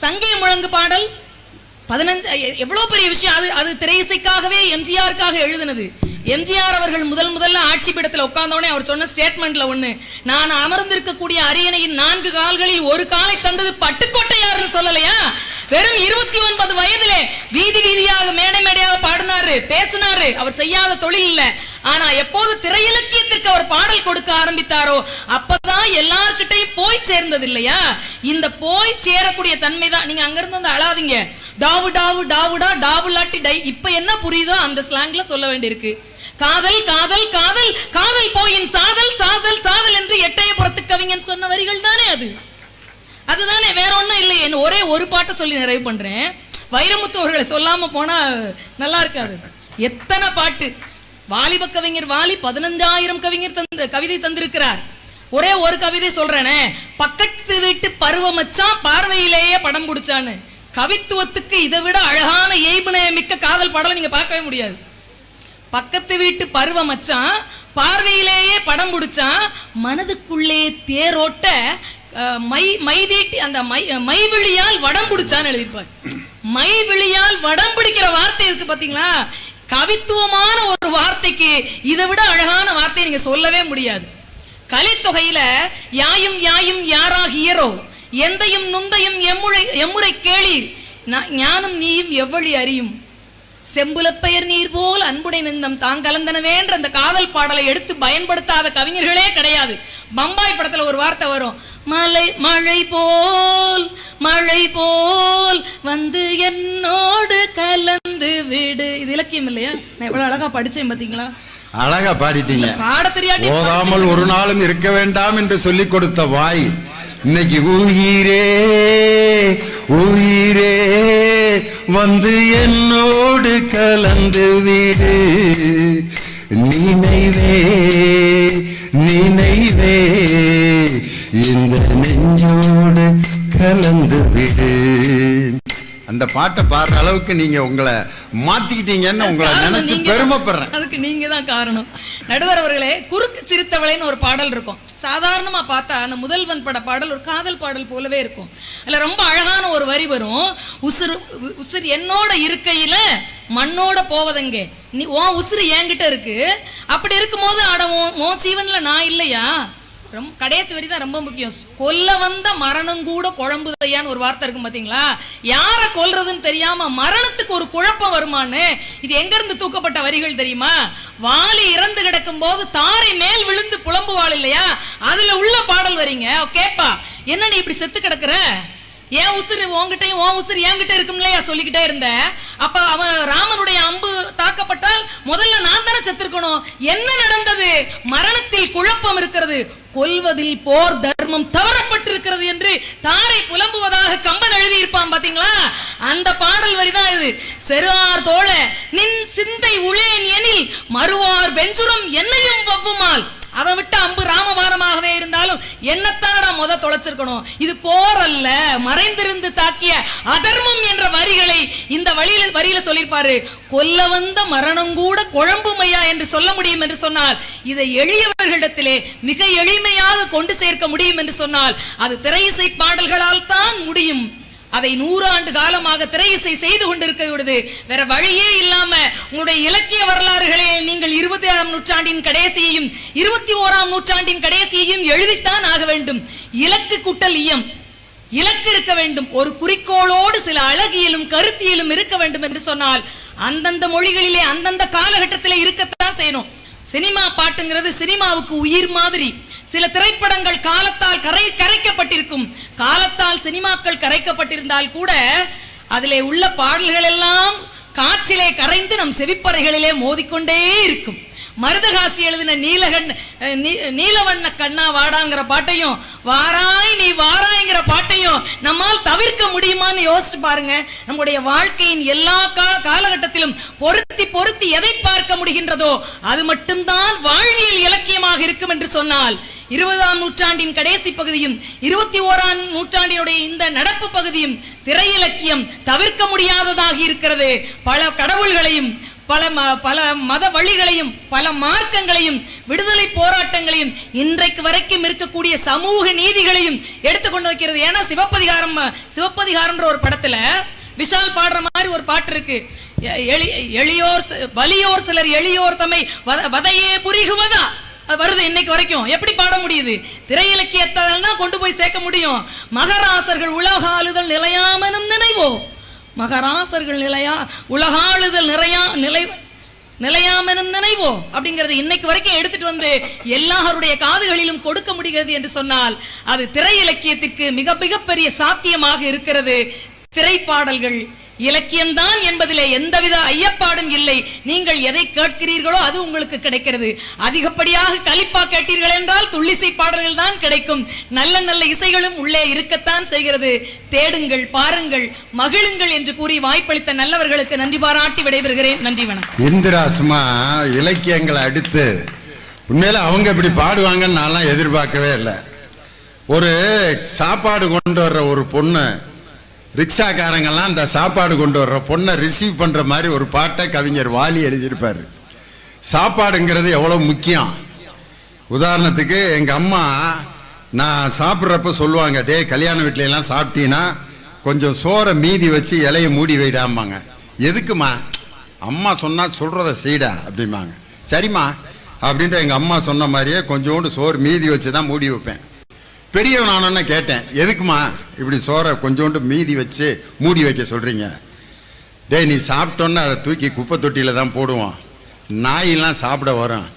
சங்கே முழங்கு பாடல் 15 எவ்வளவு பெரிய விஷயம். அது திரையிசைக்காகவே எம்ஜிஆருக்காக எழுதினது. எம்ஜிஆர் அவர்கள் முதல்ல ஆட்சி பீடத்தில் உட்கார்ந்தோடனே அவர் சொன்ன ஸ்டேட்மெண்ட்ல ஒண்ணு, நான் அமர்ந்திருக்கக்கூடிய அரியணையின் 4 கால்களில் ஒரு காலை தந்தது பட்டுக்கோட்டையார்னு சொல்லலையா? வெறும் 29 வயதிலே வீதியாக மேடையாக பாடினாரு, பேசினாரு. அவர் செய்யாத தொழில் இல்ல. ஆனா எப்போது திரை இலக்கியத்திற்கு அவர் பாடல் கொடுக்க ஆரம்பித்தாரோ அப்பதான் எல்லார்கிட்டையும் போய் சேர்ந்தது இல்லையா? இந்த போய் சேரக்கூடிய தன்மை தான். நீங்க அங்கிருந்து வந்து அழாதீங்க, டாவு டாவு டாவுடா டாவுலாட்டி டை, இப்ப என்ன புரியுதோ அந்த ஸ்லாங்ல சொல்ல வேண்டியிருக்கு. காதல் காதல் காதல் காதல் போயின் சாதல் சாதல் சாதல் என்று எட்டயபுரத்து கவிஞன் சொன்ன வரிகள் தானே அதுதானே, வேற ஒன்றும் இல்லை. ஒரே ஒரு பாட்டை சொல்லி நிறைவு பண்றேன். வைரமுத்து அவர்களை சொல்லாம போனா நல்லா இருக்காது. எத்தனை பாட்டு! வாலிப கவிஞர் வாலி 15000 கவிதை தந்திருக்கிறார். ஒரே ஒரு கவிதை சொல்றேனே, பக்கத்து வீட்டு பருவமச்சான் பார்வையிலேயே படம் பிடிச்சான்னு. கவித்துவத்துக்கு இதை விட அழகான ஏய்புனைய மிக்க காதல் பாடலை நீங்க பார்க்கவே முடியாது. பக்கத்து வீட்டு பருவமச்சான் பார்வையிலேயே படம் பிடிச்சான், மனதுக்குள்ளே தேரோட்ட மைதீட்டி அந்த மைவிழியால் வடம் பிடிச்சான்னு எழுதிப்பார். மைவிழியால் வடம் பிடிக்கிற வார்த்தை இருக்கு பாத்தீங்களா? கவித்துவமான ஒரு வார்த்தைக்கு இதை விட அழகான வார்த்தையை நீங்க சொல்லவே முடியாது. கலித்தொகையில யாயும் யாயும் யாராகியரோ எந்தையும் நுந்தையும் எம்முறை கேளீர் ஞானம் நீயும் எவ்வளி அறியும் செம்புலப்பெயர் நீர் போல் அன்புடை நிந்தம் தாங்கலந்தனவேன்ற அந்த காதல் பாடலை எடுத்து பயன்படுத்தாத கவிஞர்களே கிடையாது. பம்பாய் படத்துல ஒரு வார்த்தை வரும், மழை போல் வந்து என்னோடு கலந்து விடு. இது இலக்கியம் இல்லையா? நான் எவ்வளவு அழகா படிச்சேன் பாத்தீங்களா? அழகா பாடிட்டீங்க. பாட தெரியாட்டி ஓதாமல் ஒரு நாளும் இருக்க வேண்டாம் என்று சொல்லிக் கொடுத்த வாய் இன்னைக்கு உயிரே உயிரே வந்து என்னோடு கலந்து விடு, நினைவே நினைவே இந்த நெஞ்சோடு கலந்து விடு. அந்த பாட்டை பாடுற அளவுக்கு நீங்க உங்களை மாத்திக்கிட்டீங்கன்னு உங்களை நினைச்சு பெருமைப்படுறேன். அதுக்கு நீங்க தான் காரணம். நடுவர் அவர்களே, குறுக்கு சிரித்தவளைன்னு ஒரு பாடல் இருக்கும். சாதாரணமா பார்த்தா அந்த முதல்வன் பட பாடல் ஒரு காதல் பாடல் போலவே இருக்கும். அதுல ரொம்ப அழகான ஒரு வரி வரும், உசுறு என்னோட இருக்கையில மண்ணோட போவதெங்கே, நீ உன் உசுறு என்கிட்ட இருக்கு, அப்படி இருக்கும் போது அட உன் சீவன்ல நான் இல்லையா? கடைசி வரி தான் ரொம்ப முக்கியம். கொல்ல வந்த மரணம் கூட குழம்புதையான்னு ஒரு வார்த்தை இருக்கும் பாத்தீங்களா? யார கொல்றதுன்னு தெரியாம மரணத்துக்கு ஒரு குழப்பம் வருமானு. இது எங்க இருந்து தூக்கப்பட்ட வரிகள் தெரியுமா? வாலி இறந்து கிடக்கும் போது தாரை மேல் விழுந்து புலம்புவாள் இல்லையா, அதுல உள்ள பாடல் வரீங்க. கேப்பா, என்ன நீ இப்படி செத்து கிடக்குற, ஏன் உசுறு உங்ககிட்டயும் உன் உசுறு என்கிட்ட இருக்கும் இல்லையா சொல்லிக்கிட்டே இருந்த. அப்ப அவன் ராமனுடைய அம்பு தாக்கப்பட்டால் முதல்ல நான் தானே செத்துருக்கணும். என்ன நடந்தது? மரணத்தில் குழப்பம் இருக்கிறது, கொல்வதில் போர் தர்மம் தவறப்பட்டிருக்கிறது என்று தாரை புலம்புவதாக கம்பன் எழுதியிருப்பான் பாத்தீங்களா? அந்த பாடல் வரிதான் இது. செருஆர் தோழ நின் சிந்தை உளேன் எனில் மறுவார் வெஞ்சுரம் என்னையும் வவ்வுமால். அவன் விட்ட அம்பு ராமபாரமாகவே இருந்தாலும் என்னத்தானடா முத தொலைச்சிருக்கணும். இது போர் அல்ல, மறைந்திருந்து தாக்கிய அதர்மம் என்ற வரிகளை இந்த வரியில சொல்லிருப்பாரு. கொல்ல வந்த மரணம் கூட குழம்புமையா என்று சொல்ல முடியும் என்று சொன்னால், இதை எளியவர்களிடத்திலே மிக எளிமையாக கொண்டு சேர்க்க முடியும் என்று சொன்னால் அது திரையிசை பாடல்களால் தான் முடியும். அதை 100 ஆண்டு காலமாக திரையிசை செய்து கொண்டிருக்கிறது. வேற வழியே இல்லாம உங்களுடைய இலக்கிய வரலாறுகளை நீங்கள் 20ஆம் நூற்றாண்டின் கடைசியையும் 21ஆம் நூற்றாண்டின் கடைசியையும் எழுதித்தான் ஆக வேண்டும். இலக்கு குட்டல் இயம், இலக்கு இருக்க வேண்டும். ஒரு குறிக்கோளோடு சில அழகியலும் கருத்தியலும் இருக்க வேண்டும் என்று சொன்னால் அந்தந்த மொழிகளிலே அந்தந்த காலகட்டத்திலே இருக்கத்தான் செய்யணும். சினிமா பாட்டுங்கிறது சினிமாவுக்கு உயிர் மாதிரி. சில திரைப்படங்கள் காலத்தால் கரைக்கப்பட்டிருக்கும். காலத்தால் சினிமாக்கள் கரைக்கப்பட்டிருந்தால் கூட அதிலே உள்ள பாடல்கள் எல்லாம் காற்றிலே கரைந்து நம் செவிப்பறைகளிலே மோதிக்கொண்டே இருக்கும். மருதகாசி எழுதின நீலவண்ண கண்ணா வாடாங்கிற பாட்டையும் வாராய் நீ வாராய்ங்கிற பாட்டையும் நம்மால் தவிர்க்க முடியுமான்னு யோசிச்சு பாருங்க. நம்முடைய வாழ்க்கையின் எல்லா காலகட்டத்திலும் பொருத்தி பொருத்தி எதை பார்க்க முடிகின்றதோ அது மட்டும்தான் வாழ்வியல் இலக்கியமாக இருக்கும் என்று சொன்னால் 20ஆம் நூற்றாண்டின் கடைசி பகுதியும் 21ஆம் நூற்றாண்டினுடைய இந்த நடப்பு பகுதியும் திரை இலக்கியம் தவிர்க்க முடியாததாக இருக்கிறது. பல கடவுள்களையும் பல மத வழிகளையும் பல மார்க்கங்களையும் விடுதலை போராட்டங்களையும் இன்றைக்கு வரைக்கும் இருக்கக்கூடிய சமூக நீதிகளையும் எடுத்துக்கொண்டு வைக்கிறது. ஏன்னா சிவப்பதிகாரம்ன்ற ஒரு படத்துல விஷால் பாடுற மாதிரி ஒரு பாட்டு இருக்கு. வலியோர் சிலர் எளியோர் தம்மை வதையே புரிகுவதா வருது இன்னைக்கு வரைக்கும். எப்படி பாட முடியுது? திரை இலக்கியத்தால் தான் கொண்டு போய் சேர்க்க முடியும். மகராசர்கள் உலகாளுதல் நிலையாமனும் நினைவோ, மகராசர்கள் உலகாளுதல் நிலையாமெனும் நினைவோ அப்படிங்கறது இன்னைக்கு வரைக்கும் எடுத்துட்டு வந்து எல்லாருடைய காதுகளிலும் கொடுக்க முடிகிறது என்று சொன்னால் அது திரை இலக்கியத்திற்கு மிக மிகப்பெரிய சாத்தியமாக இருக்கிறது. திரைப்பாடல்கள் இலக்கியம்தான் என்பதிலே எந்தவித ஐயப்பாடும் இல்லை. நீங்கள் எதை கேட்கிறீர்களோ அது உங்களுக்கு கிடைக்கிறது. அதிகப்படியாக கலிப்பா கேட்டீர்கள் என்றால் துள்ளிசை பாடல்கள் தான் கிடைக்கும். நல்ல நல்ல இசைகளும் உள்ளே இருக்கத்தான் செய்கிறது. தேடுங்கள், பாருங்கள், மகிழுங்கள் என்று கூறி வாய்ப்பளித்த நல்லவர்களுக்கு நன்றி பாராட்டி விடைபெறுகிறேன். நன்றி, வணக்கம். இந்திரா சும்மா இலக்கியங்களை அடுத்து உண்மையில அவங்க இப்படி பாடுவாங்கன்னு நான்லாம் எதிர்பார்க்கவே இல்லை. ஒரு சாப்பாடு கொண்டு வர்ற ஒரு பொண்ணு, ரிக்ஷாக்காரங்கெல்லாம் அந்த சாப்பாடு கொண்டு வர்ற பொண்ணை ரிசீவ் பண்ணுற மாதிரி ஒரு பாட்டை கவிஞர் வாலி எழுதியிருப்பார். சாப்பாடுங்கிறது எவ்வளோ முக்கியம். உதாரணத்துக்கு எங்கள் அம்மா நான் சாப்பிட்றப்ப சொல்லுவாங்க, டே கல்யாண வீட்டிலலாம் சாப்பிட்டீங்கன்னா கொஞ்சம் சோறை மீதி வச்சு இலையை மூடி வைடாம்பாங்க. எதுக்குமா? அம்மா சொன்னால் சொல்கிறத செய்டா அப்படிம்பாங்க. சரிம்மா அப்படின்ட்டு எங்கள் அம்மா சொன்ன மாதிரியே கொஞ்சோண்டு சோறு மீதி வச்சு தான் மூடி வைப்பேன். பெரியவன் ஆனோன்னு கேட்டேன், எதுக்குமா இப்படி சோறை கொஞ்சோண்டு மீதி வச்சு மூடி வைக்க சொல்கிறீங்க? டேய், நீ சாப்பிட்டோன்னு அதை தூக்கி குப்பை தொட்டியில் தான் போடுவான், நாயெல்லாம் சாப்பிட வரும்.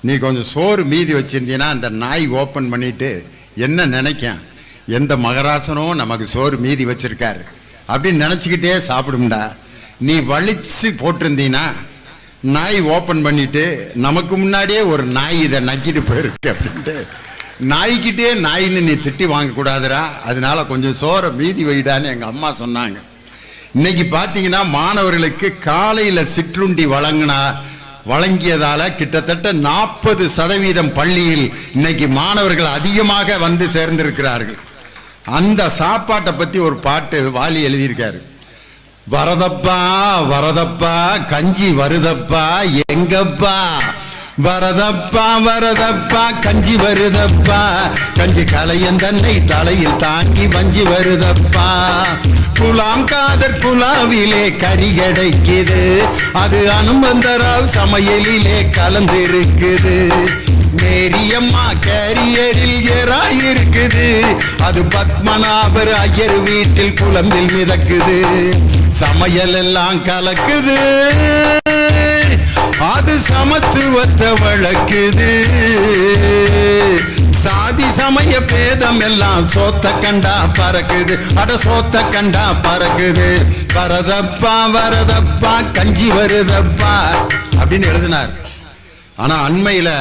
நீ கொஞ்சம் சோறு மீதி வச்சுருந்தீன்னா அந்த நாய் ஓப்பன் பண்ணிவிட்டு என்ன நினைக்கேன், எந்த மகராசனும் நமக்கு சோறு மீதி வச்சுருக்காரு அப்படின்னு நினச்சிக்கிட்டே சாப்பிடும்டா. நீ வலிச்சு போட்டிருந்தீன்னா நாய் ஓப்பன் பண்ணிட்டு நமக்கு முன்னாடியே ஒரு நாய் இதை நக்கிட்டு போயிருக்கு அப்படின்ட்டு நாய்கிட்டே நாயின்னு நீ திட்டி வாங்கக்கூடாதுரா, அதனால கொஞ்சம் சோறை மீதி வைடான்னு எங்கள் அம்மா சொன்னாங்க. இன்னைக்கு பார்த்தீங்கன்னா மாணவர்களுக்கு காலையில் சிற்றுண்டி வழங்கியதால கிட்டத்தட்ட 40% பள்ளியில் இன்னைக்கு மாணவர்கள் அதிகமாக வந்து சேர்ந்திருக்கிறார்கள். அந்த சாப்பாட்டை பற்றி ஒரு பாட்டு வாலி எழுதியிருக்காரு. வரதப்பா வரதப்பா கஞ்சி வருதப்பா எங்கப்பா, வரதப்பா வரதப்பா கஞ்சி வருதப்பா, கஞ்சி கலையன் தன்னை தலையில் தாங்கி வஞ்சி வருதப்பா, குலாம் காதர் குலாவிலே கறி கிடைக்குது, அது அனுமந்தராவ் சமையலிலே கலந்திருக்குது, மேரியம்மா கேரியரில் ஏறாயிருக்குது, அது பத்மநாபர் ஐயர் வீட்டில் குழம்பில் மிதக்குது, சமையல் எல்லாம் கலக்குது, அது சமத்துவத்தை வளர்க்குது, சாதி சமய பேதம் எல்லாம் சோத்த கண்டா பறக்குது, அட சோத்த கண்டா பறக்குது, வரதப்பா வரதப்பா கஞ்சி வருதப்பா அப்படின்னு எழுதினார். ஆனா அண்மையில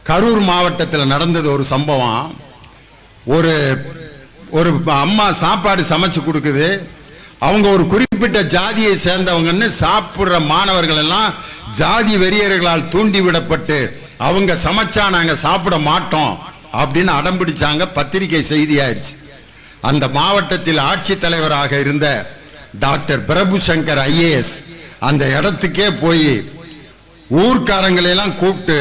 கரூர் மாவட்டத்தில் நடந்தது ஒரு சம்பவம். ஒரு ஒரு அம்மா சாப்பாடு சமைச்சு கொடுக்குது. அவங்க ஒரு குறிப்பிட்ட ஜாதியை சேர்ந்தவங்கன்னு சாப்பிட்ற மாணவர்கள் எல்லாம் ஜாதி வெறியர்களால் தூண்டிவிடப்பட்டு அவங்க சமைச்சா நாங்கள் சாப்பிட மாட்டோம் அப்படின்னு அடம்பிடிச்சாங்க. பத்திரிகை செய்தி ஆயிடுச்சு. அந்த மாவட்டத்தில் ஆட்சித்தலைவராக இருந்த டாக்டர் பிரபு சங்கர் IAS அந்த இடத்துக்கே போய் ஊர்க்காரங்களெல்லாம் கூப்பிட்டு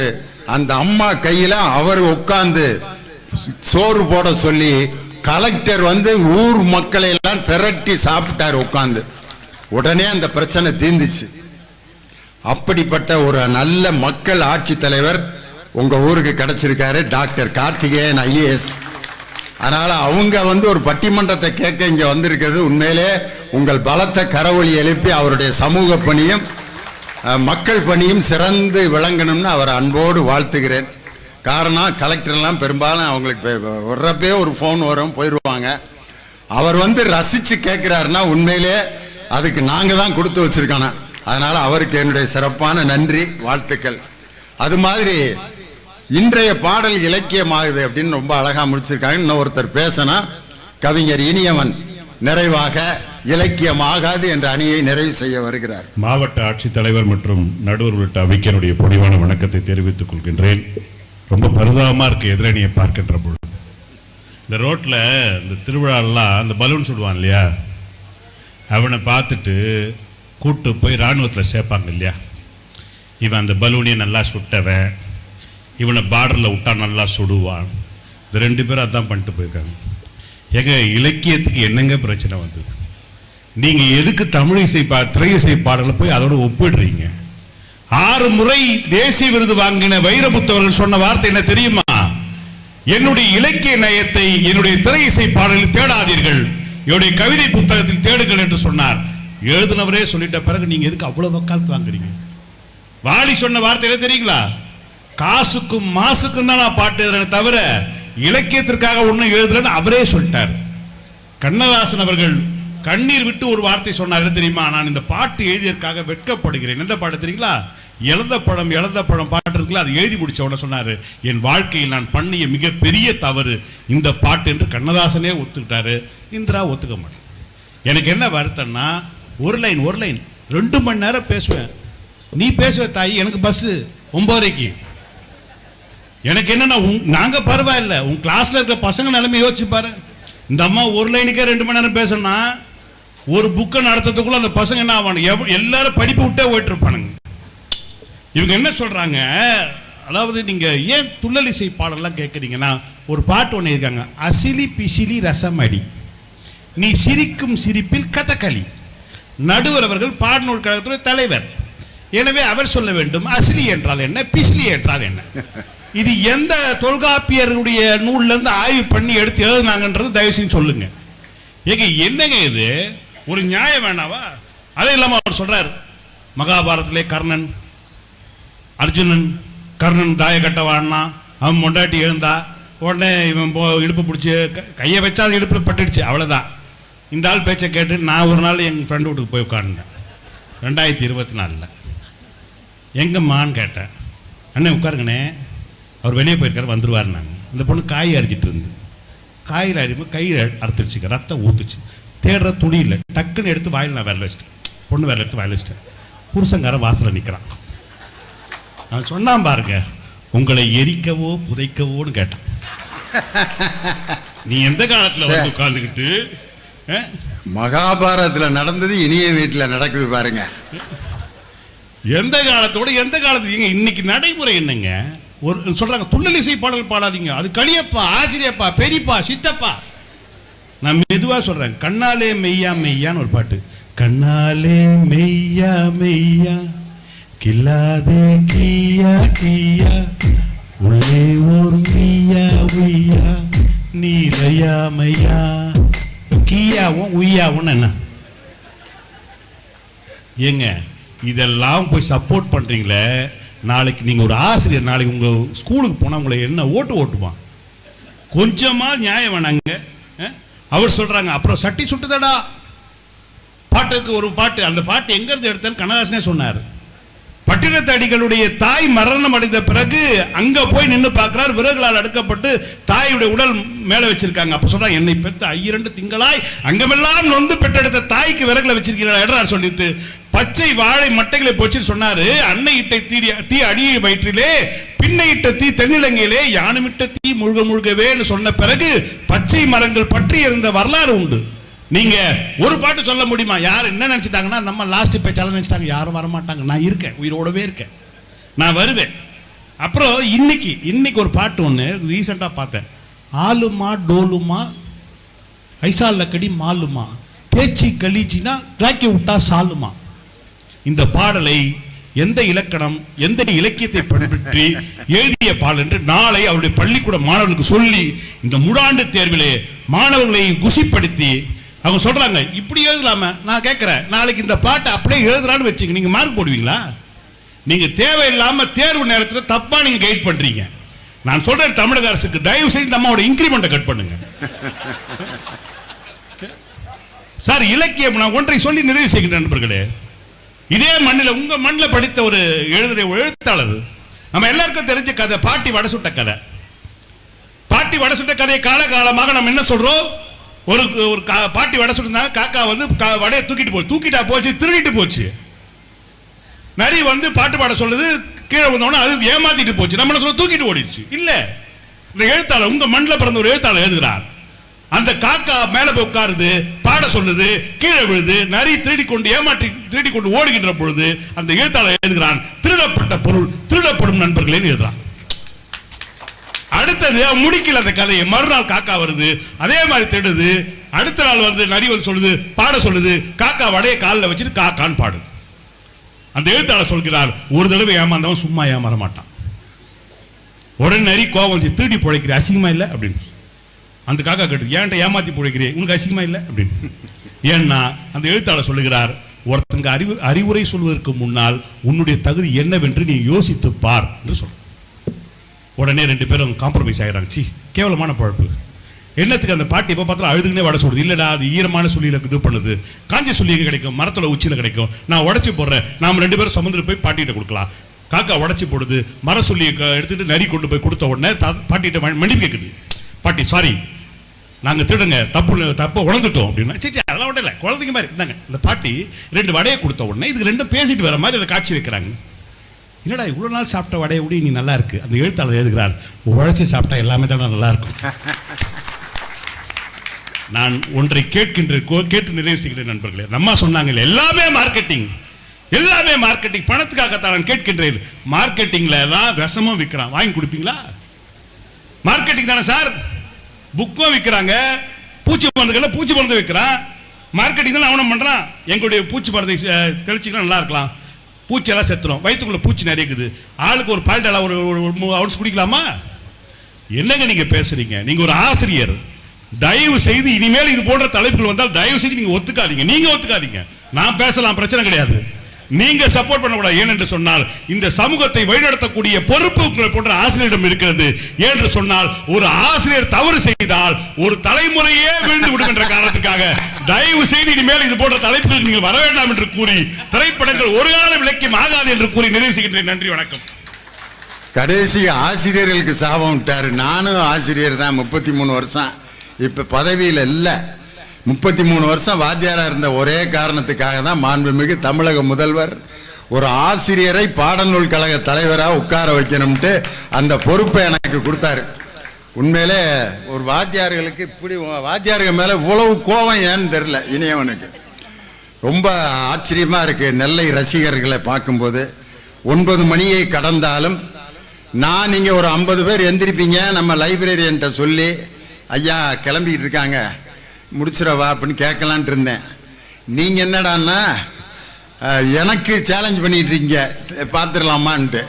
அந்த அம்மா கையில அவர் உட்கார்ந்து சோறு போட சொல்லி கலெக்டர் வந்து ஊர் மக்களை எல்லாம் திரட்டி சாப்பிட்டார் உட்கார்ந்து. உடனே அந்த பிரச்சனை தீர்ந்துச்சு. அப்படிப்பட்ட ஒரு நல்ல மக்கள் ஆட்சி தலைவர் உங்க ஊருக்கு கிடைச்சிருக்காரு, டாக்டர் கார்த்திகேயன் IAS. அதனால அவங்க வந்து ஒரு பட்டிமன்றத்தை கேட்க இங்க வந்திருக்கிறது உண்மையிலே உங்கள் பலத்த கரவொலி எழுப்பி அவருடைய சமூக பணியும் மக்கள் பணியும் சிறந்து விளங்கணும்னு அவரை அன்போடு வாழ்த்துகிறேன். காரணம், கலெக்டர்லாம் பெரும்பாலும் அவங்களுக்கு வர்றப்பே ஒரு ஃபோன் வரும், போயிடுவாங்க. அவர் வந்து ரசித்து கேட்குறாருன்னா உண்மையிலே அதுக்கு நாங்கள் தான் கொடுத்து வச்சுருக்கோம். அதனால் அவருக்கு என்னுடைய சிறப்பான நன்றி வாழ்த்துக்கள். அது மாதிரி இன்றைய பாடல் இலக்கியமாகுது அப்படின்னு ரொம்ப அழகாக முடிச்சிருக்காங்க. இன்னும் ஒருத்தர் பேசினா கவிஞர் இனியவன் நிறைவாக இலக்கியமாகாது என்ற அணியை நிறைவு செய்ய வருகிறார். மாவட்ட ஆட்சித்தலைவர் மற்றும் நடுவர் உள்ளிட்ட அவைக்கனுடைய பொடிவான வணக்கத்தை தெரிவித்துக் கொள்கின்றேன். ரொம்ப பரிதாபமாக இருக்குது எதிரணியை பார்க்கின்ற பொழுது. இந்த ரோட்டில் இந்த திருவிழாலாம் அந்த பலூன் சுடுவான் இல்லையா, அவனை பார்த்துட்டு கூட்டு போய் இராணுவத்தில் சேர்ப்பாங்க இல்லையா, இவன் அந்த பலூனையை நல்லா சுட்டவன், இவனை பார்டரில் விட்டா நல்லா சுடுவான். இந்த 2 பேரும் அதான் பண்ணிட்டு போயிருக்காங்க. எங்க இலக்கியத்துக்கு என்னங்க பிரச்சனை வந்தது? நீங்கள் எதுக்கு தமிழ் இசை திரை இசை பாடலை போய் அதோட ஒப்பிடுறீங்க? 6 முறை தேசிய விருது வாங்கின வைரமுத்தவர்கள் சொன்ன வார்த்தை என்ன தெரியுமா? என்னுடைய இலக்கிய நயத்தை என்னுடைய திரை இசை பாடலில் தேடாதீர்கள், என்னுடைய கவிதை புத்தகத்தில் தேடுங்கள் என்று சொன்னார். எழுதினவரே சொல்லிட்ட பிறகு நீங்க எதுக்கு அவ்வளவு வக்காலத்து வாங்குறீங்க? வாலி சொன்ன வார்த்தை என்ன தெரியுங்களா? காசுக்கும் மாசுக்கும் தான் நான் பாட்டு எழுதுறேன் தவிர இலக்கியத்திற்காக ஒன்னும் எழுதுறேன்னு அவரே சொல்லிட்டார். கண்ணதாசன் அவர்கள் கண்ணீர் விட்டு ஒரு வார்த்தை சொன்னார், என்ன தெரியுமா? நான் இந்த பாட்டு எழுதியதற்காக வெட்கப்படுகிறேன். எந்த பாட்டு தெரியுங்களா? இழந்த பழம் பாட்டு இருக்குல்ல, அது எழுதி முடிச்ச உடனே சொன்னாரு, என் வாழ்க்கையில் நான் பண்ணிய மிகப்பெரிய தவறு இந்த பாட்டு என்று கண்ணதாசனே ஒத்துக்கிட்டாரு. இந்திரா ஒத்துக்க மாட்டேன். எனக்கு என்ன வருத்தம்னா, ஒரு லைன் 2 மணி நேரம் பேசுவேன். நீ பேசுவ தாய், எனக்கு பஸ் 9:30. எனக்கு என்னன்னா, நாங்க பரவாயில்ல, உன் கிளாஸ்ல இருக்கிற பசங்க நிலைமை யோசிச்சு பாரு. இந்த அம்மா ஒரு லைனுக்கே 2 மணி நேரம் பேசணும்னா ஒரு புக்கை நடத்துறதுக்குள்ள அந்த பசங்க என்ன ஆவானு? எல்லாரும் படிப்பு விட்டே போயிட்டு இருப்பானுங்க. இவங்க என்ன சொல்றாங்க, அதாவது நீங்க ஏன் துள்ளல் இசை பாடலாம் கேட்குறீங்கன்னா, ஒரு பாட்டு ஒன்று இருக்காங்க, அசிலி பிசிலி ரசமடி நீ சிரிக்கும் சிரிப்பில் கதகளி. நடுவர் அவர்கள் பாடநூல் கழகத்துடைய தலைவர். எனவே அவர் சொல்ல வேண்டும் அசிலி என்றால் என்ன, பிசிலி என்றால் என்ன. இது எந்த தொல்காப்பியருடைய நூல்ல இருந்து ஆய்வு பண்ணி எடுத்து எழுதுனாங்கன்றது தயவு செஞ்சு சொல்லுங்க. ஏங்க என்னங்க இது, ஒரு நியாயம் வேணாவா? அதே இல்லாம அவர் சொல்றாரு, மகாபாரதத்திலே கர்ணன் அர்ஜுனன் கர்ணன் தாய கட்டவான்னா அவன் மொண்டாட்டி எழுந்தா உடனே இவன் இடுப்பு பிடிச்சி கையை வச்சா அது இடுப்பில் பட்டுடுச்சு, அவ்வளோதான். இந்த ஆள் பேச்சை கேட்டு நான் ஒரு நாள் எங்கள் ஃப்ரெண்டு வீட்டுக்கு போய் உட்காந்துட்டேன் 2024. எங்கம்மான்னு கேட்டேன். அண்ணே உட்காருங்கண்ணே, அவர் வெளியே போயிருக்காரு வந்துருவார். நாங்கள் இந்த பொண்ணு காய் அரிச்சிட்டு இருந்து காயில் அரிக்கும் கையில் அறுத்துடுச்சுக்க, ரத்தம் ஊற்றுச்சு. தேடுற துணி இல்லை, டக்குன்னு எடுத்து வாயில் நான் விரல வச்சிட்டேன். பொண்ணு விரல எடுத்து வாயில் வச்சிட்டேன். புருஷங்காரன் வாசலில் நிற்கிறான். நான் சொன்னான் பாருங்க, உங்களை எரிக்கவோ புதைக்கவோன்னு கேட்டான். நீ எந்த காலத்தில் வந்து உட்கார்ந்துக்கிட்டு மகாபாரதத்தில் நடந்தது இனிய வீட்டில் நடக்குது பாருங்க. எந்த காலத்தோட எந்த காலத்துக்கு இன்னைக்கு நடைமுறை என்னங்க? ஒரு சொல்றாங்க துள்ளலிசை பாடல் பாடாதீங்க, அது களியப்பா, ஆசிரியப்பா, பெரியப்பா, சித்தப்பா. நான் மெதுவா சொல்றேன். கண்ணாலே மெய்யா மெய்யான்னு ஒரு பாட்டு. கண்ணாலே மெய்யா மெய்யா கில்லாதே கியா கியா உள்ளே ஓர் மெய்யா உய்யா நீரையா மையா. கியாவும் உய்யாவும் என்ன ஏங்க? இதெல்லாம் போய் சப்போர்ட் பண்றீங்களே. நாளைக்கு நீங்க ஒரு ஆசிரியர், நாளைக்கு உங்க ஸ்கூலுக்கு போனா உங்களை என்ன ஓட்டுவான்? கொஞ்சமா நியாயம் வேணாங்க. அவர் சொல்றாங்க அப்புறம் சட்டி சுட்டுதடா பாட்டுக்கு ஒரு பாட்டு. அந்த பாட்டு எங்க இருந்து எடுத்தான்னு கண்ணதாசனே சொன்னார். பட்டினத்தடிகளுடைய தாய் மரணம் அடைந்த பிறகு அங்க போய் நின்று பார்க்கிறார். விறகுகளால் அடுக்கப்பட்டு தாயுடைய உடல் மேல வச்சிருக்காங்க. அப்ப சொல்றாங்க, என்னை பெற்ற 2 திங்களாய் அங்கமெல்லாம் நொந்து பெற்றெடுத்த தாய்க்கு விறகுல வச்சிருக்கிறார் சொல்லிட்டு பச்சை வாழை மட்டைகளை போச்சு சொன்னாரு. அன்னை இட்ட தீ அடியை வயிற்றிலே, பின்னை இட்ட தீ தென்னிலங்கையிலே, யானுமிட்ட தீ முழுக முழுகவேன்னு சொன்ன பிறகு பச்சை மரங்கள் பற்றி இருந்த வரலாறு உண்டு. நீங்க ஒரு பாட்டு சொல்ல முடியுமா? யார் என்ன நினைச்சிட்டாங்கன்னா நம்ம லாஸ்ட் பேச்சாளர் நினைச்சிட்டாங்க. யாரும் வரமாட்டாங்க. நான் இருக்கேன், உயிரோடவே இருக்கேன், நான் வருவேன். அப்புறம் இன்னைக்கு ஒரு பாட்டு ஒன்று ரீசெண்டாக பார்த்தேன். ஆலுமா டோலுமா ஐசால் லக்கடி மாலுமா பேச்சு கலீச்சினா கிராக்கி விட்டா சாலுமா. இந்த பாடலை எந்த இலக்கணம் எந்த இலக்கியத்தை பின்பற்றி எழுதிய பாடல் என்று நாளை அவருடைய பள்ளிக்கூட மாணவர்களுக்கு சொல்லி இந்த முழாண்டு தேர்விலே மாணவர்களை குசிப்படுத்தி அவங்க சொல்றாங்க இப்படி எழுதலாம. நான் கேட்கிறேன், நாளைக்கு இந்த பாட்டை அப்படியே எழுதுறான்னு வச்சுங்க, நீங்க மார்க் போடுவீங்களா? நீங்க தேவையில்லாம தேர்வு நேரத்தில் தப்பா நீங்க கைட் பண்றீங்க. நான் சொல்றேன் தமிழக அரசுக்கு, தயவு செய்து இந்த அம்மாவோட இன்கிரிமெண்ட்டை கட் பண்ணுங்க சார். இலக்கியம் நான் ஒன்றை சொல்லி நிறைவு செய்கின்ற நண்பர்களே, இதே மண்ணில் உங்க மண்ணில் படித்த ஒரு எழுத்தாளர், நம்ம எல்லாருக்கும் தெரிஞ்ச கதை பாட்டி வடை சுட்ட கதை. பாட்டி வடை சுட்ட கதையை காலகாலமாக நம்ம என்ன சொல்றோம்? ஒரு பாட்டி வடை சுட்டிருந்தாங்க, காக்கா வந்து வடையை தூக்கிட்டா போச்சு, திருடிட்டு போச்சு. நரி வந்து பாட்டு பாட சொல்லுது, கீழே வந்தோடனே அது ஏமாத்திட்டு போச்சு. நம்ம சொல்ல தூக்கிட்டு ஓடிடுச்சு. இல்ல, இந்த எழுத்தாளர் உங்க மண்ணில் பிறந்த ஒரு எழுத்தாளர் எழுதுகிறார். அந்த காக்கா மேல போய் உட்காருது, பாட சொல்லுது, கீழே விழுது, நரி திருடி கொண்டு ஓடுகின்ற பொழுது அந்த எழுத்தாளர் எழுதுகிறான், திருடப்பட்ட பொருள் திருடப்படும் நண்பர்களே எழுதுறான். அடுத்தது முடிக்கல அந்த கதையை. மறுநாள் காக்கா வருது, அதே மாதிரி தேடுது. அடுத்த நாள் வந்து நரி வந்து சொல்லுது, பாட சொல்லுது, காக்கா வடைய காலில் வச்சுட்டு காக்கான்னு பாடுது. அந்த எழுத்தாளர் சொல்கிறார், ஒரு தடவை ஏமாந்தவன் சும்மா ஏமாற மாட்டான். உடனே நரி கோபம் வந்து, திருடி பிழைக்கிற அசிங்கமா இல்லை அப்படின்னு. அந்த காக்கா கேட்டு, ஏன்ட்ட ஏமாத்தி பிழைக்கிறே, உனக்கு அசிங்கமா இல்லை அப்படின்னு. ஏன்னா அந்த எழுத்தாளர் சொல்லுகிறார், ஒருத்தங்க அறிவுரை சொல்வதற்கு முன்னால் உன்னுடைய தகுதி என்னவென்று நீ யோசித்து பார் என்று சொல்ற. உடனே 2 பேரும் காம்ப்ரமைஸ் ஆகிறாங்க. சி, கேவலமான பழப்பு. என்னத்துக்கு அந்த பாட்டி எப்போ பார்த்தாலும் அழுதுனே வடை சொல்லுது. இல்லடா, அது ஈரமான சொல்லியில் இது பண்ணுது, காஞ்சி சொல்லியில் கிடைக்கும், மரத்தோட உச்சியில் கிடைக்கும், நான் உடச்சி போடுறேன், நாம் 2 பேரும் சுமந்துட்டு போய் பாட்டிகிட்ட கொடுக்கலாம். காக்கா உடச்சி போடுது, மர சொல்லியை எடுத்துட்டு நரி கொண்டு போய் கொடுத்த உடனே பாட்டிகிட்ட மன்னிப்பு கேட்குது. பாட்டி சாரி, நாங்கள் திருடுங்க, தப்பு உணர்ந்துட்டோம் அப்படின்னா. சரி அதெல்லாம் ஒன்றும் இல்லை, குழந்தைங்க மாதிரி இருந்தாங்க. இந்த பாட்டி 2 வடையை கொடுத்த உடனே இதுக்கு 2 பேசிட்டு வர மாதிரி அதை காட்சி வைக்கிறாங்க. என்னடா இவ்வளோ நாள் சாப்பிட்ட வடையை விட நீ நல்லா இருக்கு. அந்த எழுத்தாளர் எழுதுகிறார், உழைச்சி சாப்பிட்டா எல்லாமே தான் நல்லா இருக்கும். நான் ஒன்றை கேட்டு நிறைவு செய்கிறேன் நண்பர்களே. நம்ம சொன்னாங்க எல்லாமே மார்க்கெட்டிங், எல்லாமே மார்க்கெட்டிங், பணத்துக்காகத்தான் நான் கேட்கின்றேன். மார்க்கெட்டிங்ல தான் விஷமும் விற்கிறான், வாங்கி கொடுப்பீங்களா? மார்க்கெட்டிங் தானே சார். புக்கும் விற்கிறாங்க, பூச்சி மருந்து விற்கிறான். மார்க்கெட்டிங் தான் அவனும் பண்றான். எங்களுடைய பூச்சி மருந்தை தெளிச்சிக்கலாம், நல்லா இருக்கலாம். பூச்சியெல்லாம் செத்துரும், வயிற்றுக்குள்ள பூச்சி நிறைய இருக்குது, ஆளுக்கு ஒரு பால்டெல்லாம் ஒரு 3 ounce குடிக்கலாமா? என்னங்க நீங்க பேசுறீங்க? நீங்க ஒரு ஆசிரியர், தயவு செய்து இனிமேல் இது போன்ற தலைப்புகள் வந்தால் தயவு செய்து நீங்க ஒத்துக்காதீங்க. நீங்க ஒத்துக்காதீங்க, நான் பேசலாம், பிரச்சனை கிடையாது. நீங்க சப்போர்ட் பண்ணக்கூடாது. ஏனென்று சொன்னால் இந்த சமூகத்தை வழிநடத்தக்கூடிய பொறுப்பு உங்களை போன்ற ஆசிரியரிடம் இருக்கிறது. ஏனென்று சொன்னால் ஒரு ஆசிரியர் தவறு செய்தால் ஒரு தலைமுறையே விழுந்து விடும் என்ற காரணத்துக்காக தயவு செய்து இனிமேல் இது போன்ற தலைப்புகள் நீங்கள் வர வேண்டாம் என்று கூறி, திரைப்படங்கள் ஒரு காலம் இலக்கியம் ஆகாது என்று கூறி நிறைவு செய்கின்றேன். நன்றி, வணக்கம். கடைசி ஆசிரியர்களுக்கு சாபம் விட்டாரு. நானும் ஆசிரியர் தான், 33 வருஷம். இப்ப பதவியில் இல்லை. 33 வருஷம் வாத்தியாரா இருந்த ஒரே காரணத்துக்காக தான் மாண்புமிகு தமிழக முதல்வர் ஒரு ஆசிரியரை பாடநூல் கழக தலைவராக உட்கார வைக்கணும்ட்டு அந்த பொறுப்பை எனக்கு கொடுத்தாரு. உண்மையிலே ஒரு வாத்தியார்களுக்கு இப்படி வாத்தியார்கள் மேல இவ்வளவு கோபம் ஏன்னு தெரியல. இனியவனுக்கு ரொம்ப ஆச்சரியமா இருக்கு. நெல்லை ரசிகர்களை பார்க்கும்போது 9 மணியை கடந்தாலும் நான் நீங்க ஒரு 50 பேர் எந்திரிப்பீங்க. நம்ம லைப்ரரியன்ட்ட சொல்லி, ஐயா கிளம்பிக்கிட்டு இருக்காங்க, முடிச்சிடவா அப்படின்னு கேட்கலான்ட்டு இருந்தேன். நீங்கள் என்னடான்னா எனக்கு சேலஞ்ச் பண்ணிட்டு இருக்கீங்க, பார்த்துடலாமான்ட்டு.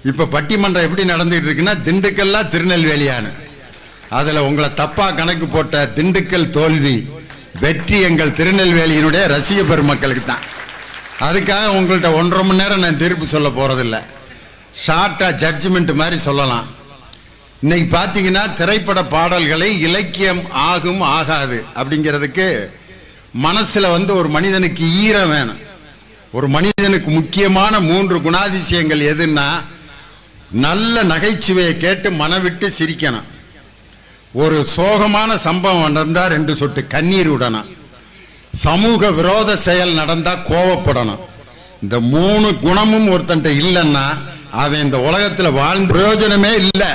இப்போ பட்டிமன்றம் எப்படி நடந்துகிட்டு இருக்குன்னா, திண்டுக்கல்லா திருநெல்வேலியானு, அதில் உங்களை தப்பாக கணக்கு போட்ட திண்டுக்கல் தோல்வி, வெற்றி எங்கள் திருநெல்வேலியினுடைய ரசிக பெருமக்களுக்கு தான். அதுக்காக உங்கள்கிட்ட 1.5 மணி நேரம் நான் தீர்ப்பு சொல்ல போகிறதில்ல. ஷார்ட்டாக ஜட்ஜ்மெண்ட் மாதிரி சொல்லலாம். இன்னைக்கு பார்த்தீங்கன்னா திரைப்பட பாடல்களை இலக்கியம் ஆகும் ஆகாது அப்படிங்கிறதுக்கு மனசில் ஒரு மனிதனுக்கு ஈரம் வேணும். ஒரு மனிதனுக்கு முக்கியமான 3 குணாதிசயங்கள் எதுன்னா, நல்ல நகைச்சுவையை கேட்டு மனவிட்டு சிரிக்கணும், ஒரு சோகமான சம்பவம் நடந்தால் 2 சொட்டு கண்ணீர் விடணும், சமூக விரோத செயல் நடந்தால் கோவப்படணும். இந்த 3 குணமும் ஒருத்தன்ட்ட இல்லைன்னா அவன் இந்த உலகத்தில் வாழ்ந்த பிரயோஜனமே இல்லை.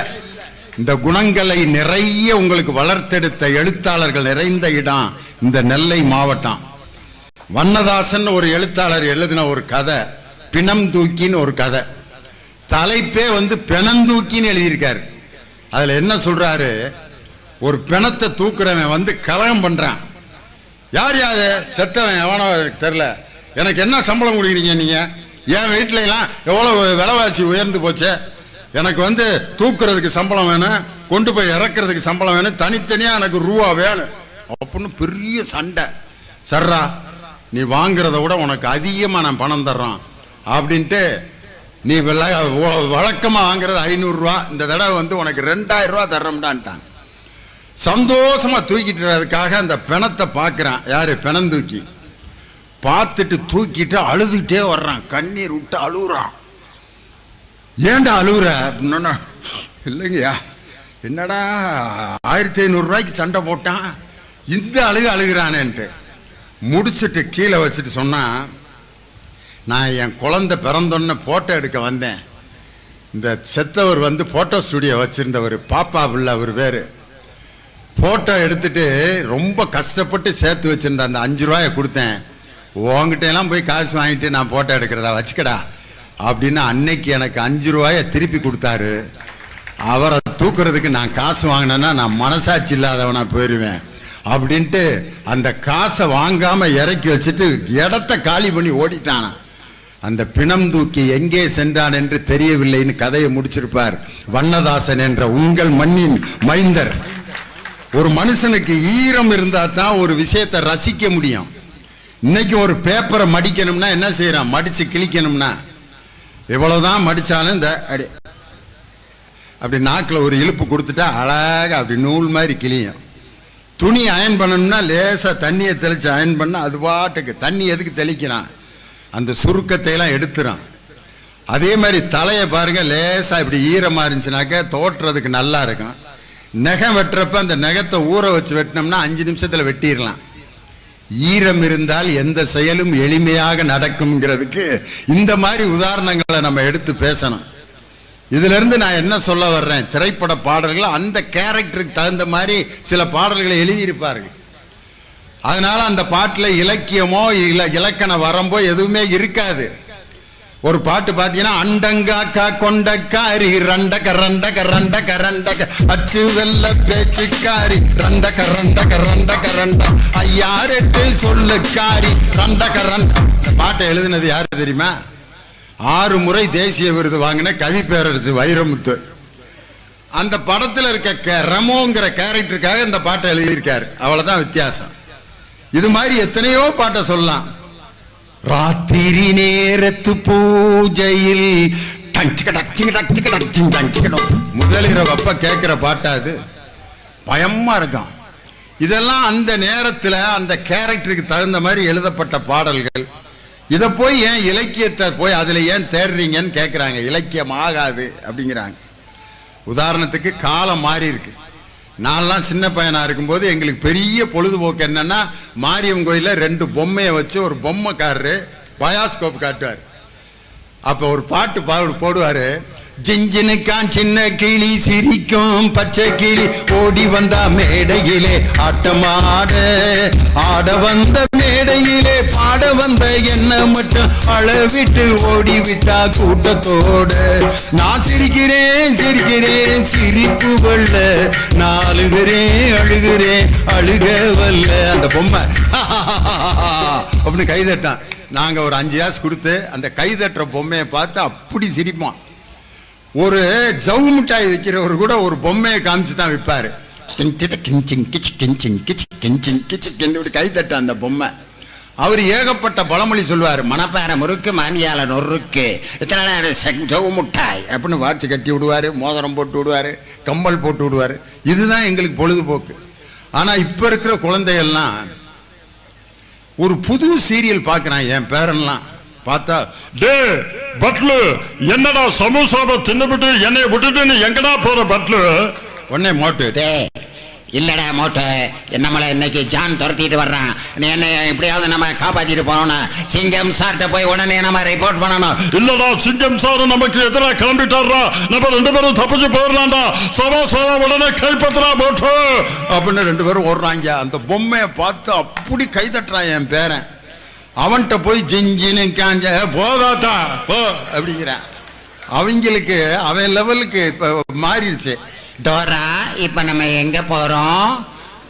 இந்த குணங்களை நிறைய உங்களுக்கு வளர்த்தெடுத்த எழுத்தாளர்கள் நிறைந்த இடம் இந்த நெல்லை மாவட்டம். வண்ணதாசன் ஒரு எழுத்தாளர் எழுதின ஒரு கதை, பிணம் தூக்கின்னு ஒரு கதை. தலைப்பே பிணந்தூக்கின்னு எழுதியிருக்காரு. அதுல என்ன சொல்றாரு, ஒரு பிணத்தை தூக்குறவன் கலகம் பண்றான். யார் யாரு செத்தவன் எவனோ தெரியல, எனக்கு என்ன சம்பளம் கொடுக்குறீங்க நீங்க, என் வீட்டுல எல்லாம் எவ்வளவு விலைவாசி உயர்ந்து போச்சு, எனக்கு தூக்குறதுக்கு சம்பளம் வேணும், கொண்டு போய் இறக்குறதுக்கு சம்பளம் வேணும், தனித்தனியா எனக்கு ரூபா வேணும் அப்படின்னு பெரிய சண்டை. சர்ரா, நீ வாங்குறத விட உனக்கு அதிகமாக நான் பணம் தர்றோம் அப்படின்ட்டு, நீ வழக்கமாக வாங்குறது 500 ரூபா, இந்த தடவை உனக்கு 2000 ரூபா தர்றோம்டான்ட்டான். சந்தோஷமா தூக்கிட்டுறதுக்காக அந்த பிணத்தை பார்க்குறான். யாரு? பிணந்தூக்கி பார்த்துட்டு தூக்கிட்டு அழுதுகிட்டே வர்றான், கண்ணீர் விட்டு அழுகுறான். ஏன்டா அழுகுற அப்படின்னா, இல்லைங்கய்யா என்னடா 1500 ரூபாய்க்கு சண்டை போட்டான், இந்த அழுகிறானேன்ட்டு முடிச்சுட்டு கீழே வச்சுட்டு சொன்னான், நான் என் குழந்தை பிறந்தோன்னு ஃபோட்டோ எடுக்க வந்தேன். இந்த செத்தவர் ஃபோட்டோ ஸ்டுடியோ வச்சுருந்தவர், பாப்பா பிள்ளை அவர் பேர். ஃபோட்டோ எடுத்துட்டு ரொம்ப கஷ்டப்பட்டு சேர்த்து வச்சுருந்த அந்த 5 ரூபாயை கொடுத்தேன். உங்ககிட்ட எல்லாம் போய் காசு வாங்கிட்டு நான் ஃபோட்டோ எடுக்கிறதா, வச்சுக்கடா அப்படின்னு அன்னைக்கு எனக்கு 5 ரூபாயை திருப்பி கொடுத்தாரு. அவரை தூக்குறதுக்கு நான் காசு வாங்கினேன்னா நான் மனசாட்சி இல்லாதவனா போயிடுவேன் அப்படின்ட்டு அந்த காசை வாங்காம இறக்கி வச்சுட்டு இடத்த காலி பண்ணி ஓடிட்டானா. அந்த பிணம் தூக்கி எங்கே சென்றான் என்று தெரியவில்லைன்னு கதையை முடிச்சிருப்பார் வண்ணதாசன் என்ற உங்கள் மண்ணின் மைந்தர். ஒரு மனுஷனுக்கு ஈரம் இருந்தா தான் ஒரு விஷயத்தை ரசிக்க முடியும். இன்னைக்கு ஒரு பேப்பரை மடிக்கணும்னா என்ன செய்யறான், மடிச்சு கிழிக்கணும்னா எவ்வளவுதான் மடிச்சாலும் இந்த அப்படி நாக்கில் ஒரு இழுப்பு கொடுத்துட்டா அழகாக அப்படி நூல் மாதிரி கிளியும். துணி அயன் பண்ணணும்னா லேசாக தண்ணியை தெளித்து அயன் பண்ணால் அது பாட்டுக்கு, தண்ணி எதுக்கு தெளிக்கிறான், அந்த சுருக்கத்தை எல்லாம் எடுத்துறான். அதே மாதிரி தலையை பாருங்க, லேசாக இப்படி ஈரமாக இருந்துச்சுனாக்க தோட்டுறதுக்கு நல்லா இருக்கும். நகம் வெட்டுறப்ப அந்த நகத்தை ஊற வச்சு வெட்டினோம்னா 5 நிமிஷத்தில் வெட்டிடலாம். ஈரம் இருந்தால் எந்த செயலும் எளிமையாக நடக்கும்ங்கிறதுக்கு இந்த மாதிரி உதாரணங்களை நம்ம எடுத்து பேசணும். இதுல இருந்து நான் என்ன சொல்ல வர்றேன், திரைப்பட பாடல்கள் அந்த கேரக்டருக்கு தகுந்த மாதிரி சில பாடல்களை எழுதியிருப்பார்கள். அதனால அந்த பாட்டில் இலக்கியமோ இலக்கண வரம்போ எதுவுமே இருக்காது. ஒரு பாட்டு பார்த்தீங்கன்னா, அண்டங்காக்கா கொண்டக்காரி ரண்டக ரண்டக ரண்டக ரண்டக அச்சு வெல்ல பேச்சுக்காரி ரண்டக ரண்டக ரண்டக ரண்ட ஐயாரெட்டு சொல்லுக்காரி ரண்டக ரண்ட. இந்த பாட்டை எழுதினது யாரு தெரியுமா? 6 முறை தேசிய விருது வாங்கின கவி பேரரசு வைரமுத்து. அந்த படத்தில் இருக்க ரமோங்கிற கேரக்டருக்காக இந்த பாட்டை எழுதியிருக்காரு. அவ்வளவுதான் வித்தியாசம். இது மாதிரி எத்தனையோ பாட்டை சொல்லலாம். ராத்திரி நேரத்து பூஜையில் முதலிரவு அப்ப கேட்கிற பாட்டா அது, பயமா இருக்கும். இதெல்லாம் அந்த நேரத்தில் அந்த கேரக்டருக்கு தகுந்த மாதிரி எழுதப்பட்ட பாடல்கள். இதை போய் ஏன் இலக்கியத்தை போய் அதில் ஏன் தேடுறீங்கன்னு கேட்குறாங்க. இலக்கியம் ஆகாது அப்படிங்கிறாங்க. உதாரணத்துக்கு காலம் மாறி இருக்கு. நான்லாம் சின்ன பையனாக இருக்கும்போது எங்களுக்கு பெரிய பொழுதுபோக்கு என்னன்னா, மாரியம்மன் கோயிலில் 2 பொம்மையை வச்சு ஒரு பொம்மைக்காரரு பயாஸ்கோப் காட்டுவார். அப்போ ஒரு பாட்டு போடுவார். ஜிஞ்சினுக்கான் சின்ன கிளி சிரிக்கும் பச்சை கிளி ஓடி வந்தா மேடையிலே ஆட்டமாட, ஆட வந்த மேடையிலே பாட வந்த என்ன மட்டும் அளவிட்டு ஓடி விட்டா கூட்டத்தோட. நான் சிரிக்கிறேன் சிரிக்கிறேன் சிரிப்பு வல்ல, நான் அழுகிறேன் அழுகிறேன் அழுக வல்ல. அந்த பொம்மை அப்படின்னு கைதட்டான். நாங்கள் ஒரு 5 காசு கொடுத்து அந்த கைதட்டுற பொம்மையை பார்த்து அப்படி சிரிப்போம். ஒரு ஜவு மிட்டாய் விற்கிறவர் கூட ஒரு பொம்மையை காமிச்சு தான் விற்பாரு. கைதட்ட அந்த பொம்மை. அவர் ஏகப்பட்ட பழமொழி சொல்வார். மணப்பாறை முறுக்கு மாமியால நொறுக்கு, இத்தனை ஜவு மிட்டாய் அப்படின்னு வாட்சி கட்டி விடுவார், மோதிரம் போட்டு விடுவார், கம்பல் போட்டு விடுவார். இதுதான் எங்களுக்கு பொழுதுபோக்கு. ஆனால் இப்போ இருக்கிற குழந்தைகள்லாம் ஒரு புது சீரியல் பார்க்குறான். என் பேரெல்லாம் பார்த்தா, டே பட்லு, என்னடா சமோசாவை தின்னுபிட்டு என்னை விட்டுட்டு நீ எங்கடா போற பட்லு? உடனே மோட்டு, இல்லடா மோட்டு, நம்மளை இன்னைக்கு ஜான் துரத்திட்டு வர்றான், நீ என்ன எப்படியாவது நம்ம காப்பாத்திட்டு போனோம். சிங்கம் சார்ட்ட போய் உடனே நம்ம ரிப்போர்ட் பண்ணணும். இல்லடா, சிங்கம் சார் நமக்கு எதிராக கிளம்பிட்டாரா, நம்ம 2 பேரும் தப்பிச்சு போயிடலாம்டா. சவா உடனே கைப்பற்றா மோட்டு அப்படின்னு 2 பேரும் ஓடுறாங்க. அந்த பொம்மையை பார்த்து அப்படி கைதட்டுறான் என் பேரன். அவன்கிட்ட போய் ஜிஞ்சின்னு போதாத்தா போ அப்படிங்கிறான். அவங்களுக்கு அவன் லெவலுக்கு இப்போ மாறிடுச்சு. டோரா, இப்ப நம்ம எங்க போறோம்?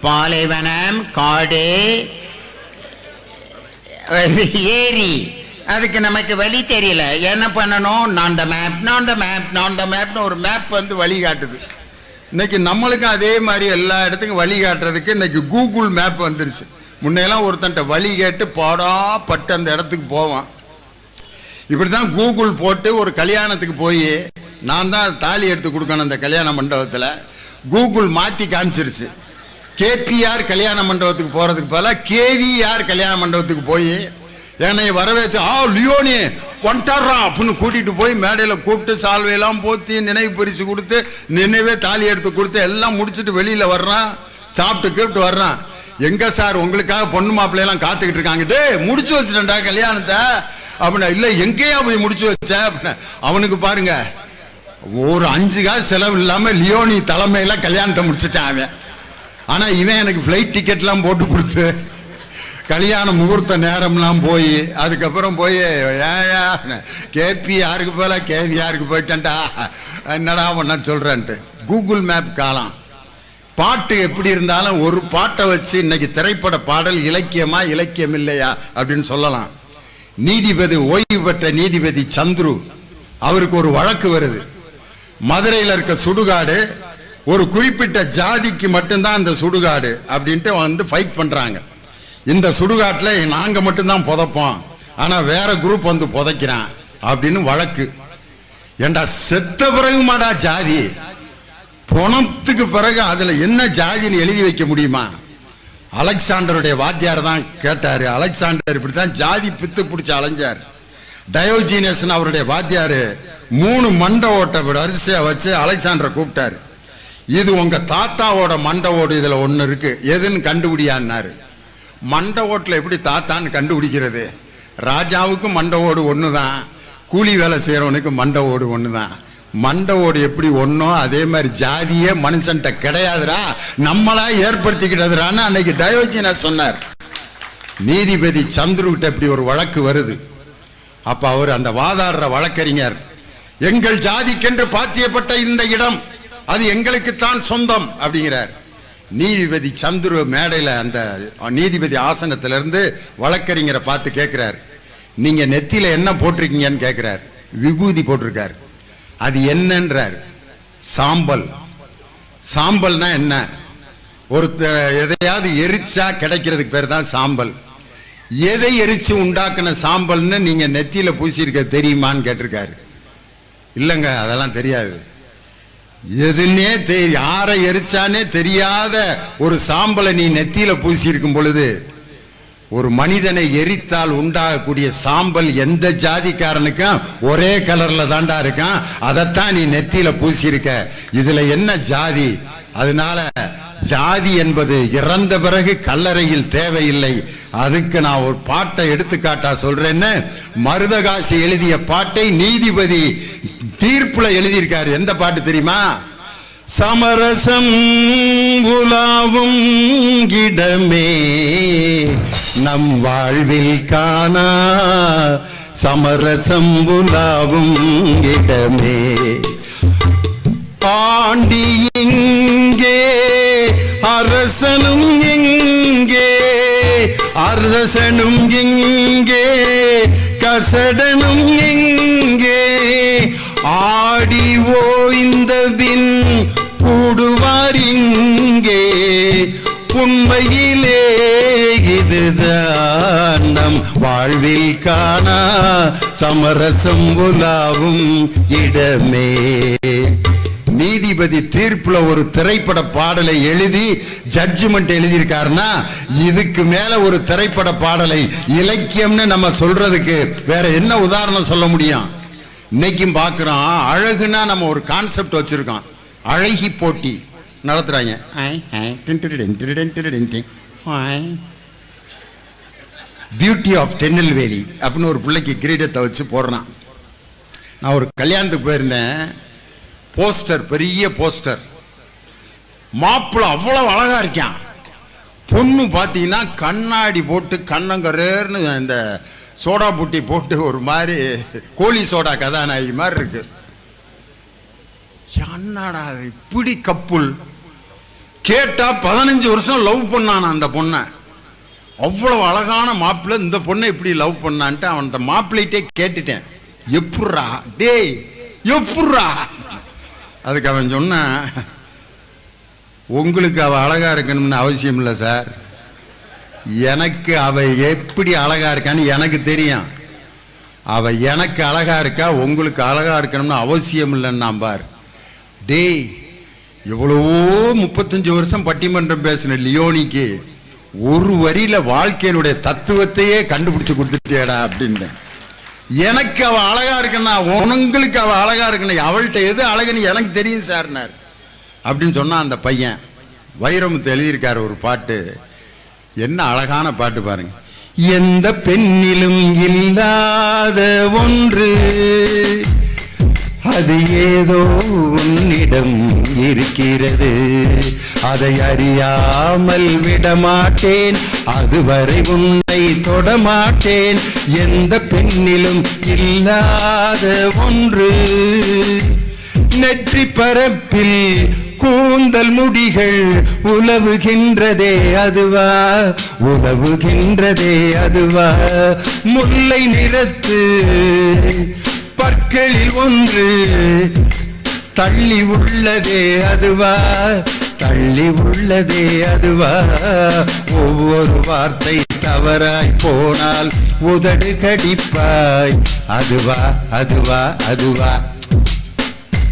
பாலைவனம், காடு, ஏரி. அதுக்கு நமக்கு வழி தெரியல. என்ன பண்ணணும்? நான் த மேப்னு ஒரு மேப் வந்து வழி காட்டுது. இன்னைக்கு நம்மளுக்கும் அதே மாதிரி எல்லா இடத்துக்கும் வழி காட்டுறதுக்கு இன்னைக்கு கூகுள் மேப் வந்துருச்சு. முன்னையெல்லாம் ஒருத்தன்ட்ட வழி கேட்டு பாடாப்பட்டு அந்த இடத்துக்கு போவான். இப்படி தான் கூகுள் போட்டு ஒரு கல்யாணத்துக்கு போய் நான் தான் தாலி எடுத்து கொடுக்கணும் அந்த கல்யாண மண்டபத்தில். கூகுள் மாற்றி காமிச்சிருச்சு. கேபிஆர் கல்யாண மண்டபத்துக்கு போகிறதுக்கு போல கேவிஆர் கல்யாண மண்டபத்துக்கு போய் என்னை வரவேற்று லியோனி ஒன்டாரா அப்படின்னு கூட்டிகிட்டு போய் மேடையில் கூப்பிட்டு சால்வையெல்லாம் போத்தி நினைவு பரிசு கொடுத்து நினைவே தாலி எடுத்து கொடுத்து எல்லாம் முடிச்சுட்டு வெளியில் வர்றான். சாப்பிட்டு கூப்பிட்டு வர்றான். எங்க சார் உங்களுக்காக பொண்ணு மாப்பிள்ளையெல்லாம் காத்துக்கிட்டு இருக்காங்க. டே முடிச்சு வச்சுட்டேன்டா கல்யாணத்தை அப்படின்னா. இல்லை எங்கேயா போய் முடிச்சு வச்ச அப்படின்னா. அவனுக்கு பாருங்க, ஒரு 5 காசு செலவு இல்லாம லியோனி தலைமையில கல்யாணத்தை முடிச்சுட்டான் அவன். ஆனா இவன் எனக்கு ஃப்ளைட் டிக்கெட்லாம் போட்டு கொடுத்து கல்யாண முகூர்த்த நேரம்லாம் போய் அதுக்கப்புறம் போய் கேபிஆருக்கு போல கேவிஆருக்கு போயிட்டேன்டா என்னடா பண்ண சொல்றேன்ட்டு. கூகுள் மேப் காலம். பாட்டு எப்படி இருந்தாலும் ஒரு பாட்டை வச்சு இன்னைக்கு திரைப்பட பாடல் இலக்கியமா இலக்கியம் இல்லையா அப்படின்னு சொல்லலாம். நீதிபதி, ஓய்வு பெற்ற நீதிபதி சந்துரு, அவருக்கு ஒரு வழக்கு வருது. மதுரையில் இருக்க சுடுகாடு ஒரு குறிப்பிட்ட ஜாதிக்கு மட்டும்தான் அந்த சுடுகாடு அப்படின்ட்டு வந்து ஃபைட் பண்றாங்க. இந்த சுடுகாட்டில் நாங்க மட்டும்தான் புதைப்போம், ஆனா வேற குரூப் வந்து புதைக்கிறான் அப்படின்னு வழக்கு. ஏண்டா செத்த பிறகுமாடா ஜாதி? பணத்துக்கு பிறகு அதுல என்ன ஜாதின்னு எழுதி வைக்க முடியுமா? அலெக்சாண்டருடைய வாத்தியார் தான் கேட்டாரு. அலெக்சாண்டர் இப்படித்தான் ஜாதி பித்து பிடிச்சி அலைஞ்சார். டயோஜீனஸ் அவருடைய வாத்தியாரு 3 மண்டை ஓட்டை வரிசையா வச்சு அலெக்சாண்டரை கூப்பிட்டாரு. இது உங்க தாத்தாவோட மண்டை ஓடு, இதுல ஒண்ணு இருக்கு, எதுன்னு கண்டுபிடியான்னாரு. மண்டை ஓட்டுல எப்படி தாத்தான்னு கண்டுபிடிக்கிறது? ராஜாவுக்கும் மண்டை ஓடு ஒண்ணுதான், கூலி வேலை செய்யறவனுக்கு மண்டை ஓடு ஒண்ணுதான். மண்டை ஓடு எப்படி ஒண்ணோ அதே மாதிரி ஜாதியே மனுஷன்ட்ட கிடையாதுரா, நம்மளா ஏற்படுத்திக்கிட்டதுரான்னு அன்னைக்கு டயோஜீனஸ் சொன்னார். நீதிபதி சந்துருகிட்ட இப்படி ஒரு வழக்கு வருது. அப்ப அவர் அந்த வாதாடுற வழக்கறிஞர், எங்கள் ஜாதிக்கென்று பாத்தியப்பட்ட இந்த இடம் அது எங்களுக்குத்தான் சொந்தம் அப்படிங்கிறார். நீதிபதி சந்துரு மேடையில் அந்த நீதிபதி ஆசனத்திலிருந்து வழக்கறிஞரை பார்த்து கேட்கிறார், நீங்க நெத்தியில என்ன போட்டிருக்கீங்கன்னு கேட்கிறார். விபூதி போட்டிருக்காரு. அது என்னன்றார்? சாம்பல். சாம்பல்னா என்ன? எதையாவது எரிச்சா கிடைக்கிறதுக்கு பேர் தான் சாம்பல். எதை எரிச்சு உண்டாக்குன சாம்பல்னு நீங்க நெத்தியில பூசியிருக்க தெரியுமான்னு கேட்டிருக்காரு. இல்லைங்க, அதெல்லாம் தெரியாது. எதுன்னே யாரை எரிச்சானே தெரியாத ஒரு சாம்பலை நீ நெத்தியில பூசி இருக்கும் பொழுது, ஒரு மனிதனை எரித்தால் உண்டாகக்கூடிய சாம்பல் எந்த ஜாதிக்காரனுக்கும் ஒரே கலர்ல தாண்டா இருக்கான். அதைத்தான் நீ நெத்தியில பூசியிருக்க. இதுல என்ன ஜாதி? அதனால ஜாதி என்பது இறந்த பிறகு கல்லறையில் தேவையில்லை. அதுக்கு நான் ஒரு பாட்டை எடுத்துக்காட்டா சொல்றேன்னு மருதகாசி எழுதிய பாட்டை நீதிபதி தீர்ப்புல எழுதியிருக்காரு. எந்த பாட்டு தெரியுமா? சமரசம் உலாவும் இடமே நம் வாழ்வில் காணா, சமரசம் உலாவும் இடமே. ஆண்டி எங்கே, அரசனும் எங்கே, அரசனும் எங்கே, கசடனும் எங்கே, ஆடி ஓய்ந்த பின் கூடுவார் இங்கே. உண்மையிலே இதுதான் நம் வாழ்வில் காணா, சமரசம் உலாவும் இடமே. நீதிபதி தீர்ப்புல ஒரு திரைப்பட பாடலை எழுதி ஜட்ஜ்மெண்ட் எழுதியிருக்காருன்னா, இதுக்கு மேல ஒரு திரைப்பட பாடலை இலக்கியம்னு நம்ம சொல்றதுக்கு வேற என்ன உதாரணம் சொல்ல முடியும்? இன்னைக்கும் பார்க்கிறோம், அழகுனா நம்ம ஒரு கான்செப்ட் வச்சிருக்கோம். அழகி போட்டி நடத்துறாங்க. பியூட்டி ஆஃப் திருநெல்வேலி அப்படின்னு ஒரு பிள்ளைக்கு கிரீடத்தை வச்சு போடுறான். நான் ஒரு கல்யாணத்துக்கு போயிருந்தேன். போஸ்டர், பெரிய போஸ்டர். மாப்பிள்ளை அவ்வளவு அழகா இருக்கான். பொண்ணு பார்த்தீங்கன்னா கண்ணாடி போட்டு கண்ணங்கரேர்னு இந்த சோடா புட்டி போட்டு ஒரு மாதிரி கோழி சோடா கதாநாயகி மாதிரி இருக்கு. என்னடா இப்படி கப்புள்? கேட்டா 15 வருஷம் லவ் பண்ணான அந்த பொண்ணை. அவ்வளவு அழகான மாப்பிள்ளை, இந்த பொண்ணை இப்படி லவ் பண்ணான்ட்டு அவன்கிட்ட மாப்பிள்ளைட்டே கேட்டுட்டேன், எப்புட்றா டேய் எப்புட்றா? அதுக்கு அவன் சொன்ன, உங்களுக்கு அவ அழகா இருக்கணும்னு அவசியம் இல்லை சார், எனக்கு அவ எப்படி அழகா இருக்கான்னு எனக்கு தெரியும். அவ எனக்கு அழகா இருக்கா, உங்களுக்கு அழகா இருக்கணும்னு அவசியம் இல்லைன்னா பார். டேய், எவ்வளவோ 35 வருஷம் பட்டிமன்றம் பேசின லியோனிக்கு ஒரு வரியில வாழ்க்கையினுடைய தத்துவத்தையே கண்டுபிடிச்சு கொடுத்துட்டேடா அப்படின்னு. எனக்கு அவ அழகா இருக்குன்னா, உங்களுக்கு அவ அழகா இருக்குன்னு, அவள்கிட்ட எது அழகுன்னு எனக்கு தெரியும் சார்னார் அப்படின்னு சொன்னா அந்த பையன். வைரமுத்து எழுதியிருக்காரு ஒரு பாட்டு, என்ன அழகான பாட்டு பாருங்க. எந்த பெண்ணிலும் இல்லாத ஒன்று, அது ஏதோ உன்னிடம் இருக்கிறது, அதை அறியாமல் விடமாட்டேன், அதுவரை உன்னை தொடமாட்டேன். எந்த பெண்ணிலும் இல்லாத ஒன்று, நெற்றி பரப்பில் கூந்தல் முடிகள் உலவுகின்றதே அதுவா, உலவுகின்றதே அதுவா, முல்லை நிறத்து பற்களில் ஒன்று தள்ளி உள்ளதே அதுவா, தள்ளி உள்ளதே அதுவா, ஒவ்வொரு வார்த்தை தவறாய் போனால் உதடு கடிப்பாய், அதுவா அதுவா அதுவா.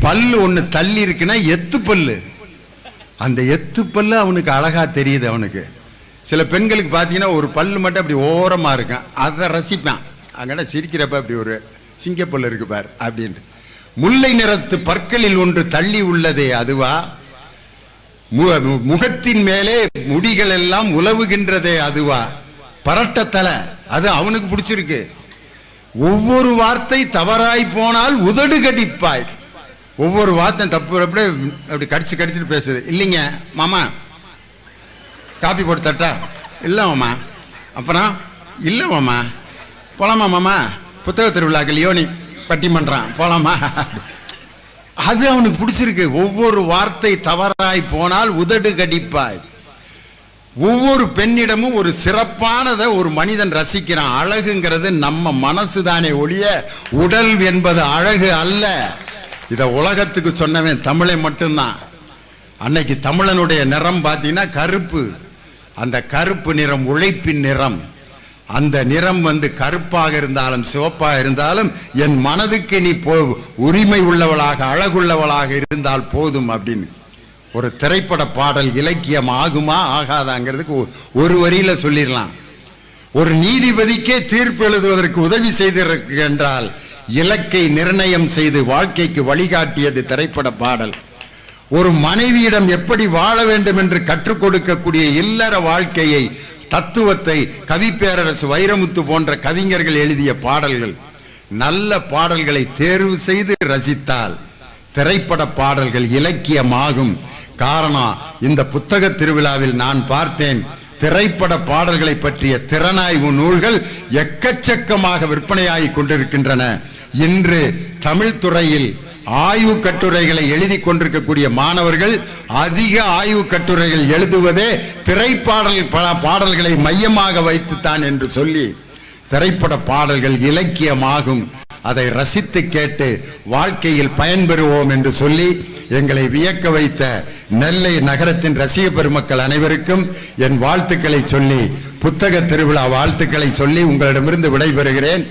பல்லு ஒண்ணு தள்ளி இருக்குன்னா எத்து பல்லு, அந்த எத்து பல்லு அவனுக்கு அழகா தெரியுது. அவனுக்கு சில பெண்களுக்கு பார்த்தீங்கன்னா ஒரு பல்லு மட்டும் அப்படி ஓரமா இருக்கான், அதை ரசிப்பான். அங்கட சிரிக்கிறப்ப அப்படி ஒரு சிங்கப்பல்லு இருக்கு பார் அப்படின்ட்டு. முல்லை நிறத்து பற்களில் ஒன்று தள்ளி உள்ளதே அதுவா, முகத்தின் மேலே முடிகள் எல்லாம் உலவுகின்றதே அதுவா, பரட்டத்தலை, அது அவனுக்கு பிடிச்சிருக்கு. ஒவ்வொரு வார்த்தை தவறாய் போனால் உதடு கடிப்பாய், ஒவ்வொரு வார்த்தை தப்பு அப்படி கடிச்சு கடிச்சுட்டு பேசுது. இல்லைங்க மாமா, காப்பி போட்டு தட்டா? இல்லை மாமா. அப்புறம் இல்லை மாமா. போலாமா மாமா? புத்தக திருவிழாக்கு லியோனி பட்டிமன்றம் போலாமா? அது அவனுக்கு பிடிச்சிருக்கு. ஒவ்வொரு வார்த்தை தவறாய் போனால் உதடு கடிப்பாய். ஒவ்வொரு பெண்ணிடமும் ஒரு சிறப்பானதை ஒரு மனிதன் ரசிக்கிறான். அழகுங்கிறது நம்ம மனசுதானே ஒழிய உடல் என்பது அழகு அல்ல. இத உலகத்துக்கு சொன்னவன் தமிழை மட்டும்தான். அன்னைக்கு தமிழனுடைய நிறம் பார்த்தீங்கன்னா கருப்பு. அந்த கருப்பு நிறம் உழைப்பின் நிறம். அந்த நிறம் கருப்பாக இருந்தாலும் சிவப்பாக இருந்தாலும் என் மனதுக்கு நீ உரிமை உள்ளவளாக அழகுள்ளவளாக இருந்தால் போதும் அப்படின்னு ஒரு திரைப்பட பாடல் இலக்கியம் ஆகுமா ஆகாதாங்கிறதுக்கு ஒரு வரியில சொல்லிடலாம். ஒரு நீதிபதிக்கே தீர்ப்பு எழுதுவதற்கு உதவி செய்திருக்கு என்றால் இலக்கை நிர்ணயம் செய்து வாழ்க்கைக்கு வழிகாட்டியது திரைப்பட பாடல். ஒரு மனைவியிடம் எப்படி வாழ வேண்டும் என்று கற்றுக் கொடுக்கக்கூடிய இல்லற வாழ்க்கையை தத்துவத்தை கவிப்பேரரசு வைரமுத்து போன்ற கவிஞர்கள் எழுதிய பாடல்கள். நல்ல பாடல்களை தேர்வு செய்து ரசித்தால் திரைப்பட பாடல்கள் இலக்கியமாகும். காரணம், இந்த புத்தக திருவிழாவில் நான் பார்த்தேன், திரைப்பட பாடல்களை பற்றிய திறனாய்வு நூல்கள் எக்கச்சக்கமாக விற்பனையாகி கொண்டிருக்கின்றன. இன்று தமிழ் துறையில் ஆய்வு கட்டுரைகளை எழுதி கொண்டிருக்கக்கூடிய மாணவர்கள் அதிக ஆய்வு கட்டுரைகள் எழுதுவதே பாடல்களை மையமாக வைத்துத்தான் என்று சொல்லி திரைப்பட பாடல்கள் இலக்கியமாகும். அதை ரசித்து கேட்டு வாழ்க்கையில் பயன்பெறுவோம் என்று சொல்லி எங்களை வியக்க வைத்த நெல்லை நகரத்தின் ரசிக பெருமக்கள் அனைவருக்கும் என் வாழ்த்துக்களை சொல்லி, புத்தக திருவிழா வாழ்த்துக்களை சொல்லி உங்களிடமிருந்து விடைபெறுகிறேன்.